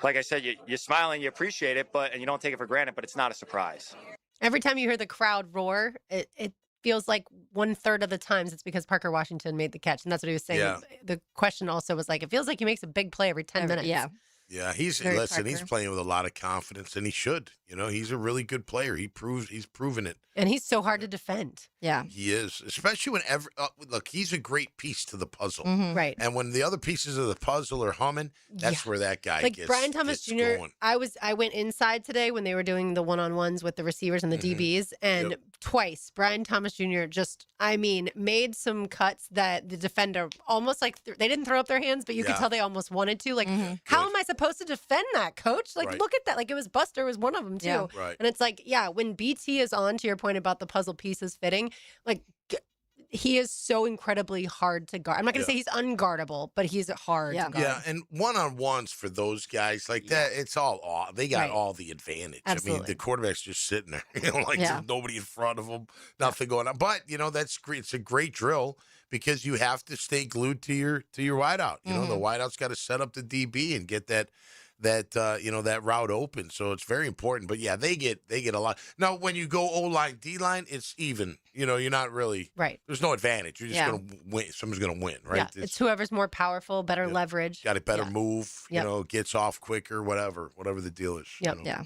like I said, you smile and you appreciate it, and you don't take it for granted, but it's not a surprise. Every time you hear the crowd roar, it feels like 1/3 of the times it's because Parker Washington made the catch. And that's what he was saying. Yeah. The question also was like, it feels like he makes a big play every 10 minutes. Yeah. Yeah, he's playing with a lot of confidence, and he should. You know, he's a really good player. He's proven it. And he's so hard to defend. Yeah. He is, especially when look, he's a great piece to the puzzle. Right. And when the other pieces of the puzzle are humming, that's where that guy like gets Brian Thomas Jr. going. I went inside today when they were doing the one-on-ones with the receivers and the DBs, and twice Brian Thomas Jr. made some cuts that the defender almost like they didn't throw up their hands, but you could tell they almost wanted to. Like, how am I supposed to defend that, coach? Like, look at that. Like, it was Buster was one of them too. Yeah. Right. And it's like, when BT is on, to your point about the puzzle pieces fitting, like he is so incredibly hard to guard. I'm not going to say he's unguardable, but he's hard to guard. Yeah, and one-on-ones for those guys like that, it's all they got all the advantage. Absolutely. I mean, the quarterback's just sitting there, there's nobody in front of him, nothing going on. But that's great. It's a great drill because you have to stay glued to your wideout. You know, the wideout's got to set up the DB and get that route open. So it's very important. But they get a lot. Now when you go O-line, D-line, it's even. You're not really right. There's no advantage. You're just gonna win. Someone's gonna win, right? Yeah, it's whoever's more powerful, better leverage. Got a better move, gets off quicker, whatever the deal is. Yep. Yep.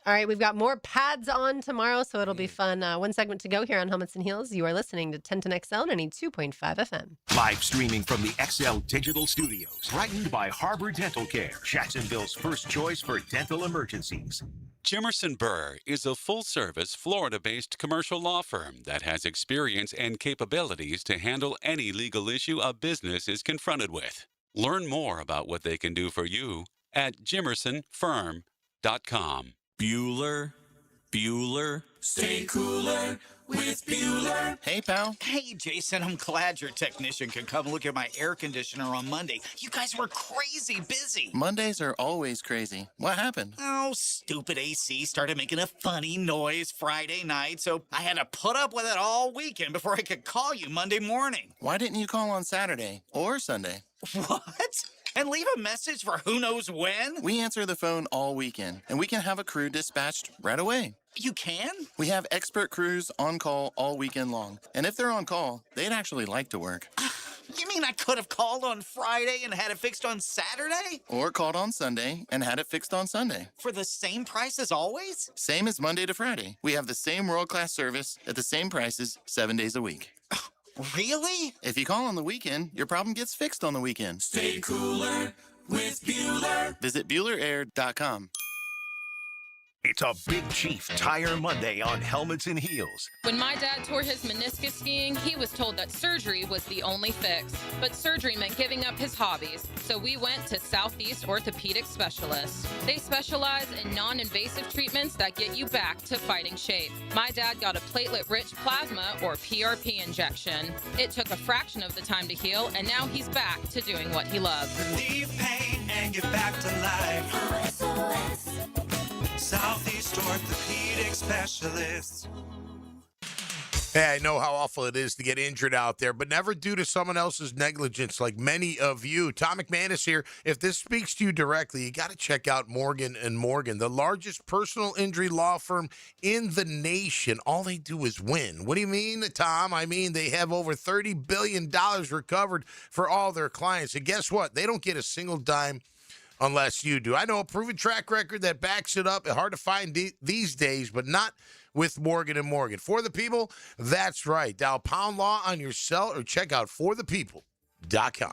All right, we've got more pads on tomorrow, so it'll be fun. One segment to go here on Helmets and Heels. You are listening to 1010XL 92.5 FM. Live streaming from the XL Digital Studios. Brightened by Harbor Dental Care, Jacksonville's first choice for dental emergencies. Jimerson Burr is a full-service, Florida-based commercial law firm that has experience and capabilities to handle any legal issue a business is confronted with. Learn more about what they can do for you at jimersonfirm.com. Bueller, stay cooler with Bueller. Hey, pal. Hey, Jason, I'm glad your technician could come look at my air conditioner on Monday. You guys were crazy busy. Mondays are always crazy. What happened? Oh, stupid AC started making a funny noise Friday night, so I had to put up with it all weekend before I could call you Monday morning. Why didn't you call on Saturday or Sunday? What? And leave a message for who knows when? We answer the phone all weekend, and we can have a crew dispatched right away. You can? We have expert crews on call all weekend long. And if they're on call, they'd actually like to work. You mean I could have called on Friday and had it fixed on Saturday? Or called on Sunday and had it fixed on Sunday. For the same price as always? Same as Monday to Friday. We have the same world-class service at the same prices 7 days a week. Really? If you call on the weekend, your problem gets fixed on the weekend. Stay cooler with Bueller. Visit BuellerAir.com. It's a Big Chief Tire Monday on Helmets and Heels. When my dad tore his meniscus skiing, he was told that surgery was the only fix. But surgery meant giving up his hobbies, so we went to Southeast Orthopedic Specialists. They specialize in non-invasive treatments that get you back to fighting shape. My dad got a platelet-rich plasma, or PRP, injection. It took a fraction of the time to heal, and now he's back to doing what he loves. Relieve pain and get back to life. SOS. Southeast Orthopedic Specialists. Hey, I know how awful it is to get injured out there, but never due to someone else's negligence like many of you. Tom McManus here. If this speaks to you directly, you got to check out Morgan & Morgan, the largest personal injury law firm in the nation. All they do is win. What do you mean, Tom? I mean, they have over $30 billion recovered for all their clients. And guess what? They don't get a single dime unless you do. I know a proven track record that backs it up. Hard to find these days, but not with Morgan & Morgan. For the people, that's right. Dial pound law on your cell or check out forthepeople.com.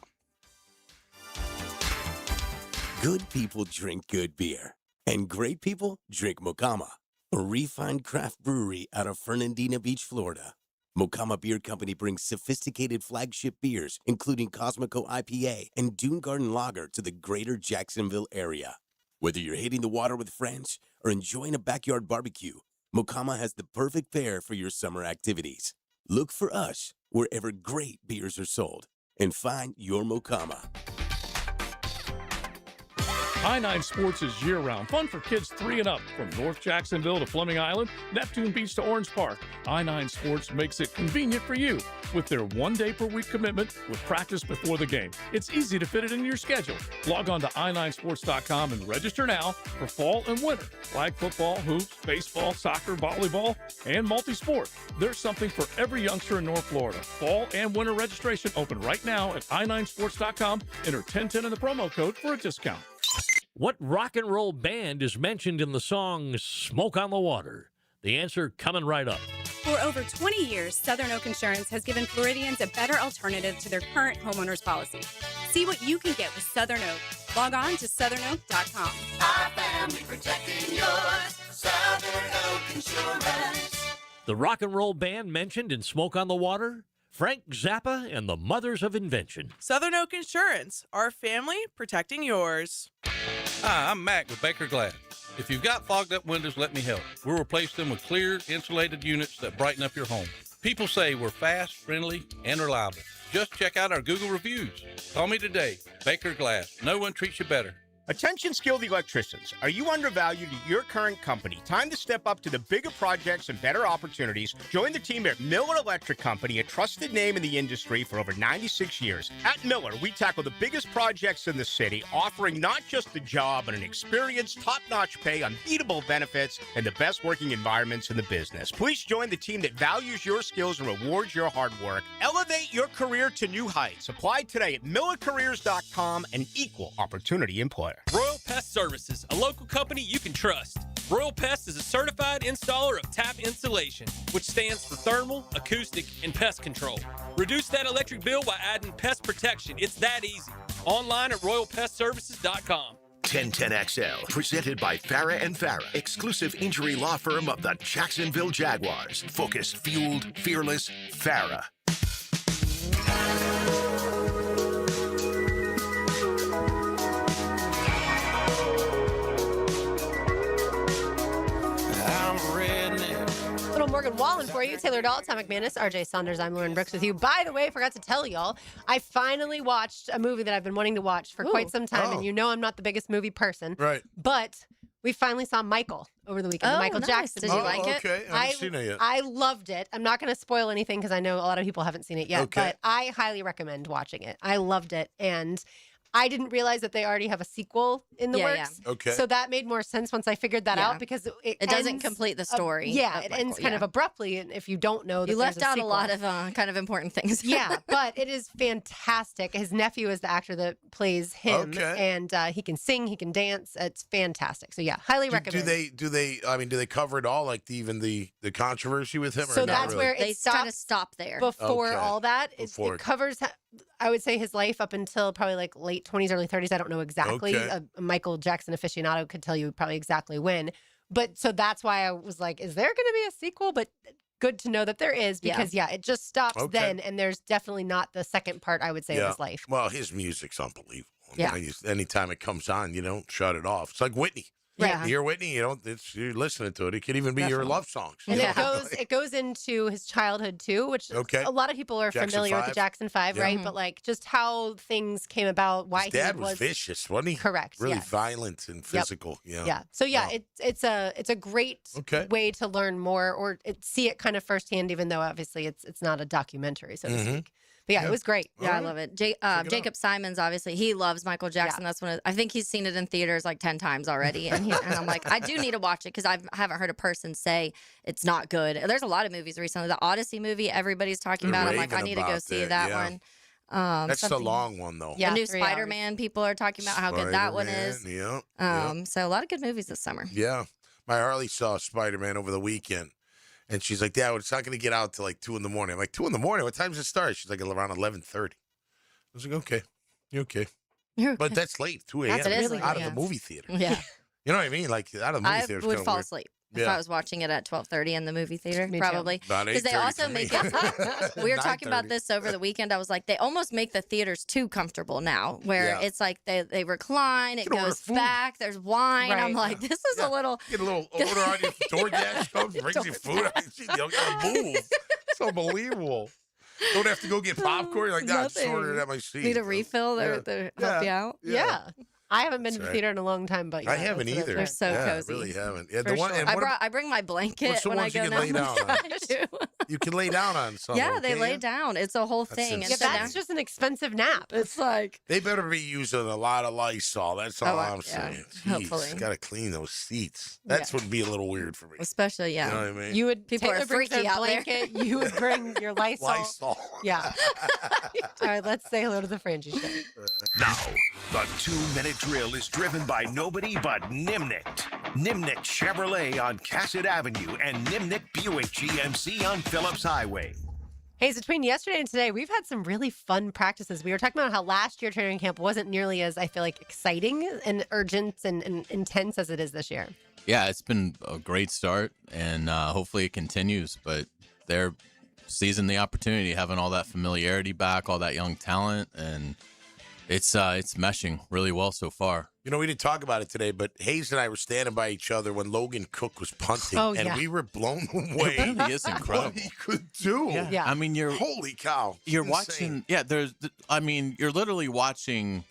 Good people drink good beer, and great people drink Mocama, a refined craft brewery out of Fernandina Beach, Florida. Mocama Beer Company brings sophisticated flagship beers, including Cosmico IPA and Dune Garden Lager, to the greater Jacksonville area. Whether you're hitting the water with friends or enjoying a backyard barbecue, Mocama has the perfect pair for your summer activities. Look for us wherever great beers are sold and find your Mocama. I-9 Sports is year-round. Fun for kids 3 and up. From North Jacksonville to Fleming Island, Neptune Beach to Orange Park, I-9 Sports makes it convenient for you with their 1-day-per-week commitment with practice before the game. It's easy to fit it into your schedule. Log on to i9sports.com and register now for fall and winter. Flag football, hoops, baseball, soccer, volleyball, and multi-sport. There's something for every youngster in North Florida. Fall and winter registration open right now at i9sports.com. Enter 1010 in the promo code for a discount. What rock and roll band is mentioned in the song Smoke on the Water? The answer coming right up. For over 20 years, Southern Oak Insurance has given Floridians a better alternative to their current homeowners policy. See what you can get with Southern Oak. Log on to southernoak.com. Our family protecting yours. Southern Oak Insurance. The rock and roll band mentioned in Smoke on the Water? Frank Zappa and the Mothers of Invention. Southern Oak Insurance, our family protecting yours. Hi, I'm Mac with Baker Glass. If you've got fogged up windows, let me help. We'll replace them with clear, insulated units that brighten up your home. People say we're fast, friendly, and reliable. Just check out our Google reviews. Call me today. Baker Glass. No one treats you better. Attention skilled electricians. Are you undervalued at your current company? Time to step up to the bigger projects and better opportunities. Join the team at Miller Electric Company, a trusted name in the industry for over 96 years. At Miller, we tackle the biggest projects in the city, offering not just the job, but an experienced, top-notch pay, unbeatable benefits, and the best working environments in the business. Please join the team that values your skills and rewards your hard work. Elevate your career to new heights. Apply today at millercareers.com, an equal opportunity employer. Royal Pest Services, a local company you can trust. Royal Pest is a certified installer of tap insulation, which stands for thermal, acoustic, and pest control. Reduce that electric bill by adding pest protection. It's that easy. Online at royalpestservices.com. 1010XL, presented by Farah & Farah, exclusive injury law firm of the Jacksonville Jaguars. Focused, fueled, fearless, Farah. Little Morgan Wallen for you. Taylor Dahl, Tom McManus, RJ Saunders. I'm Lauren Brooks with you. By the way, I forgot to tell y'all, I finally watched a movie that I've been wanting to watch for quite some time. And you know I'm not the biggest movie person. Right. But we finally saw Michael over the weekend. Oh, the Michael nice. Jackson. Did you like it? Okay. I haven't seen it yet. I loved it. I'm not going to spoil anything because I know a lot of people haven't seen it yet. Okay. But I highly recommend watching it. I loved it. And I didn't realize that they already have a sequel in the works. Yeah. Okay. So that made more sense once I figured that out because it doesn't ends complete the story. it ends kind of abruptly. And if you don't know that You left there's a out a sequel. lot of kind of important things. Yeah, but it is fantastic. His nephew is the actor that plays him, and he can sing, he can dance. It's fantastic. So yeah, highly recommend. Do they cover it all? Like even the controversy with him? So or not that's really? where They it stops kind of stop there. before Okay. all that. Before. It covers, I would say, his life up until probably like late 20s, early 30s. I don't know exactly. Okay. A Michael Jackson aficionado could tell you probably exactly when. But so that's why I was like, is there going to be a sequel? But good to know that there is because, it just stops then. And there's definitely not the second part, I would say, of his life. Well, his music's unbelievable. Yeah. Anytime it comes on, you don't shut it off. It's like Whitney. Right. You hear Whitney, you're listening to it. It could even be your love songs. And it goes into his childhood too, which a lot of people are familiar with the Jackson 5, right? But like just how things came about, why his dad was vicious, wasn't he? Correct. Really violent and physical. Yep. Yeah. So it's a great way to learn more or see it kind of firsthand, even though obviously it's not a documentary, so to speak. But it was great. Yeah, I love it. Jacob Simons, obviously, he loves Michael Jackson. That's I think he's seen it in theaters like 10 times already. And I'm like, I do need to watch it because I haven't heard a person say it's not good. There's a lot of movies recently. The Odyssey movie, everybody's talking about. I'm like, I need to go see that one. That's the long one, though. Yeah, the new Spider-Man, people are talking about how good that one is. Yeah. So a lot of good movies this summer. Yeah. My Harley saw Spider-Man over the weekend. And she's like, Dad, it's not going to get out till like 2 in the morning. I'm like, 2 in the morning? What time does it start? She's like, around 11:30. I was like, okay. You're okay. But that's late, 2 a.m. Out of the movie theater. Yeah. You know what I mean? Like, out of the movie theater. I would fall asleep if I was watching it at 12:30 in the movie theater, probably. Because they also make it. We were talking about this over the weekend. I was like, they almost make the theaters too comfortable now, where it's like they recline, it goes back, there's wine. Right. I'm like, this is a little. Get a little order on your DoorDash comes, brings you food. You don't gotta move. It's unbelievable. Don't have to go get popcorn. You're like, nah, just order it at my seat. Need a refill? They'll help you out? Yeah. I haven't been to the theater in a long time, but I haven't either. They're so cozy. I really haven't. Yeah, For sure. I bring my blanket what's the when I ones go you can lay down on? You can lay down on something. Yeah, they lay down. It's a whole thing. Yeah, that's just an expensive nap. It's like they better be using a lot of Lysol. That's all I'm saying. Hopefully, got to clean those seats. That's would be a little weird for me. Especially, You know what I mean? You would People are bring freaky their out blanket. You would bring your Lysol. Lysol. Yeah. All right, let's say hello to the Frangie Show. Now, the 2-minute drill is driven by nobody but Nimnicht. Nimnicht Chevrolet on Cassett Avenue and Nimnicht Buick GMC on Phillips Highway. Hey, so between yesterday and today, we've had some really fun practices. We were talking about how last year training camp wasn't nearly as, I feel like, exciting and urgent and intense as it is this year. Yeah, it's been a great start, and hopefully it continues. But they're seizing the opportunity, having all that familiarity back, all that young talent, and it's meshing really well so far. You know, we didn't talk about it today, but Hayes and I were standing by each other when Logan Cook was punting, and we were blown away. It really is incredible. What he could do. Yeah. I mean, holy cow. You're Insane. watching. You're literally watching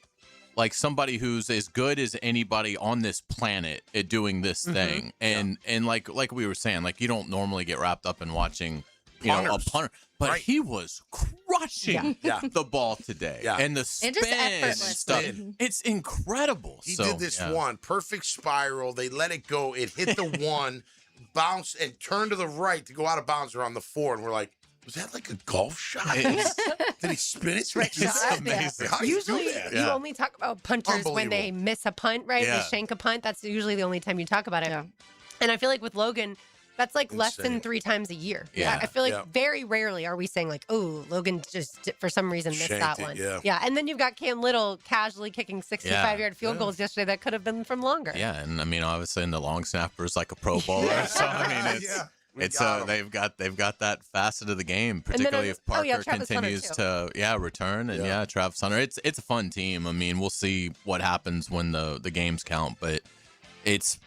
like somebody who's as good as anybody on this planet at doing this thing, and like we were saying, like you don't normally get wrapped up in watching. A punter. But he was crushing the ball today. Yeah. And the spin and stuff. It's incredible. He did this one. Perfect spiral. They let it go. It hit the one, bounced, and turned to the right to go out of bounds around the 4. And we're like, was that like a golf shot? Did he spin it? It's amazing. How do you Usually, do that? you only talk about punters when they miss a punt, right? Yeah. They shank a punt. That's usually the only time you talk about it. Yeah. And I feel like with Logan, that's like less than 3 times a year. Yeah. I feel like very rarely are we saying like, oh, Logan just for some reason missed that one. Yeah. And then you've got Cam Little casually kicking 65-yard field goals yesterday that could have been from longer. Yeah, and I mean, obviously, in the long snapper is like a Pro Bowler. So I mean, they've got that facet of the game, particularly if Parker continues to return and Travis Hunter. It's a fun team. I mean, we'll see what happens when the games count, but it's.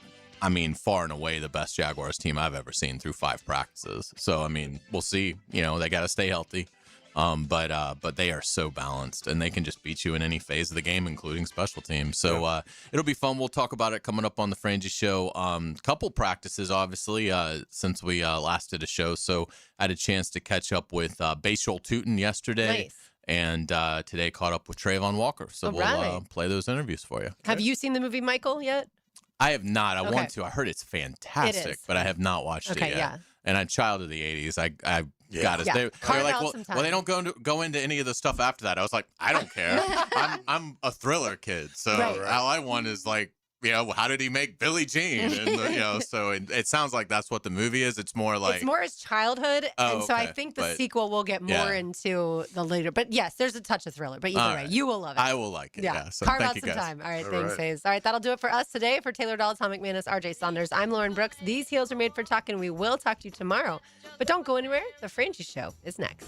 I mean, far and away the best Jaguars team I've ever seen through 5 practices. So, I mean, we'll see. You know, they got to stay healthy. But they are so balanced, and they can just beat you in any phase of the game, including special teams. So it'll be fun. We'll talk about it coming up on the Frangie Show. Couple practices, obviously, since we last did a show. So I had a chance to catch up with Bashal Tootin yesterday. Nice. And today caught up with Travon Walker. So we'll play those interviews for you. Have you seen the movie Michael yet? I have not. I want to. I heard it's fantastic, It is. but I have not watched it yet. Yeah. And I'm a child of the 80s. I got it. They're like, well, they don't go into any of the stuff after that. I was like, I don't care. I'm a Thriller kid. So all I want is like how did he make Billie Jean? And, so it sounds like that's what the movie is. It's more like... It's more his childhood, and so I think the sequel will get more into the later. But yes, there's a touch of thriller. But either way, you will love it. I will like it, yeah. So carve thank out you some guys. time. All right, thanks, Hayes. All right, that'll do it for us today. For Taylor Dahl, Tom McManus, RJ Saunders, I'm Lauren Brooks. These heels are made for talking. We will talk to you tomorrow. But don't go anywhere. The Frangie Show is next.